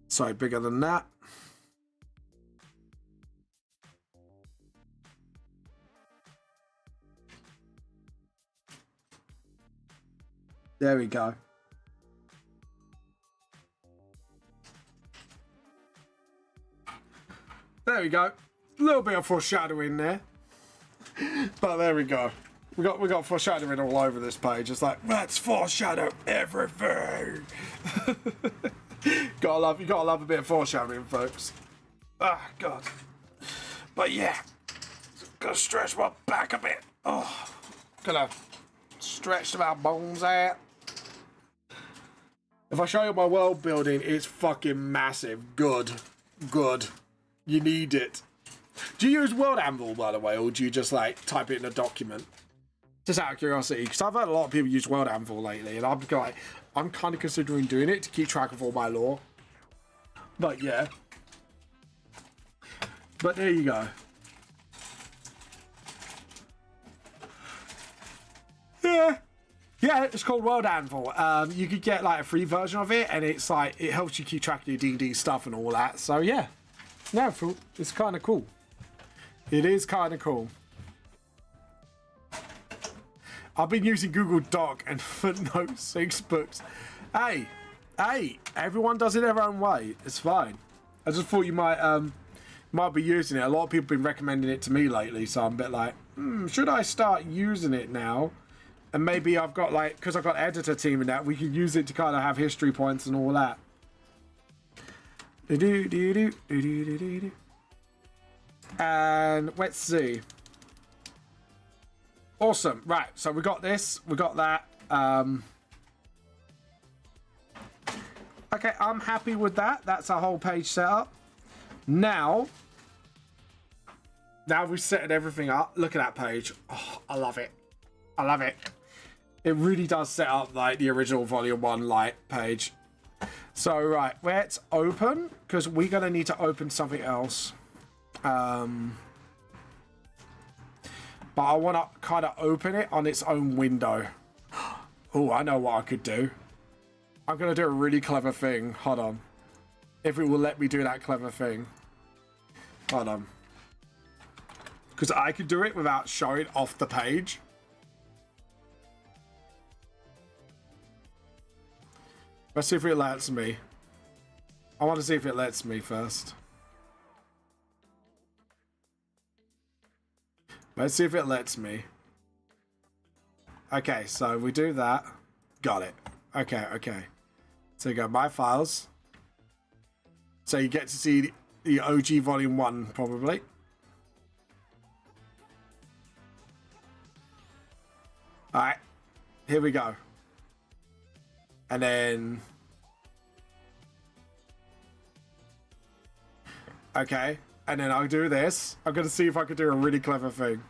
Sorry, bigger than that. There we go. There we go. A little bit of foreshadowing there. But there we go. We got foreshadowing all over this page. It's like, let's foreshadow everything. You gotta love a bit of foreshadowing, folks. Ah, God. But yeah, gonna stretch my back a bit. Oh, gonna stretch my bones out. If I show you my world building, it's fucking massive. Good. Good. You need it. Do you use World Anvil, by the way, or do you just like type it in a document? Just out of curiosity, because I've heard a lot of people use World Anvil lately, and I'm kind of considering doing it to keep track of all my lore. But yeah. But there you go. Yeah. Yeah, it's called World Anvil. You could get like a free version of it, and it's like it helps you keep track of your D&D stuff and all that. So yeah, no, it's kind of cool. It is kind of cool. I've been using Google Doc and Footnote 6 books. Hey, everyone does it their own way. It's fine. I just thought you might be using it. A lot of people have been recommending it to me lately, so I'm a bit like, should I start using it now? And maybe I've got like, because I've got editor team and that, we could use it to kind of have history points and all that. And let's see. Awesome. Right, so we got this. We got that. Okay, I'm happy with that. That's our whole page set up. Now we've set everything up. Look at that page. Oh, I love it. I love it. It really does set up like the original Volume 1 light page. So, right, let's open, because we're going to need to open something else. But I want to kind of open it on its own window. Oh, I know what I could do. I'm going to do a really clever thing. Hold on. If it will let me do that clever thing. Hold on. Because I could do it without showing off the page. Let's see if it lets me. I want to see if it lets me first. Let's see if it lets me. Okay, so we do that. Got it. Okay, okay. So you go My Files. So you get to see the OG Volume 1, probably. Alright. Here we go. And then... Okay. And then I'll do this. I'm going to see if I can do a really clever thing.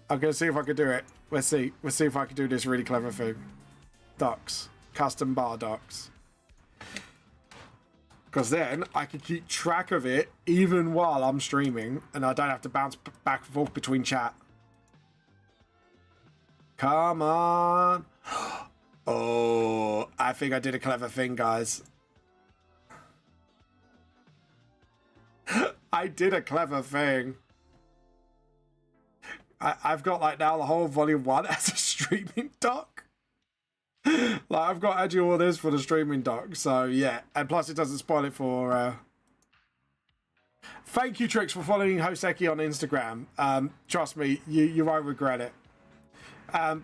I'm going to see if I can do it. Let's see. Let's see if I can do this really clever thing. Docs. Custom bar docs. Because then I can keep track of it even while I'm streaming. And I don't have to bounce back and forth between chat. Come on. Oh, I think I did a clever thing, guys. I did a clever thing. I've got like now the whole volume 1 as a streaming doc. Like I've got actually all this for the streaming doc. So yeah, and plus it doesn't spoil it for... Thank you, Trix, for following Hoseki on Instagram. Trust me, you won't regret it.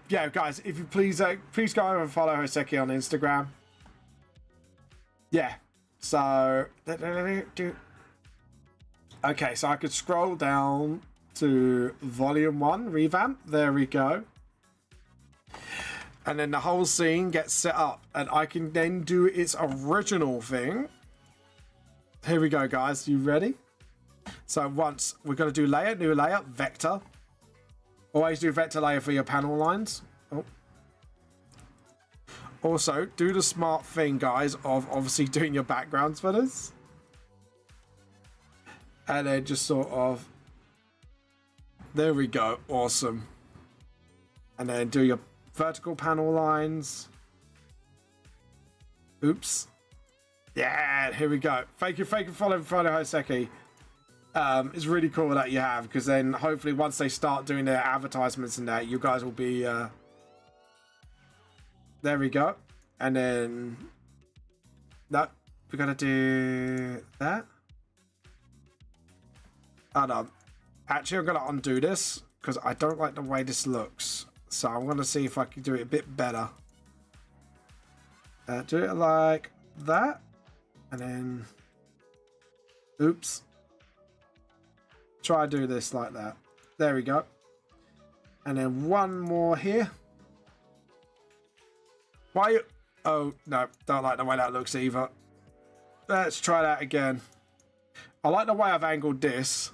Yeah, guys, if you please go over and follow Hoseki on Instagram. Yeah, so... Okay, so I could scroll down to Volume 1, Revamp. There we go. And then the whole scene gets set up. And I can then do its original thing. Here we go, guys. You ready? So once, we're going to do layer, new layer, vector. Always do vector layer for your panel lines. Oh. Also, do the smart thing, guys, of obviously doing your backgrounds for this. And then just sort of... There we go. Awesome. And then do your vertical panel lines. Oops. Yeah, here we go. Thank you for following Hoseki. It's really cool that you have, because then hopefully once they start doing their advertisements and that, you guys will be... There we go. And then... No, we're going to do that. Hold on. Actually, I'm going to undo this because I don't like the way this looks. So I'm going to see if I can do it a bit better. Do it like that. And then... Oops. Try to do this like that. There we go. And then one more here. Why you... Oh, no. Don't like the way that looks either. Let's try that again. I like the way I've angled this.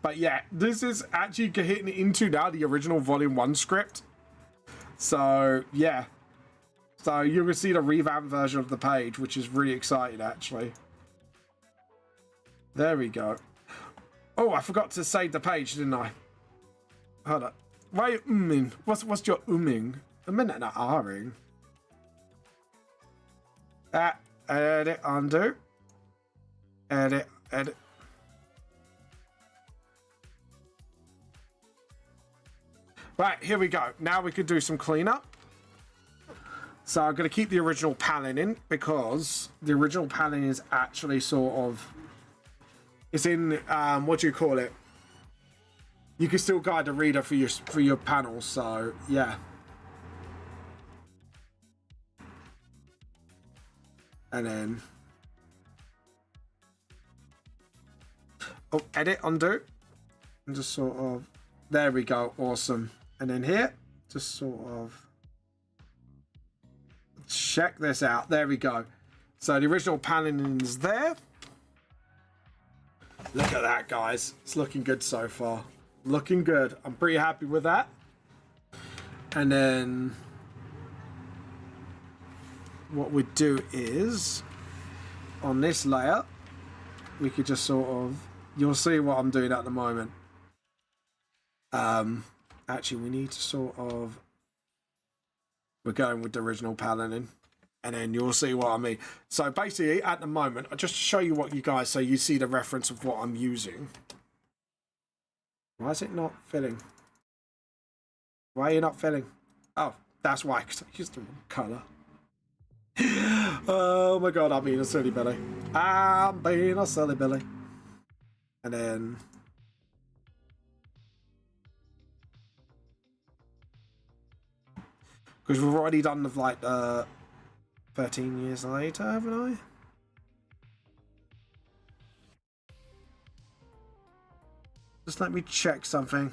But yeah, this is actually hitting into now the original Volume 1 script. So, yeah. So you will see the revamped version of the page, which is really exciting, actually. There we go. Oh, I forgot to save the page, didn't I? Hold on. Why are you umming? What's your umming? A minute not R-ing. Edit, undo. Edit, edit. Right, here we go. Now we could do some cleanup. So I'm going to keep the original paneling in because the original paneling is actually sort of... It's in, what do you call it? You can still guide the reader for your panels, so yeah. And then... Oh, edit, undo. And just sort of... There we go, awesome. And then here, just sort of... Check this out. There we go. So the original paneling is there. Look at that, guys. It's looking good so far. Looking good. I'm pretty happy with that. And then what we do is on this layer, we could just sort of... You'll see what I'm doing at the moment. Actually, we need to sort of... We're going with the original paneling, and then you'll see what I mean. So basically, at the moment, just to show you what you guys, so you see the reference of what I'm using. Why is it not filling? Why are you not filling? Oh, That's why, because I used the wrong colour. Oh my god, I'm being a silly Billy. I'm being a silly Billy. And then... because we've already done the, like, 13 years later, haven't I? Just let me check something.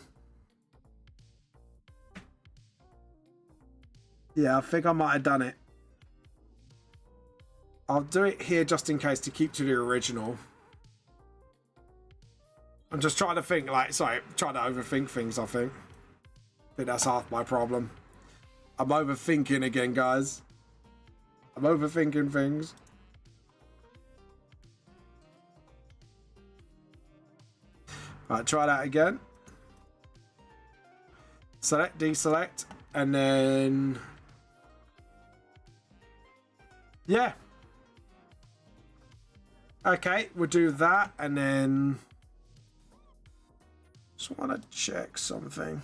Yeah, I think I might have done it. I'll do it here just in case to keep to the original. I'm just trying to think, like, sorry, trying to overthink things, I think. I think that's half my problem. I'm overthinking again, guys. I'm overthinking things. Right, try that again. Select, deselect, and then... yeah. Okay, we'll do that, and then... just want to check something.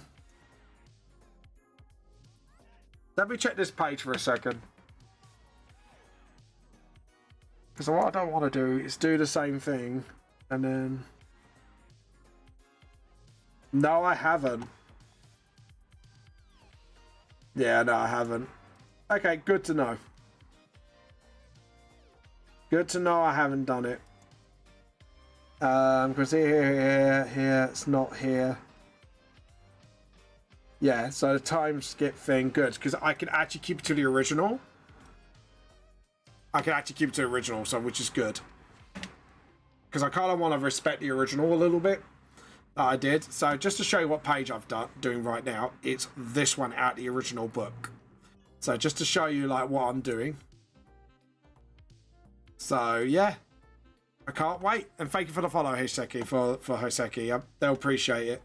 Let me check this page for a second. Because what I don't want to do is do the same thing, and then... no, I haven't. Yeah, no, I haven't. Okay, good to know. Good to know I haven't done it. Because here, it's not here. Yeah, so the time skip thing, good. Because I can actually keep it to the original. I can actually keep it to the original, so which is good. Because I kind of want to respect the original a little bit. I did. So just to show you what page I've doing right now, it's this one out the original book. So just to show you like what I'm doing. So yeah, I can't wait. And thank you for the follow, Hoseki, for Hoseki. They'll appreciate it.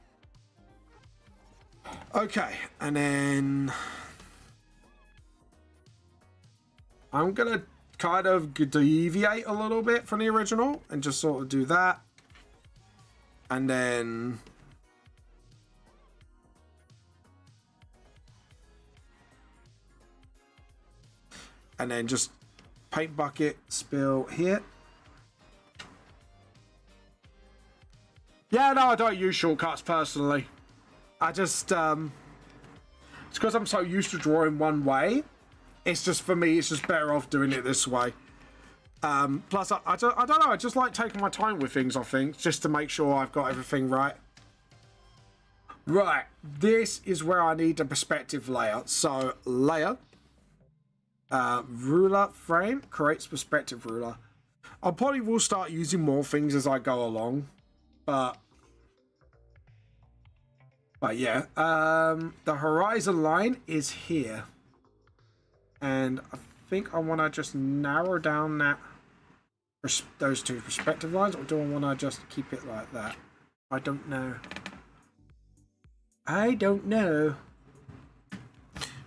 Okay, and then I'm gonna kind of deviate a little bit from the original and just sort of do that. And then just paint bucket spill here. Yeah, no, I don't use shortcuts personally. I just it's because I'm so used to drawing one way. It's just, for me, it's just better off doing it this way. Plus, I don't know, I just like taking my time with things, I think, just to make sure I've got everything right. Right, this is where I need the perspective layer. So, layer, ruler frame, creates perspective ruler. I probably will start using more things as I go along, but yeah, the horizon line is here. And I think I want to just narrow down those two perspective lines, or do I want to just keep it like that? I don't know. I don't know.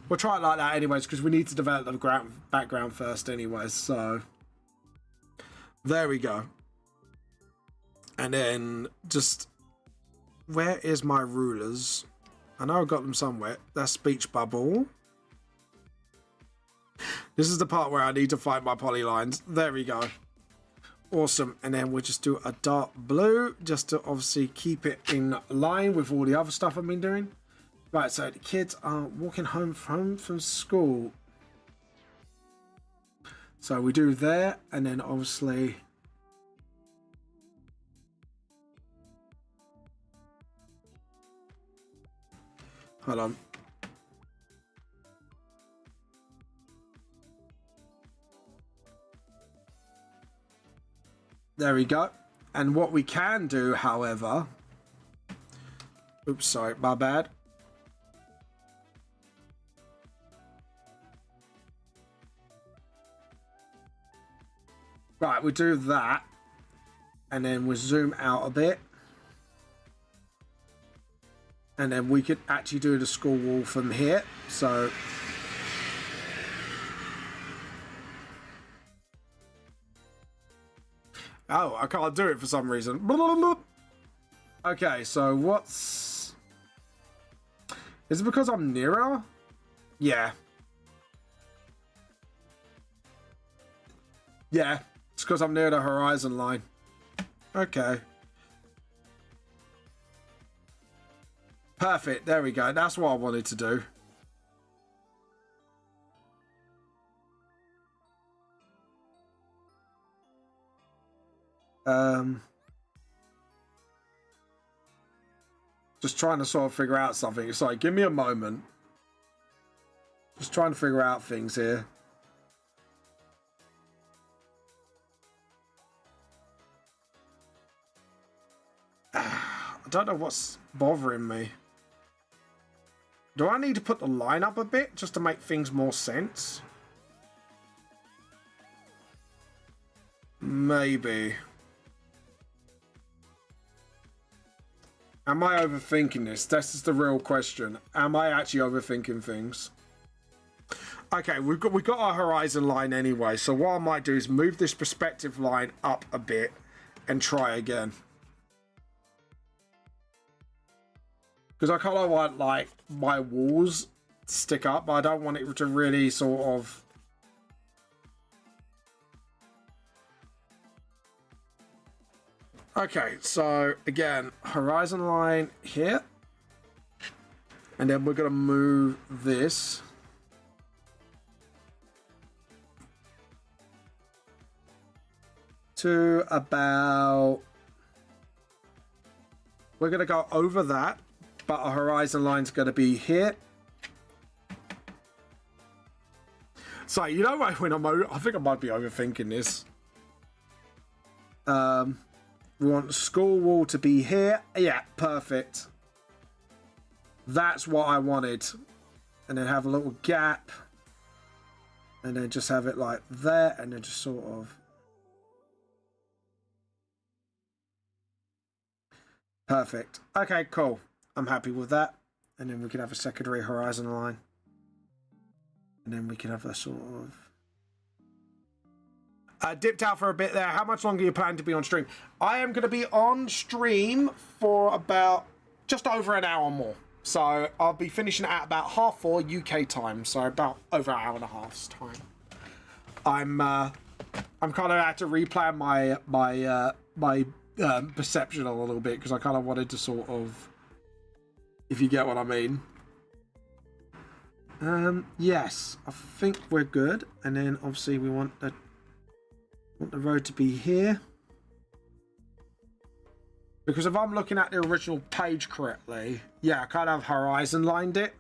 We'll try it like that anyways, because we need to develop the background first anyways, so there we go. And then just, where is my rulers? I know I've got them somewhere. That's speech bubble. This is the part where I need to find my polylines. There we go. Awesome. And then we'll just do a dark blue just to obviously keep it in line with all the other stuff I've been doing. Right, so the kids are walking home from school. So we do there, and then obviously hold on. There we go. And what we can do, however... oops, sorry, my bad. Right, we do that. And then we zoom out a bit. And then we could actually do the school wall from here. So... oh, I can't do it for some reason. Okay, so what's... is it because I'm nearer? Yeah, Yeah, it's because I'm near the horizon line. Okay. Perfect, there we go. That's what I wanted to do. Just trying to sort of figure out something. It's like, give me a moment. Just trying to figure out things here. I don't know what's bothering me. Do I need to put the line up a bit just to make things more sense? Maybe. Am I overthinking this? This is the real question. Am I actually overthinking things? Okay, we've got our horizon line anyway, so what I might do is move this perspective line up a bit and try again. Because I kind of want, like, my walls to stick up, but I don't want it to really sort of... Okay, so again, horizon line here. And then we're going to move this. To about... We're going to go over that, but our horizon line's going to be here. So, you know what, when I think I might be overthinking this. We want the school wall to be here. Yeah, perfect. That's what I wanted. And then have a little gap. And then just have it like there. And then just sort of... Perfect. Okay, cool. I'm happy with that. And then we can have a secondary horizon line. And then we can have a sort of... dipped out for a bit there. How much longer are you planning to be on stream? I am going to be on stream for about just over an hour more. So I'll be finishing at about 4:30 UK time. So about over an hour and a half's time. I'm kind of had to replan my perception a little bit because I kind of wanted to sort of, if you get what I mean. Yes, I think we're good. And then obviously we want the road to be here. Because if I'm looking at the original page correctly, yeah, I kind of horizon lined it.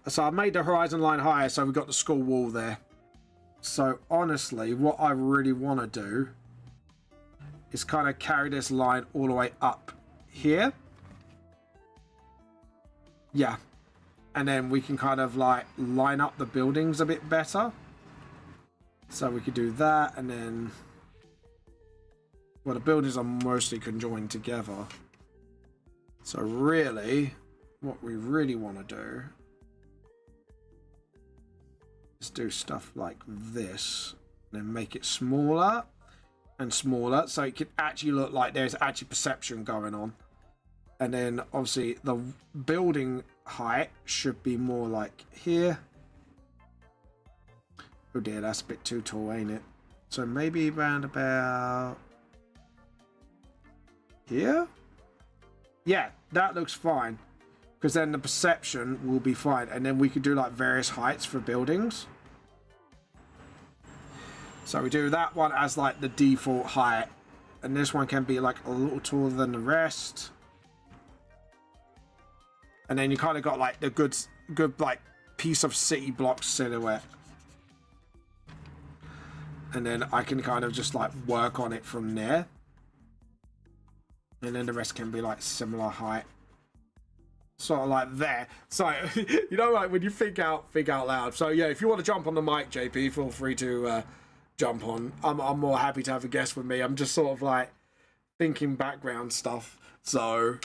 So I made the horizon line higher, so we've got the school wall there. So honestly, what I really want to do is kind of carry this line all the way up here. Yeah. And then we can kind of like line up the buildings a bit better. So we could do that, and then... Well, the buildings are mostly conjoined together. So really, what we really want to do is do stuff like this. Then make it smaller and smaller, so it can actually look like there's actually perception going on. And then, obviously, the building height should be more like here. Oh dear, that's a bit too tall, ain't it? So maybe around about here? Yeah, that looks fine. Because then the perception will be fine. And then we could do like various heights for buildings. So we do that one as like the default height. And this one can be like a little taller than the rest. And then you kind of got like the good like piece of city block silhouette. And then I can kind of just like work on it from there. And then the rest can be like similar height. Sort of like there. So, you know, like when you think out loud. So yeah, if you want to jump on the mic, JP, feel free to jump on. I'm more happy to have a guest with me. I'm just sort of like thinking background stuff. So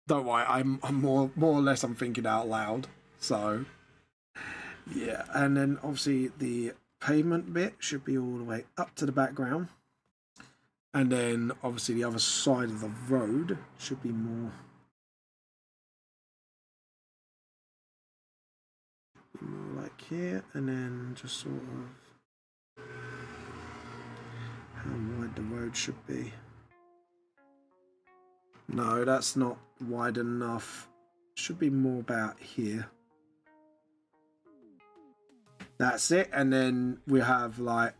don't worry, I'm more or less I'm thinking out loud. So yeah, and then obviously the pavement bit should be all the way up to the background. And then obviously the other side of the road should be more like back here, and then just sort of how wide the road should be. No, that's not wide enough. Should be more about here. That's it, and then we have like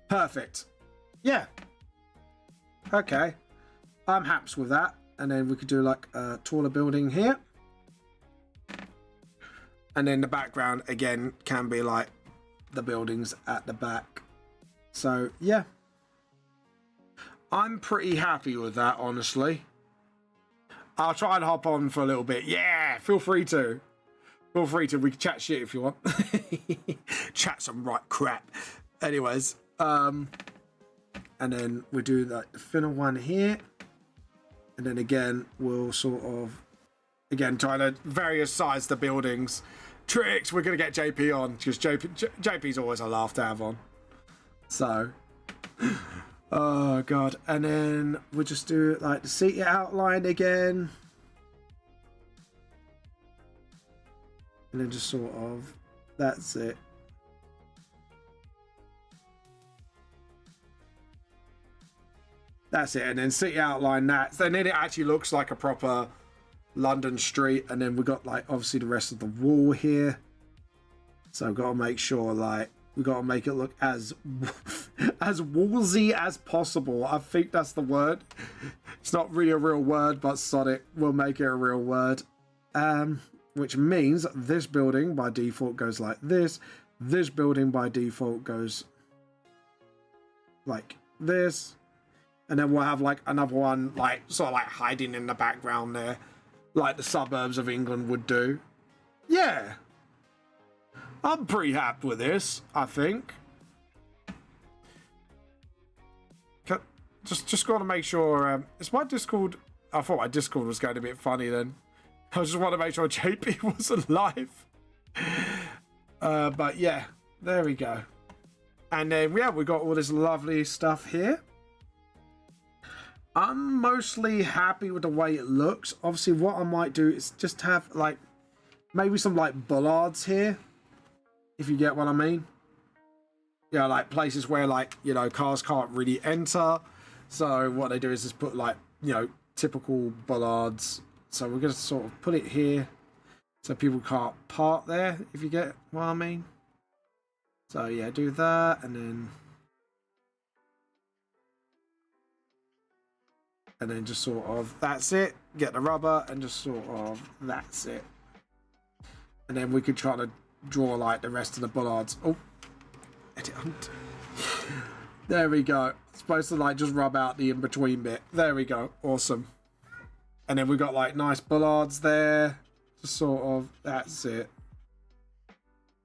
perfect. Yeah. Okay. I'm happy with that. And then we could do like a taller building here. And then the background again can be like the buildings at the back. So yeah. I'm pretty happy with that, honestly. I'll try and hop on for a little bit. Yeah, feel free to. Feel free to. We can chat shit if you want. Chat some right crap. Anyways, and then we do like the thinner one here. And then again, we'll sort of, again, try to various size the buildings. Tricks, we're going to get JP on, because JP's always a laugh to have on. So, oh God. And then we'll just do like the seat outline again. And then just sort of, that's it. That's it, and then city outline that. Then it actually looks like a proper London street, and then we've got like obviously the rest of the wall here. So we've got to make sure like we've got to make it look as as wallsy as possible. I think that's the word. It's not really a real word, but sod it, we'll make it a real word. Which means this building by default goes like this. This building by default goes like this. And then we'll have like another one like sort of like hiding in the background there, like the suburbs of England would do. Yeah. I'm pretty happy with this, I think. Just got to make sure, is my Discord, I thought my Discord was going a bit funny then. I just want to make sure JP was alive. But yeah, there we go. And then, yeah, we got all this lovely stuff here. I'm mostly happy with the way it looks. Obviously, what I might do is just have, like, maybe some, like, bollards here. If you get what I mean. Yeah, like, places where, like, you know, cars can't really enter. So what they do is just put, like, you know, typical bollards. So we're going to sort of put it here so people can't park there, if you get what I mean. So, yeah, do that, and then... And then just sort of, that's it. Get the rubber and just sort of, that's it. And then we could try to draw like the rest of the bollards. Oh, edit hunt. There we go. It's supposed to like just rub out the in-between bit. There we go. Awesome. And then we got like nice bollards there. Just sort of, that's it.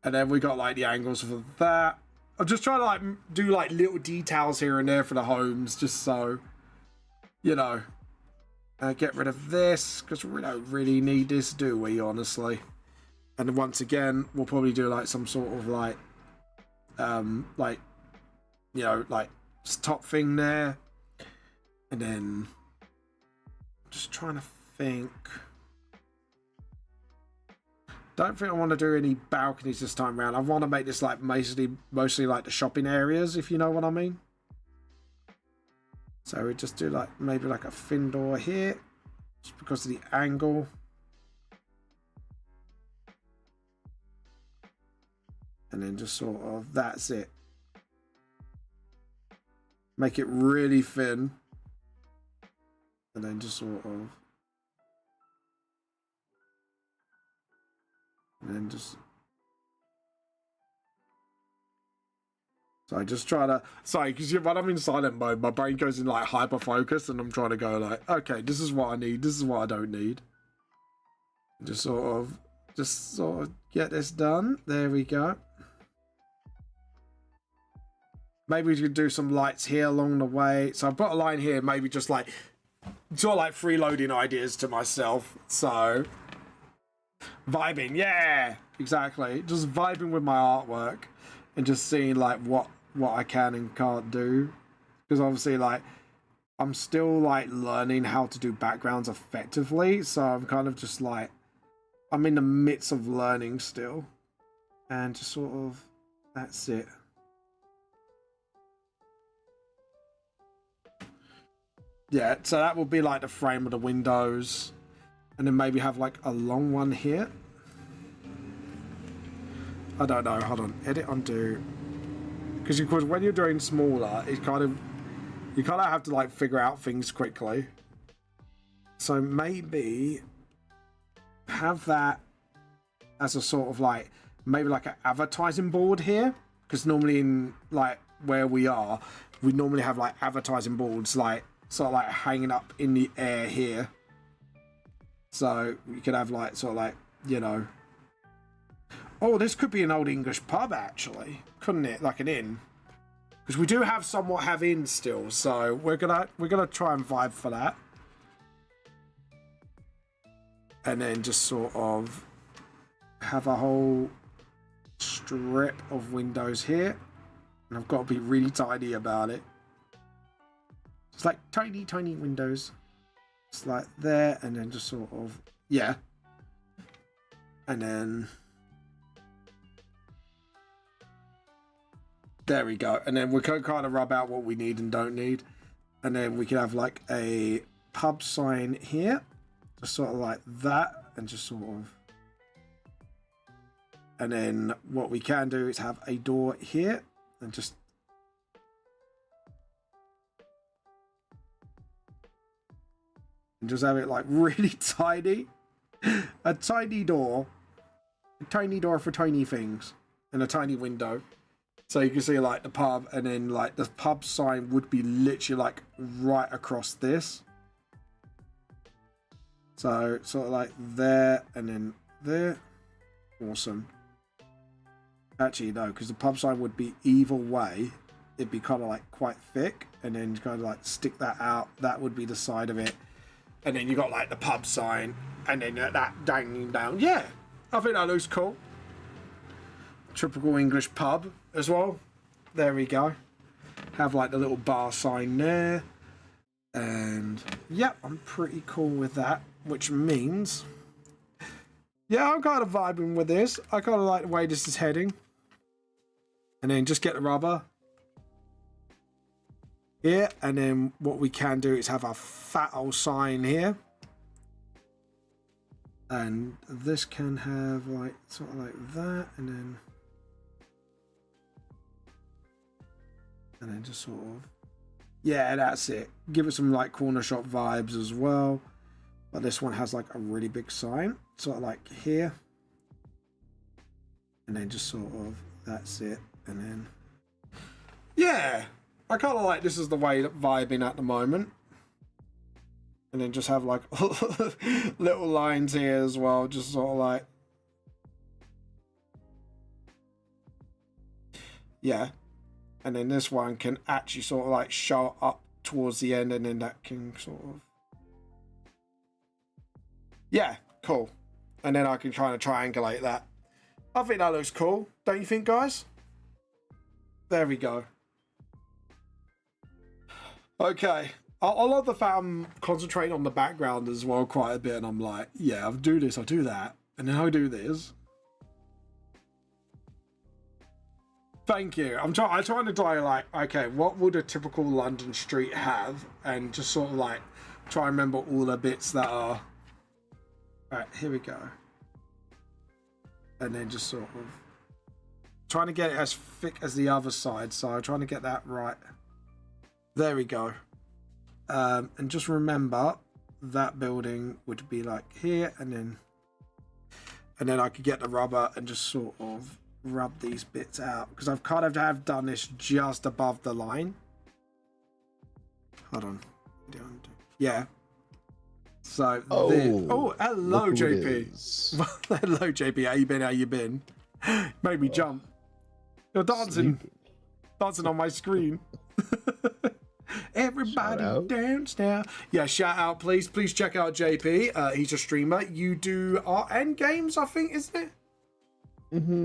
And then we got like the angles for that. I'm just trying to like do like little details here and there for the homes, just so... You know, get rid of this, because we don't really need this, do we, honestly? And once again, we'll probably do, like, some sort of, like, you know, like, top thing there. And then, just trying to think. Don't think I want to do any balconies this time around. I want to make this, like, mostly, like, the shopping areas, if you know what I mean. So we just do like maybe like a thin door here, just because of the angle. And then just sort of, that's it. Make it really thin. And then just sort of. And then just. So I just try to, sorry, because when I'm in silent mode, my brain goes in like hyper focus, and I'm trying to go like, okay, this is what I need, this is what I don't need. Just sort of get this done. There we go. Maybe we could do some lights here along the way. So I've got a line here, maybe just like, sort of like freeloading ideas to myself. So, vibing, yeah, exactly. Just vibing with my artwork and just seeing like what I can and can't do, because obviously like I'm still like learning how to do backgrounds effectively, so I'm kind of just like I'm in the midst of learning still. And just sort of, that's it. Yeah, so that will be like the frame of the windows. And then maybe have like a long one here. I don't know, hold on, edit, undo. Because of course when you're doing smaller, it's kind of, you kind of have to like figure out things quickly. So maybe have that as a sort of like, maybe like an advertising board here. Because normally in like where we are, we normally have like advertising boards like sort of like hanging up in the air here. So you could have like sort of like, you know, oh, this could be an old English pub actually, couldn't it? Like an inn, because we do have somewhat have inns still. So we're gonna try and vibe for that, and then just sort of have a whole strip of windows here, and I've got to be really tidy about it. It's like tiny windows. It's like there, and then just sort of, yeah. And then there we go. And then we can kind of rub out what we need and don't need. And then we can have like a pub sign here. Just sort of like that, and just sort of. And then what we can do is have a door here, and just. And just have it like really tiny. A tiny door. A tiny door for tiny things. And a tiny window. So you can see like the pub, and then like the pub sign would be literally like right across this. So sort of like there, and then there. Awesome. Actually no, because the pub sign would be either way. It'd be kind of like quite thick, and then kind of like stick that out. That would be the side of it. And then you got like the pub sign, and then that dangling down. Yeah, I think that looks cool. Typical English pub as well. There we go. Have like the little bar sign there. And yeah, I'm pretty cool with that. Which means, yeah, I'm kind of vibing with this. I kind of like the way this is heading. And then just get the rubber. Here, and then what we can do is have a fat old sign here, and this can have like sort of like that, and then just sort of, yeah, that's it. Give it some like corner shop vibes as well. But this one has like a really big sign, sort of like here, and then just sort of, that's it, and then, yeah. I kind of like this is the way that vibing at the moment. And then just have like little lines here as well. Just sort of like. Yeah. And then this one can actually sort of like show up towards the end, and then that can sort of. Yeah, cool. And then I can kind of triangulate that. I think that looks cool. Don't you think, guys? There we go. Okay, I love the fact I'm concentrating on the background as well quite a bit, and I'm like, yeah, I'll do this, I'll do that, and then I'll do this. Thank you. I'm trying to try like, okay, what would a typical London street have, and just sort of like try and remember all the bits that are. Right, here we go. And then just sort of trying to get it as thick as the other side, so I'm trying to get that right. There we go. And just remember that building would be like here, and then I could get the rubber and just sort of rub these bits out, because I've kind of have done this just above the line. Hold on. Yeah. So hello JP. Hello JP. How you been? Made me jump. You're dancing on my screen. Everybody dance now. Yeah, shout out, please check out JP. He's a streamer. You do art and games, I think, isn't it?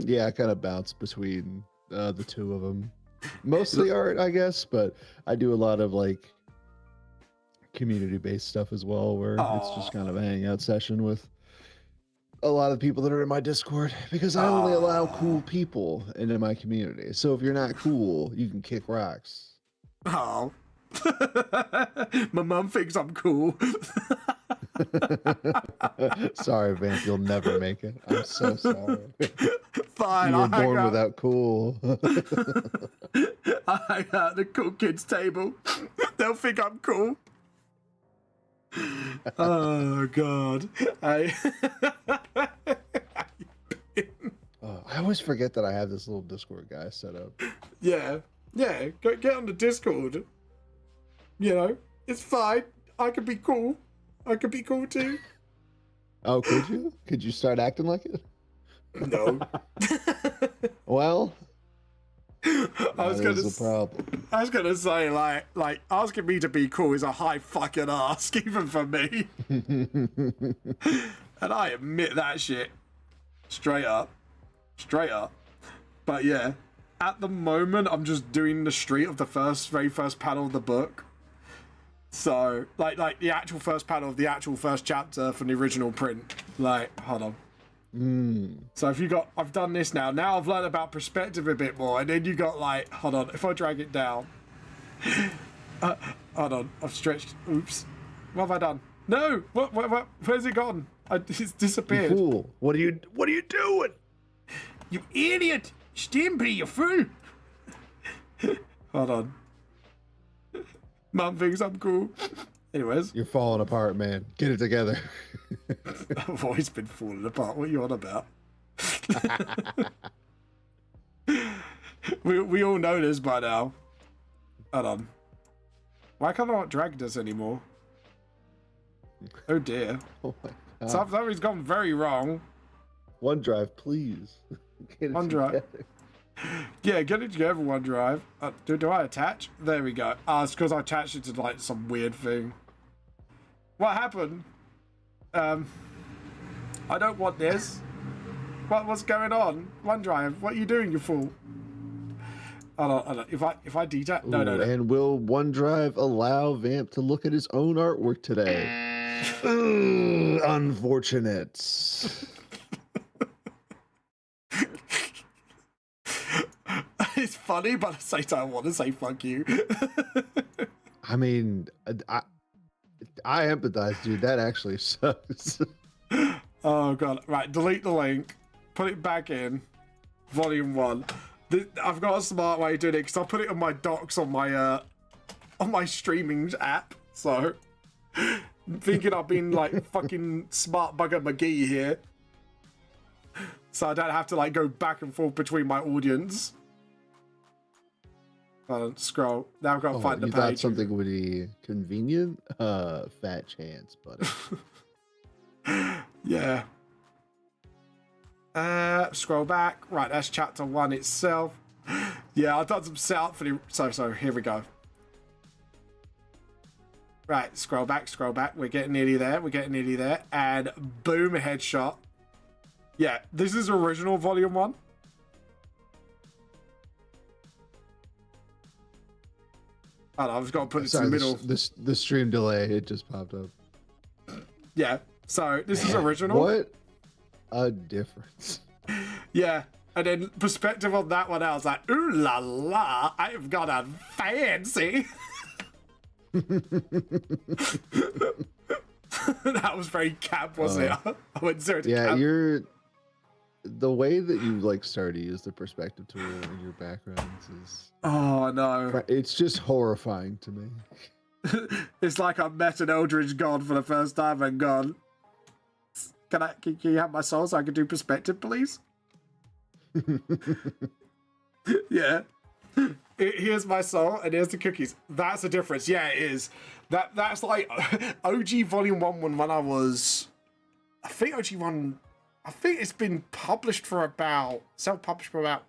Yeah, I kind of bounce between the two of them. Mostly art, I guess, but I do a lot of like community-based stuff as well, where it's just kind of a hangout session with a lot of people that are in my Discord because I only allow cool people into my community. So if you're not cool, you can kick rocks. Oh. My mum thinks I'm cool. Sorry, Vamp, you'll never make it. I'm so sorry. Fine, You were I'll hang born out. without cool. I hang out at the cool kids table. They'll think I'm cool. Oh god. I I always forget that I have this little Discord guy set up. Yeah. Yeah. Go get on the Discord. You know, it's fine. I could be cool. I could be cool too. Oh, could you? Could you start acting like it? No. Well, I was that gonna is a problem. I was gonna say like asking me to be cool is a high fucking ask even for me. And I admit that shit. Straight up. Straight up. But yeah. At the moment I'm just doing the street of the very first panel of the book. So like the actual first panel of the actual first chapter from the original print. Like, hold on. So if you got, I've done this now. Now I've learned about perspective a bit more, and then you got like, hold on. If I drag it down, hold on. I've stretched. Oops. What have I done? No. What? Where's it gone? It's disappeared. You fool! What are you doing? You idiot! Stimpy, you fool! Hold on. Mum thinks I'm cool. Anyways, You're falling apart, man. Get it together. I've always been falling apart. What are you on about? we all know this by now. Hold on. Why can't I not drag this anymore? Oh dear. Oh my God. Something's gone very wrong. OneDrive, please. Get it OneDrive. together. Yeah, get it together, OneDrive. Do I attach? There we go. It's because I attached it to like some weird thing. What happened? I don't want this. What's going on? OneDrive, what are you doing, you fool? Hold on. If I detach, no. And will OneDrive allow Vamp to look at his own artwork today? Ugh, unfortunate. It's funny, but at the same time, I want to say fuck you. I mean, I empathize, dude. That actually sucks. Oh god! Right, delete the link, put it back in, volume 1. I've got a smart way of doing it because I put it on my docs on my streaming app. So, thinking I've been like fucking smart bugger McGee here, so I don't have to like go back and forth between my audience. Scroll. Now I've got to find the you page. thought something would be convenient? Fat chance, buddy. Yeah. Scroll back. Right, that's chapter 1 itself. Yeah, I've done some setup for the... So, here we go. Right, scroll back. We're getting nearly there. And boom, a headshot. Yeah, this is original volume 1. I don't know, I've just got to put it in the middle. The stream delay, it just popped up. Yeah, so this is original. What a difference. Yeah, and then perspective on that one, I was like, ooh la la, I've got a fancy. That was very camp, wasn't it? I went zero to Yeah, camp. the way that you like start to use the perspective tool in your backgrounds is... Oh no. It's just horrifying to me. It's like I met an Eldritch god for the first time and gone, can you have my soul so I can do perspective, please? Yeah. Here's my soul and here's the cookies. That's the difference. Yeah, it is. That's like OG Volume 1 when I was... I think OG 1... I think it's been published for about... Self-published for about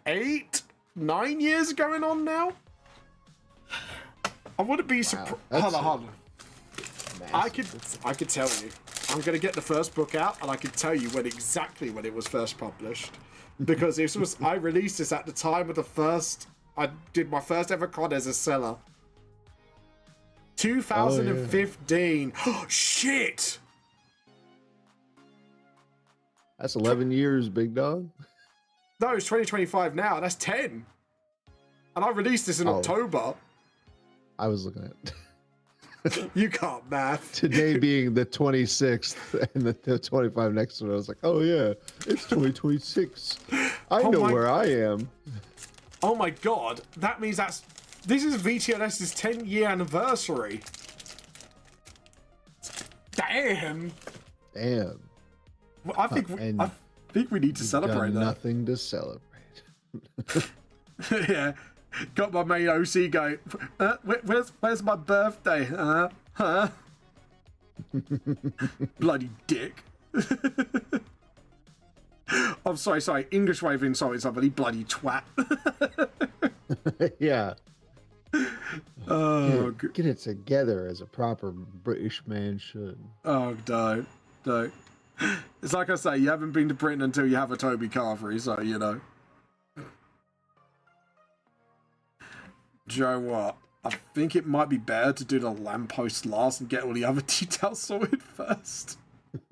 8-9 years going on now. I wouldn't be surprised. Hold on. I could tell you. I'm gonna get the first book out, and I could tell you exactly when it was first published, because I released this at the time of I did my first ever con as a seller. 2015. Oh, shit. That's 11 years, big dog. No, it's 2025 now. That's 10. And I released this in October. I was looking at You can't math. today being the 26th and the 25 next to it. I was like, oh yeah, it's 2026. I know where I am. Oh my god, that means this is VTLS's 10-year anniversary. Damn. Damn. Well, I think we need to celebrate that. Nothing to celebrate. Yeah. Got my main OC going. Where's my birthday? Huh? Bloody dick. I'm sorry. English way of insulting somebody. Bloody twat. Yeah. Oh, get it together as a proper British man should. Oh, don't. It's like I say, you haven't been to Britain until you have a Toby Carvery, so you know. Do you know what? I think it might be better to do the lamppost last and get all the other details sorted first.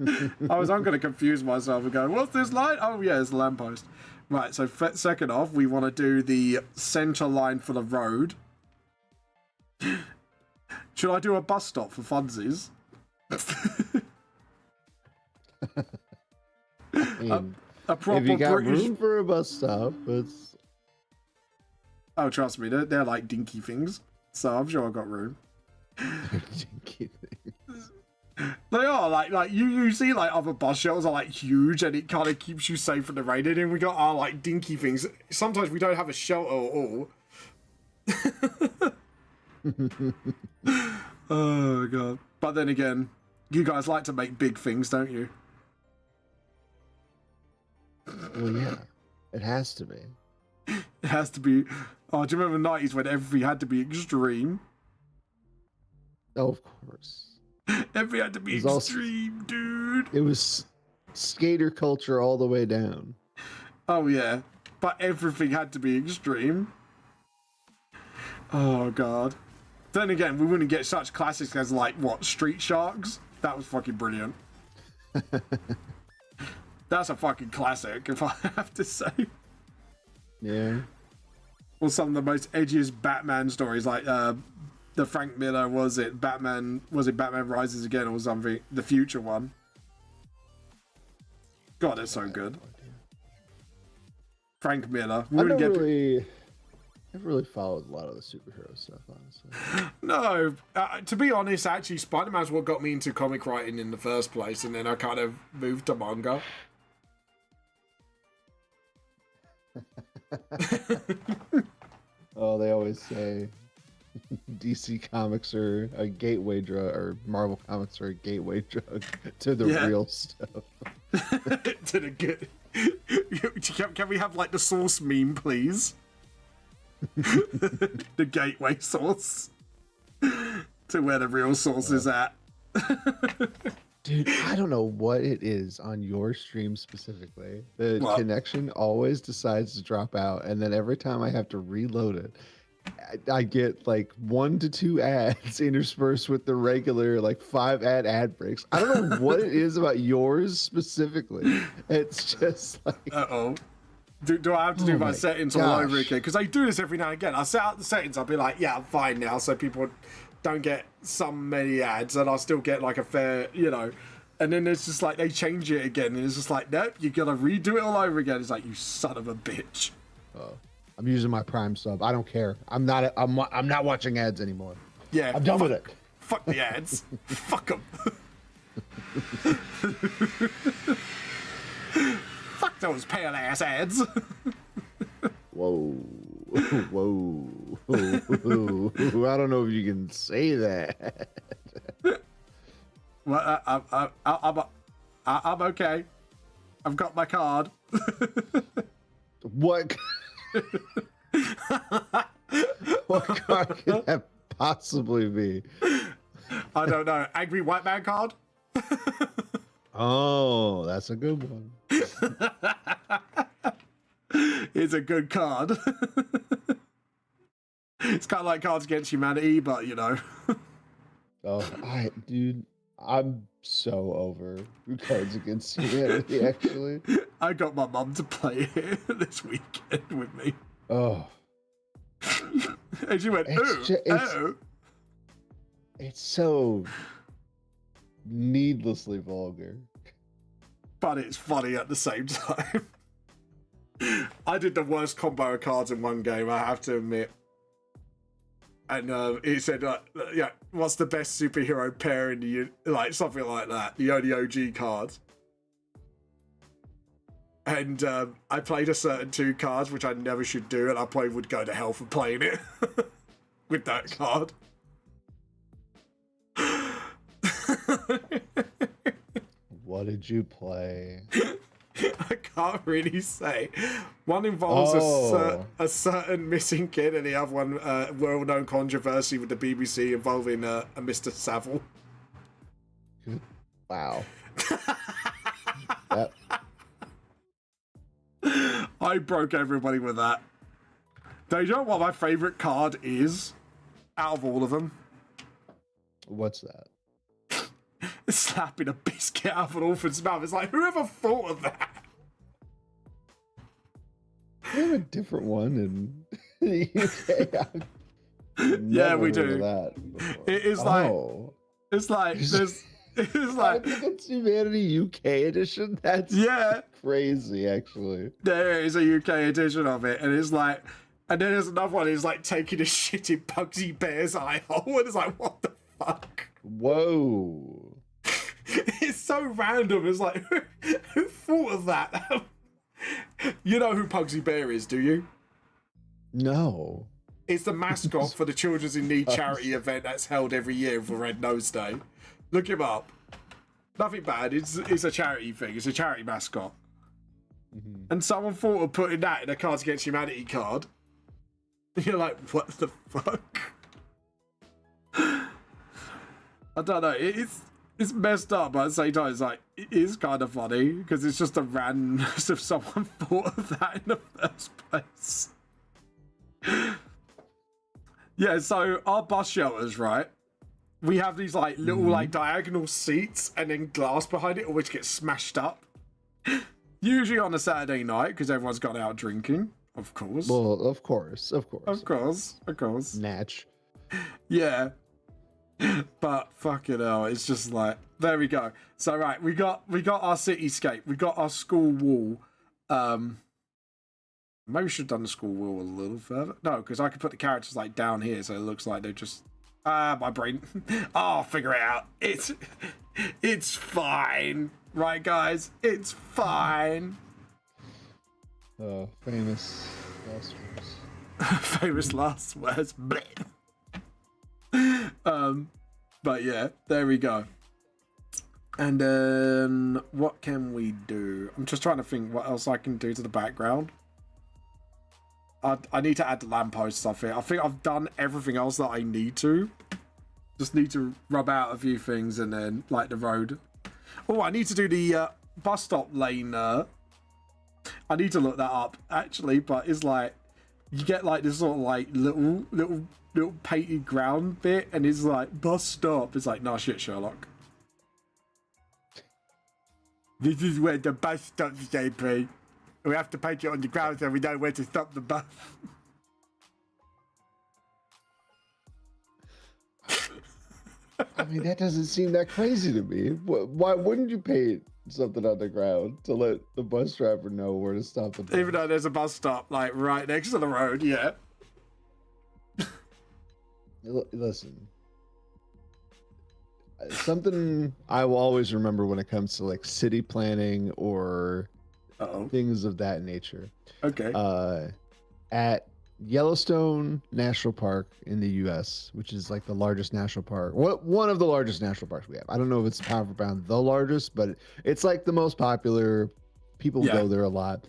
I'm going to confuse myself and go, what's this line? Oh, yeah, it's the lamppost. Right, so second off, we want to do the center line for the road. Should I do a bus stop for funsies? I mean, a proper if you got British... room for a bus stop, it's... Oh, trust me, they're like dinky things. So I'm sure I've got room. Dinky things. They are like you see like other bus shelters are like huge and it kind of keeps you safe from the rain. And then we got our like dinky things. Sometimes we don't have a shelter at all. Oh god! But then again, you guys like to make big things, don't you? Well, yeah, it has to be. It has to be. Oh, do you remember the 90s when everything had to be extreme? Oh, of course. Everything had to be extreme, dude. It was skater culture all the way down. Oh, yeah. But everything had to be extreme. Oh, God. Then again, we wouldn't get such classics as, like, what, Street Sharks? That was fucking brilliant. That's a fucking classic, if I have to say. Yeah. Or some of the most edgiest Batman stories, like the Frank Miller, was it Batman Rises Again or something? The future one. God, it's so good. Frank Miller. I never really followed a lot of the superhero stuff, honestly. No, to be honest, actually, Spider-Man's what got me into comic writing in the first place, and then I kind of moved to manga. Oh, they always say DC Comics are a gateway drug, or Marvel Comics are a gateway drug to the real stuff. To the good. Can we have like the source meme, please? The gateway source to where the real source is at. Dude, I don't know what it is on your stream specifically. The connection always decides to drop out, and then every time I have to reload it, I get like 1 to 2 ads interspersed with the regular like 5 ad breaks. I don't know what it is about yours specifically. It's just like, uh-oh. Do I have to do my settings all over again? Because I do this every now and again. I set out the settings, I'll be like, yeah, I'm fine now, so people don't get many ads, and I'll still get like a fair, you know. And then it's just like they change it again, and it's just like, nope, you gotta redo it all over again. It's like, you son of a bitch. I'm using my Prime sub. I don't care. I'm not watching ads anymore. Yeah, I'm done with it. Fuck the ads. Fuck them. Fuck those pale ass ads. Whoa. Whoa. I don't know if you can say that. Well, I'm okay. I've got my card. What? What card could that possibly be? I don't know. Angry White Man card? Oh, that's a good one. It's a good card. It's kind of like Cards Against Humanity, but you know. Oh, dude, I'm so over Cards Against Humanity. Actually, I got my mum to play it this weekend with me, oh, and she went, "Oh." It's so needlessly vulgar. But it's funny at the same time. I did the worst combo of cards in one game, I have to admit. And it said, yeah, what's the best superhero pair in the, like, something like that. The only OG cards. And I played a certain 2 cards, which I never should do, and I probably would go to hell for playing it with that card. What did you play? I can't really say. One involves a certain missing kid, and the other one, well-known controversy with the BBC involving a Mr. Savile. Wow. I broke everybody with that. Do you know what my favourite card is out of all of them? What's that? Slapping a biscuit out of an orphan's mouth. It's like, whoever thought of that? We have a different one in the UK. Yeah, we do. That it's like, it's like, there's, it's like, I think it's Humanity UK edition. That's crazy, actually. There is a UK edition of it, and it's like, and then there's another one. It's like taking a shit in Bugsy Bear's eye hole, and it's like, what the fuck? Whoa. It's so random. It's like, who thought of that? You know who Pugsy Bear is, do you? No. It's the mascot for the Children's in Need charity event that's held every year for Red Nose Day. Look him up. Nothing bad. It's a charity thing. It's a charity mascot. Mm-hmm. And someone thought of putting that in a Cards Against Humanity card. You're like, what the fuck? I don't know. It's messed up, but at the same time, it's like, it is kind of funny because it's just the randomness of someone thought of that in the first place. Yeah, so our bus shelters, right? We have these like little like diagonal seats and then glass behind it, which gets smashed up. Usually on a Saturday night because everyone's gone out drinking, of course. Well, of course. Natch. Yeah. But fucking hell, it's just like, there we go. So right, we got our cityscape, we got our school wall. Maybe we should have done the school wall a little further. No, because I could put the characters like down here, so it looks like they're just my brain. I'll figure it out. It's fine, right, guys? It's fine. Famous last words. Famous last words. But yeah, there we go. And then what can we do? I'm just trying to think what else I can do to the background. I need to add the lamppost stuff here. I think I've done everything else that I need to. Just need to rub out a few things and then like the road. Oh, I need to do the bus stop lane. I need to look that up actually, but it's like you get like this sort of like little painted ground bit, and it's like bus stop. It's like, nah, shit, Sherlock. This is where the bus stops, JP. We have to paint it on the ground so we know where to stop the bus. I mean, that doesn't seem that crazy to me. Why wouldn't you paint something on the ground to let the bus driver know where to stop the bus? Even though there's a bus stop like right next to the road, yeah. Listen, something I will always remember when it comes to like city planning or things of that nature. Okay. At Yellowstone National Park in the U.S., which is like the largest national park, one of the largest national parks we have. I don't know if it's pound for pound the largest, but it's like the most popular. People go there a lot.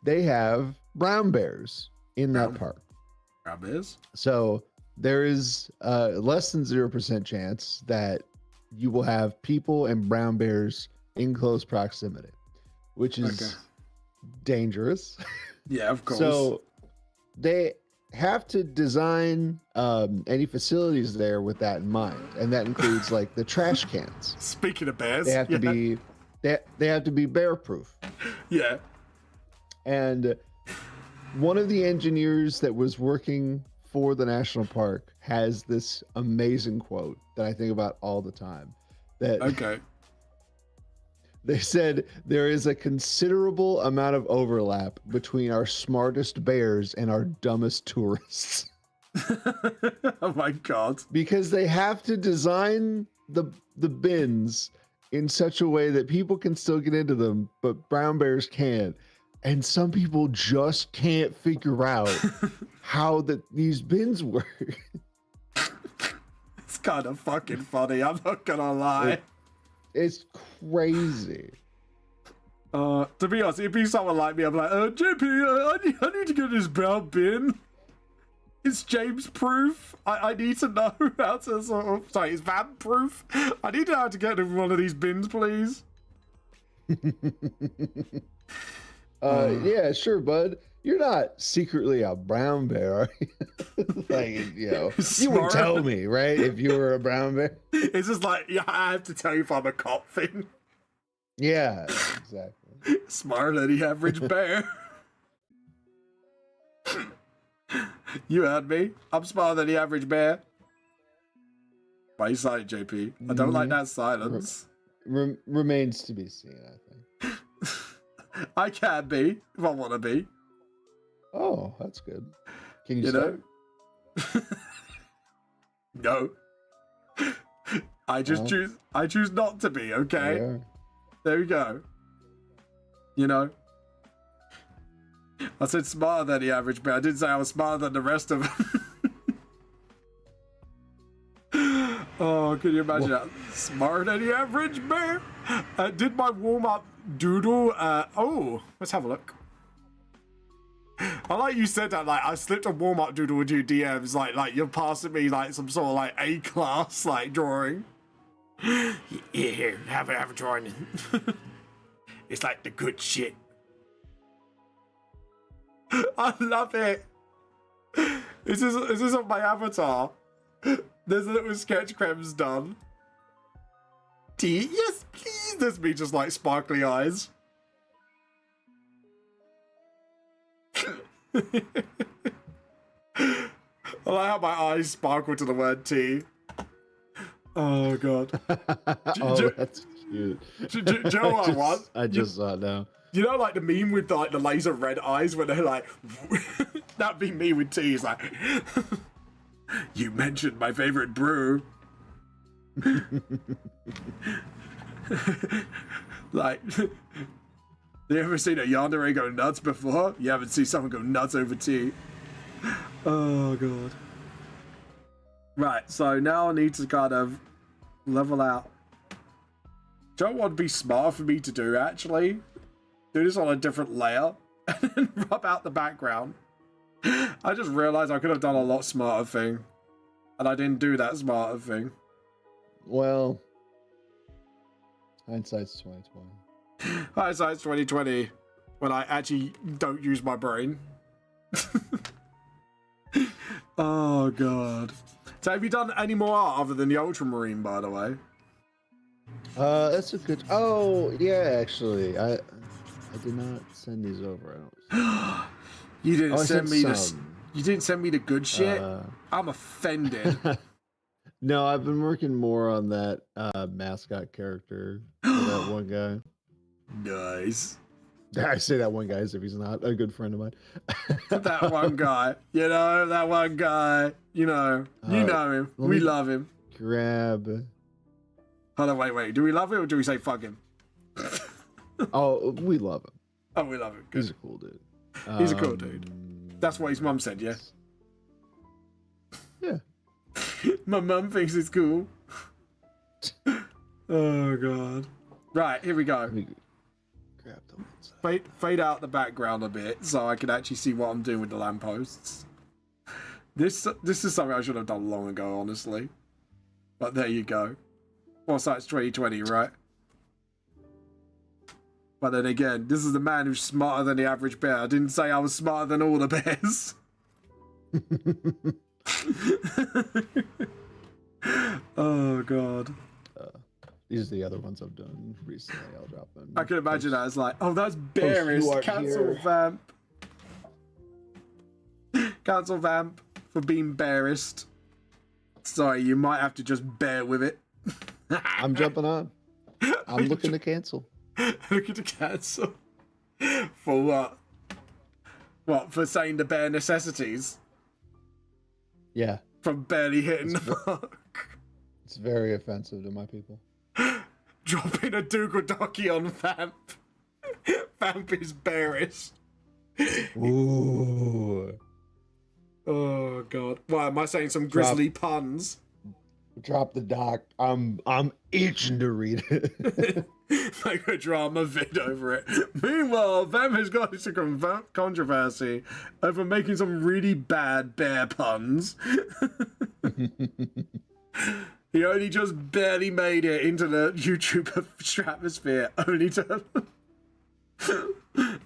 They have brown bears in that park. Brown bears? So there is less than 0% chance that you will have people and brown bears in close proximity, which is dangerous. Yeah, of course. So have to design any facilities there with that in mind, and that includes like the trash cans. Speaking of bears, They have to be they have to be bear proof. Yeah. And one of the engineers that was working for the national park has this amazing quote that I think about all the time. That Okay. they said there is a considerable amount of overlap between our smartest bears and our dumbest tourists. Oh my god. Because they have to design the bins in such a way that people can still get into them, but brown bears can't. And some people just can't figure out how these bins work. It's kind of fucking funny, I'm not gonna lie. It's crazy. To be honest, it'd be someone like me, I'm like, JP, I need to get this brown bin. It's James proof. I need to know how to sort of, sorry, it's van proof. I need to know how to get in one of these bins, please. Yeah, sure, bud. You're not secretly a brown bear, are you? Like, you know, you would tell me, right? If you were a brown bear. It's just like, yeah, I have to tell you if I'm a cop thing. Yeah, exactly. Smarter than the average bear. You heard me. I'm smarter than the average bear. Why are you silent, JP? I don't like that silence. Remains to be seen, I think. I can be, if I want to be. Oh, that's good. Can you, You start? know? No. I choose not to be, okay? Yeah. There we go. You know? I said smarter than the average bear. I didn't say I was smarter than the rest of them. Oh, can you imagine that? Smarter than the average bear? Did my warm-up doodle... oh, let's have a look. I like you said that, like, I slipped a warm-up doodle with you DMs, like you're passing me, like, some sort of, like, A-class, like, drawing. Yeah, here, have a drawing. It's like the good shit. I love it. Is this on my avatar? There's a little sketch Krem's done. Yes, please. There's me just like sparkly eyes. I like how my eyes sparkle to the word tea. Oh god. Oh, that's cute. Do you know what I want? I just saw it now. You know, like the meme with like the laser red eyes when they're like, that'd be me with tea. It's like, you mentioned my favorite brew. Like, you ever seen a yandere go nuts before? You haven't seen someone go nuts over tea. Oh god. Right, so now I need to kind of level out. Do you know what would be smart for me to do actually? Do this on a different layer and then rub out the background. I just realized I could have done a lot smarter thing. And I didn't do that smarter thing. Well, hindsight's 2020. Hindsight's 2020 when I actually don't use my brain. Oh god. So have you done any more art other than the ultramarine, by the way? That's a good. Oh, yeah, actually, I did not send these over. I don't. You didn't I send sent me the. some. You didn't send me the good shit. I'm offended. No, I've been working more on that mascot character for that one guy. Nice. I say that one guy as if he's not a good friend of mine. That one guy. You know, that one guy. You know him. We love him. Grab. Hold on, wait. Do we love him or do we say fuck him? Oh, we love him. Oh, we love him. Good. He's a cool dude. He's a cool dude. That's what his mum said, yeah? Yeah. My mum thinks it's cool. Oh, God. Right, here we go. Let me grab the one side. Fade out the background a bit so I can actually see what I'm doing with the lampposts. This is something I should have done long ago, honestly. But there you go. Well, so it's 2020, right? But then again, this is the man who's smarter than the average bear. I didn't say I was smarter than all the bears. Oh god. These are the other ones I've done recently. I'll drop them. I can imagine that as like, oh, that's you bearist. aren't Cancel here. vamp. Cancel vamp for being bearist. Sorry, you might have to just bear with it. I'm jumping on. I'm looking to cancel. Looking to cancel. For what? What, for saying the bare necessities? Yeah, From barely hitting the mark. it's very offensive to my people. Dropping a Dougal on Vamp. Vamp is bearish. Ooh. Oh god. Why am I saying some grisly puns? Drop the doc. I'm itching to read it. Make a drama vid over it. Meanwhile, Vamp has got into controversy over making some really bad bear puns. He only just barely made it into the YouTube stratosphere, only to...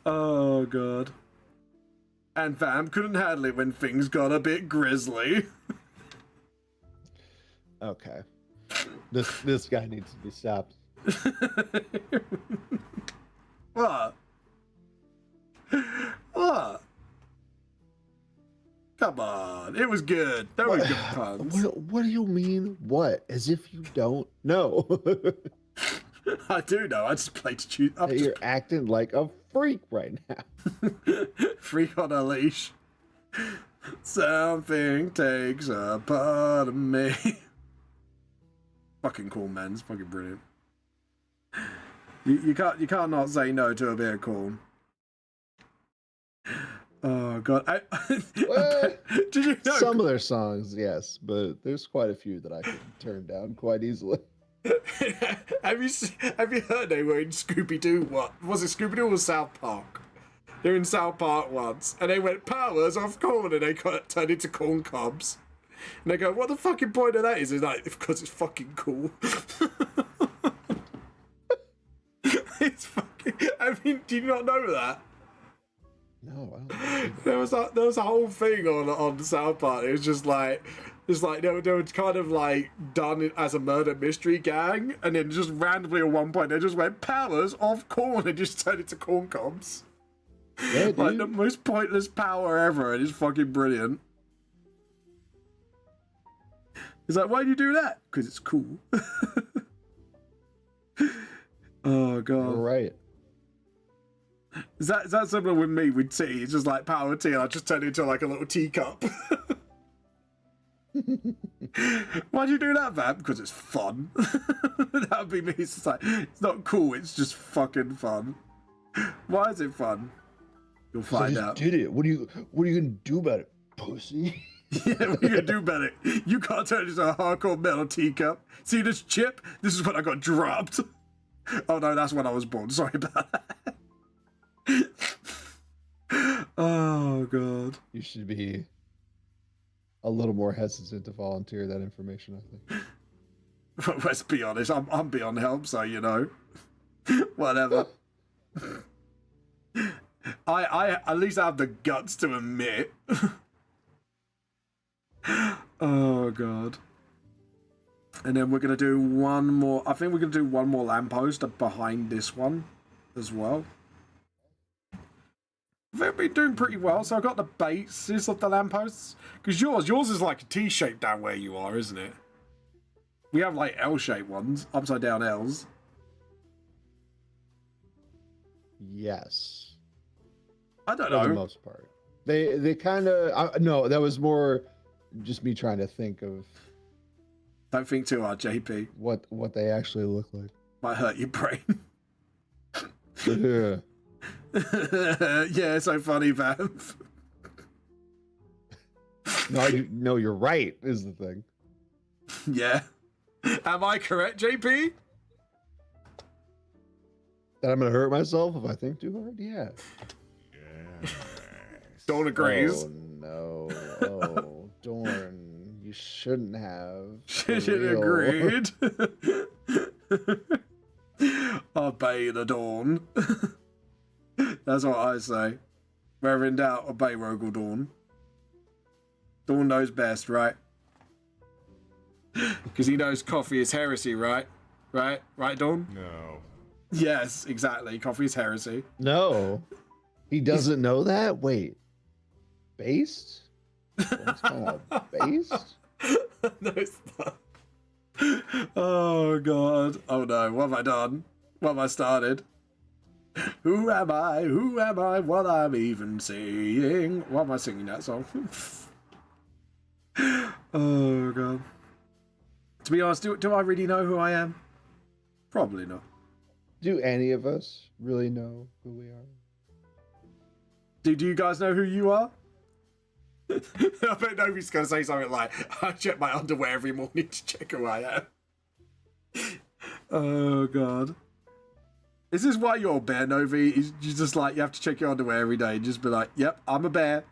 Oh, God. And Vamp couldn't handle it when things got a bit grisly. Okay. This guy needs to be stopped. What? What? Come on, it was good. That was good puns. What do you mean? What? As if you don't know. I do know. I just played to you. You're acting like a freak right now. Freak on a leash. Something takes a part of me. Fucking cool, man. It's fucking brilliant. You can't not say no to a bit of corn. Oh god! Did you know? Some of their songs, yes, but there's quite a few that I can turn down quite easily. Have you heard they were in Scooby Doo? What was it? Scooby Doo or South Park? They're in South Park once, and they went powers off corn, and they got turned into corn cobs. And they go, "What the fucking point of that is?" It's like, because it's fucking cool. It's fucking. I mean, do you not know that? No, I don't know. There was a whole thing on South Park. It was just like, they were kind of like done it as a murder mystery gang, and then just randomly at one point they just went powers off corn and just turned into corn cobs. Yeah, dude. Like the most pointless power ever, and it's fucking brilliant. He's like, why do you do that? Because it's cool. Oh god. You're right. Is that similar with me with tea? It's just like power tea, and I just turn it into like a little teacup. Why'd you do that, Vamp? Because it's fun. That would be me. It's like, it's not cool, it's just fucking fun. Why is it fun? You'll find out. Did it. What are you gonna do about it, pussy? Yeah, what are you gonna do about it? You can't turn it into a hardcore metal teacup. See this chip? This is when I got dropped. Oh no, that's when I was born. Sorry about that. Oh god. You should be a little more hesitant to volunteer that information, I think. Let's be honest, I'm beyond help, so you know. Whatever. I at least have the guts to admit. Oh god. And then we're gonna do one more. I think we're gonna do one more lamppost behind this one as well. They've been doing pretty well, so I got the bases of the lampposts. Because yours is like a T-shape down where you are, isn't it? We have like L-shaped ones, upside down L's. Yes. I don't For the know. most part. They kind of... No, that was more just me trying to think of... Don't think too hard, JP. What they actually look like. Might hurt your brain. Yeah. Yeah, so funny, Vamp. No, you're right, is the thing. Yeah. Am I correct, JP? That I'm gonna hurt myself if I think too hard? Yeah. Dawn agrees. Oh, no. Oh, Dorn. You shouldn't have. She For should real. agreed. Obey the Dawn. That's what I say. Where in doubt, obey Rogel Dawn. Dawn knows best, right? Because he knows coffee is heresy, right? Right, Dawn? No. Yes, exactly. Coffee is heresy. No, he doesn't know that. Wait, based? What's kind of based? No, it's not. Oh god. Oh no. What have I done? What have I started? Who am I? Who am I? What I'm even saying? Why am I singing that song? Oh god. To be honest, do I really know who I am? Probably not. Do any of us really know who we are? Do you guys know who you are? I bet nobody's going to say something like, I check my underwear every morning to check who I am. Oh, God. Is this why you're a bear, Novi? You just like, you have to check your underwear every day and just be like, yep, I'm a bear.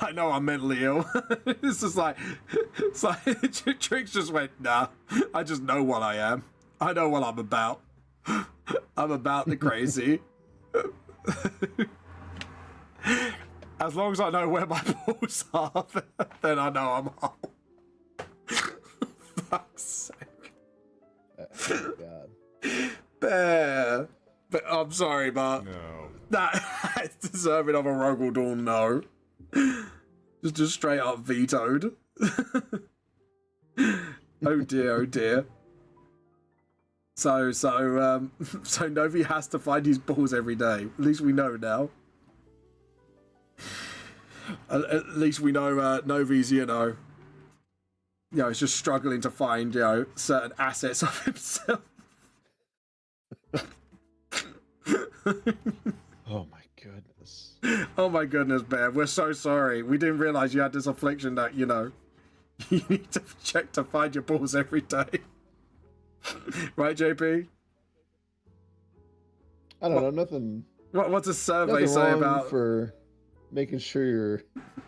I know I'm mentally ill. It's just like, it's like, Trix just went, nah, I just know what I am. I know what I'm about. I'm about the crazy. As long as I know where my balls are, then I know I'm whole. Fuck's sake. Oh, God. Bear. But I'm sorry, but No. that's deserving of a Rogel Dawn no. Just straight up vetoed. Oh dear, oh dear. So Novi has to find his balls every day. At least we know now. At least we know Novi's, he's just struggling to find, certain assets of himself. Oh my goodness. Oh my goodness, Bear. We're so sorry. We didn't realize you had this affliction that, you need to check to find your balls every day. Right, JP? I don't know, nothing. What's a survey Nothing say wrong about for making sure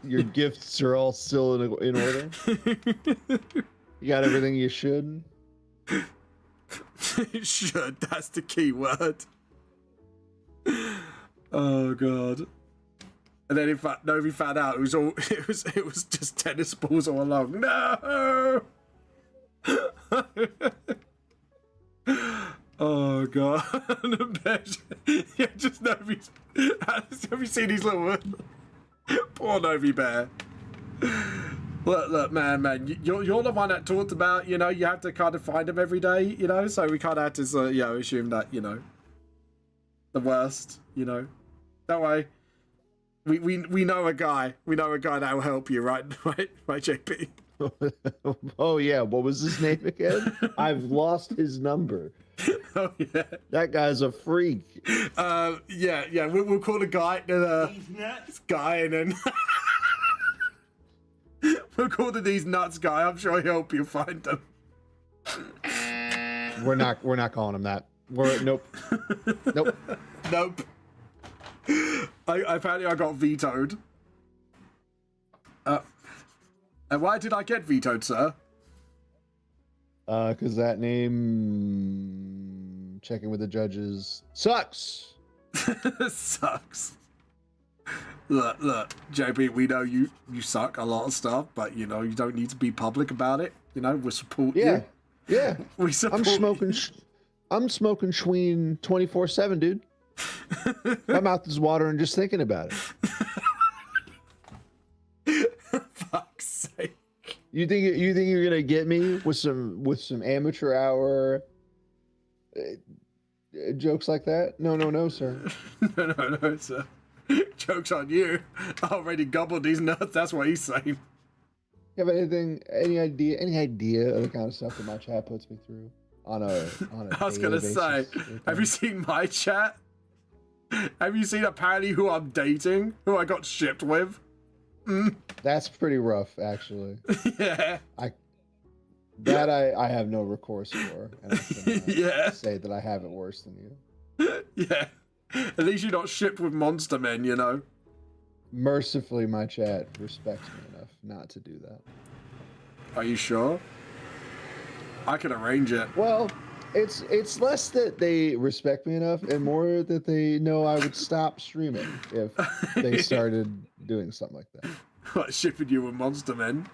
your gifts are all still in order? You got everything you should? Should, that's the key word. Oh god. And then in fact Novi found out it was just tennis balls all along. No. Oh god. Yeah, just Novi's. Have you seen these little poor Novi Bear? Look, man, you're the one that talked about, you have to kind of find them every day, so we kind of had to, assume that, the worst, Don't worry. We know a guy. We know a guy that will help you, right, JP? Oh yeah, what was his name again? I've lost his number. Oh yeah. That guy's a freak. Yeah. We'll call the guy this guy, and then we'll call the these nuts guy. I'm sure he'll help you find them. We're not calling him that. Nope. Apparently I got vetoed. And why did I get vetoed, sir? Because that name, checking with the judges, sucks. Sucks. Look, JP, we know you suck a lot of stuff, but you don't need to be public about it. We support you. Yeah. We support I'm smoking Schween 24/7, dude. My mouth is watering just thinking about it. Fuck's sake. You think you're gonna get me with some amateur hour jokes like that? No, sir. No, sir. Joke's on you. I already gobbled these nuts. That's what he's saying. You have any idea of the kind of stuff that my chat puts me through on a I was gonna say, have you seen my chat? Have you seen apparently who I'm dating? Who I got shipped with? That's pretty rough, actually. Yeah. I have no recourse for, and I can say that I have it worse than you. Yeah. At least you're not shipped with monster men, Mercifully, my chat respects me enough not to do that. Are you sure? I can arrange it. Well, It's less that they respect me enough, and more that they know I would stop streaming if they started doing something like that. Like shipping you with monster men.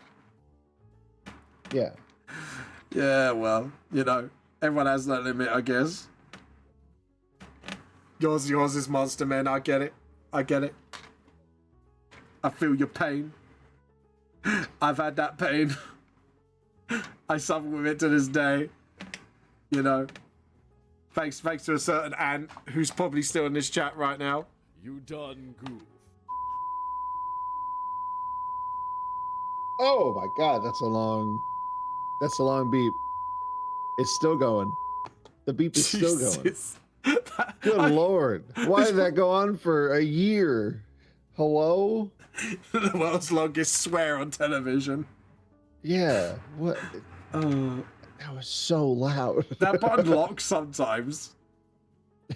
Yeah. Yeah, well, you know, everyone has that limit, I guess. Yours is monster men. I get it. I get it. I feel your pain. I've had that pain. I suffer with it to this day. You know, thanks to a certain Ant who's probably still in this chat right now. You done goof. Oh my god, that's a long beep. It's still going. The beep is still going. Jesus. Good lord. Why did that go on for a year? Hello? The world's longest swear on television. Yeah. What? That was so loud. That button locks sometimes.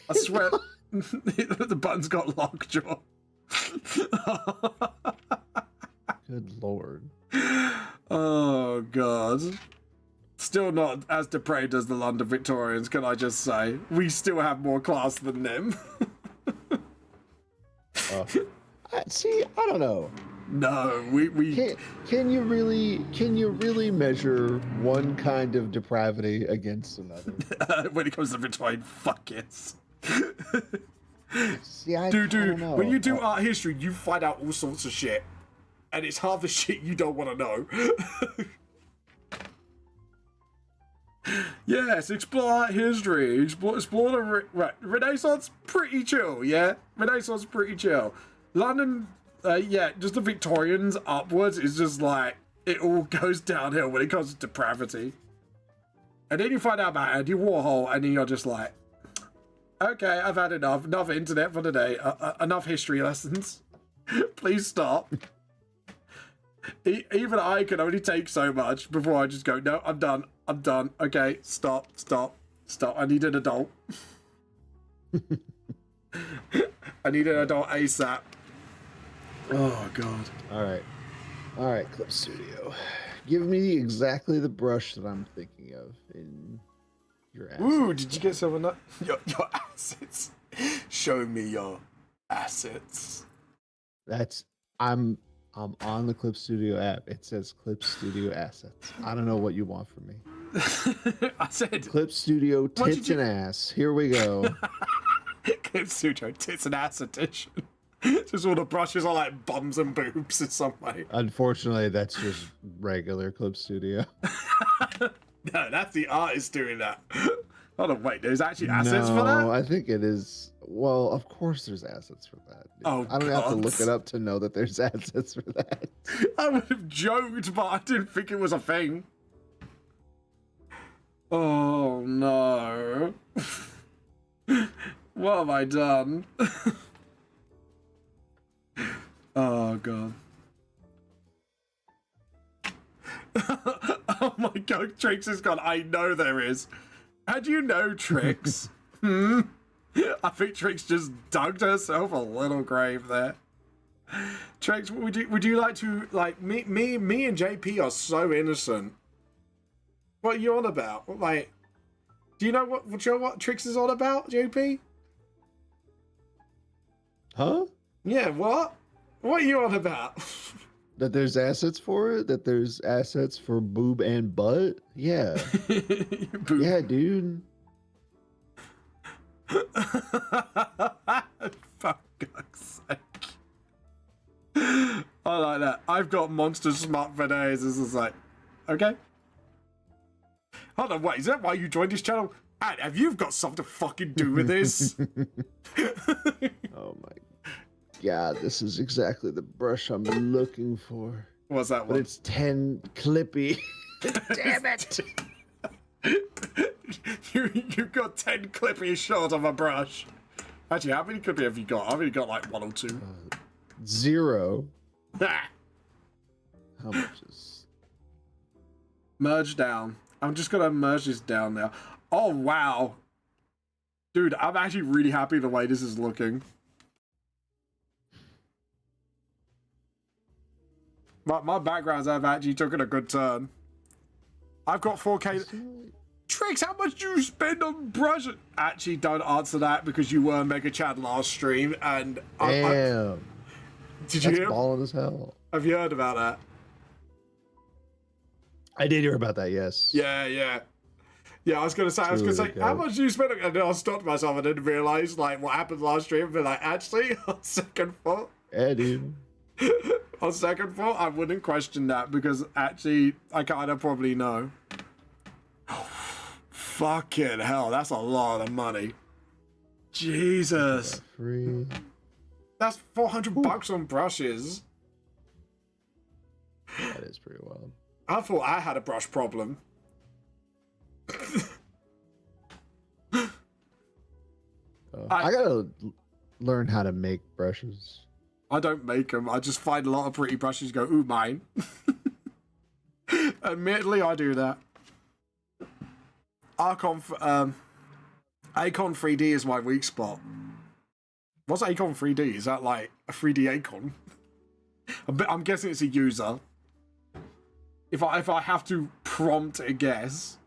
I swear, the button's got lockjaw. Good lord. Oh god. Still not as depraved as the London Victorians, can I just say? We still have more class than them. See, I don't know. No, we Can you really measure one kind of depravity against another? when it comes to Victorian fuckers. See, I Dude, don't know. when you do art history, you find out all sorts of shit. And it's half the shit you don't want to know. Yes, explore art history. Explore the Renaissance, pretty chill, yeah? Renaissance, pretty chill. London, yeah, just the Victorians upwards is just like, it all goes downhill when it comes to depravity. And then you find out about Andy Warhol, and then you're just like, okay, I've had enough. Enough internet for the day. Enough history lessons. Please stop. Even I can only take so much before I just go, no, I'm done. I'm done. Okay, stop. I need an adult. I need an adult ASAP. Oh, God. All right, Clip Studio. Give me exactly the brush that I'm thinking of in your assets. Ooh, did you get some of that? Your assets. Show me your assets. I'm on the Clip Studio app. It says Clip Studio Assets. I don't know what you want from me. I said Clip Studio Tits and Ass. Here we go. Clip Studio Tits and Ass edition. Just all the brushes are like bums and boobs in some way. Unfortunately, that's just regular Clip Studio. No, that's the artist doing that. Hold on, wait, there's actually assets for that? No, I think it is. Well, of course there's assets for that. Oh, I don't have to God. look it up to know that there's assets for that. I would have joked, but I didn't think it was a thing. Oh, no. What have I done? Oh, God. Oh, my God. Trix has gone. I know there is. How do you know, Trix? I think Trix just dug herself a little grave there. Trix, would you like to, like, me and JP are so innocent. What are you on about? Like, do you know what Trix is on about, JP? Huh? Yeah, what? What are you on about? That there's assets for it? That there's assets for boob and butt? Yeah. Yeah, dude. For God's sake. I like that. I've got monster smart for days. This is like, okay. Hold on, wait, is that why you joined this channel? And have you got something to fucking do with this? Oh my god, this is exactly the brush I'm looking for. What's that But one? it's 10 clippy. Damn it! you got 10 clippy short of a brush. Actually, how many clippy have you got? I've only got like 1 or 2. 0. Ah. How much is... Merge down. I'm just gonna merge this down now. Oh, wow. Dude, I'm actually really happy the way this is looking. My backgrounds have actually taken a good turn. I've got 4K. Tricks, how much do you spend on brushes? Actually, don't answer that because you were Mega Chad last stream, and Damn. did you That's hear? balling as hell. Have you heard about that? I did hear about that, yes. Yeah. I was gonna say, how much do you spend? And then I stopped myself and didn't realize like what happened last stream. But like, actually, on second thought, Yeah, dude. on second thought, I wouldn't question that because actually, I kind of probably know. Fucking hell, that's a lot of money. Jesus. Free. That's $400 on brushes. That is pretty wild. I thought I had a brush problem. I gotta learn how to make brushes. I don't make them. I just find a lot of pretty brushes, go, ooh, mine. Admittedly, I do that. Acon 3D is my weak spot. What's Acon 3D? Is that like a 3D Acon? I'm guessing it's a user. If I have to prompt a guess.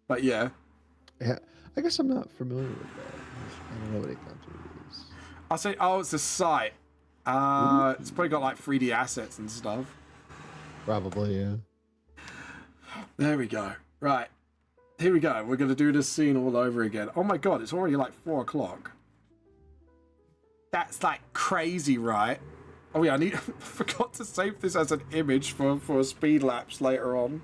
But yeah. Yeah, I guess I'm not familiar with that. I don't know what Acon 3D is. I'll say, oh, it's a site. It's probably got like 3D assets and stuff. Probably, yeah. There we go. Right. Here we go. We're going to do this scene all over again. Oh my god, it's already like 4 o'clock. That's like crazy, right? Oh yeah, I forgot to save this as an image for a speed lapse later on.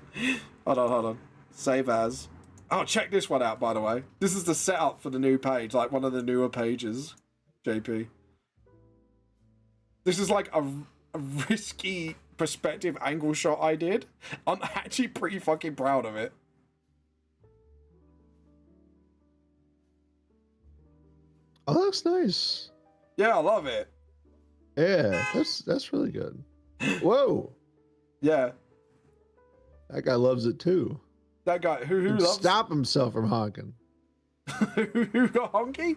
Hold on. Save as. Oh, check this one out, by the way. This is the setup for the new page, like one of the newer pages, JP. This is like a risky perspective angle shot I did. I'm actually pretty fucking proud of it. Oh, that looks nice. Yeah, I love it. Yeah, that's really good. Whoa. Yeah. That guy loves it too. That guy who loves stop himself from honking. who got honky?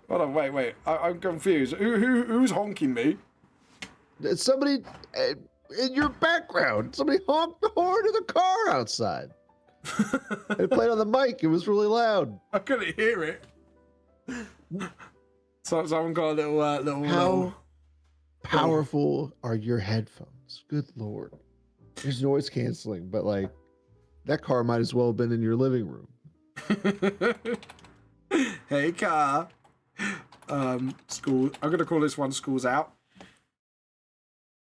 Hold on, wait. I'm confused. Who's honking me? It's somebody in your background. Somebody honked the horn of the car outside. It played on the mic. It was really loud. I couldn't hear it. So someone got a little. How powerful are your headphones? Good lord. There's noise canceling, but like that car might as well have been in your living room. Hey car. School. I'm gonna call this one "School's Out."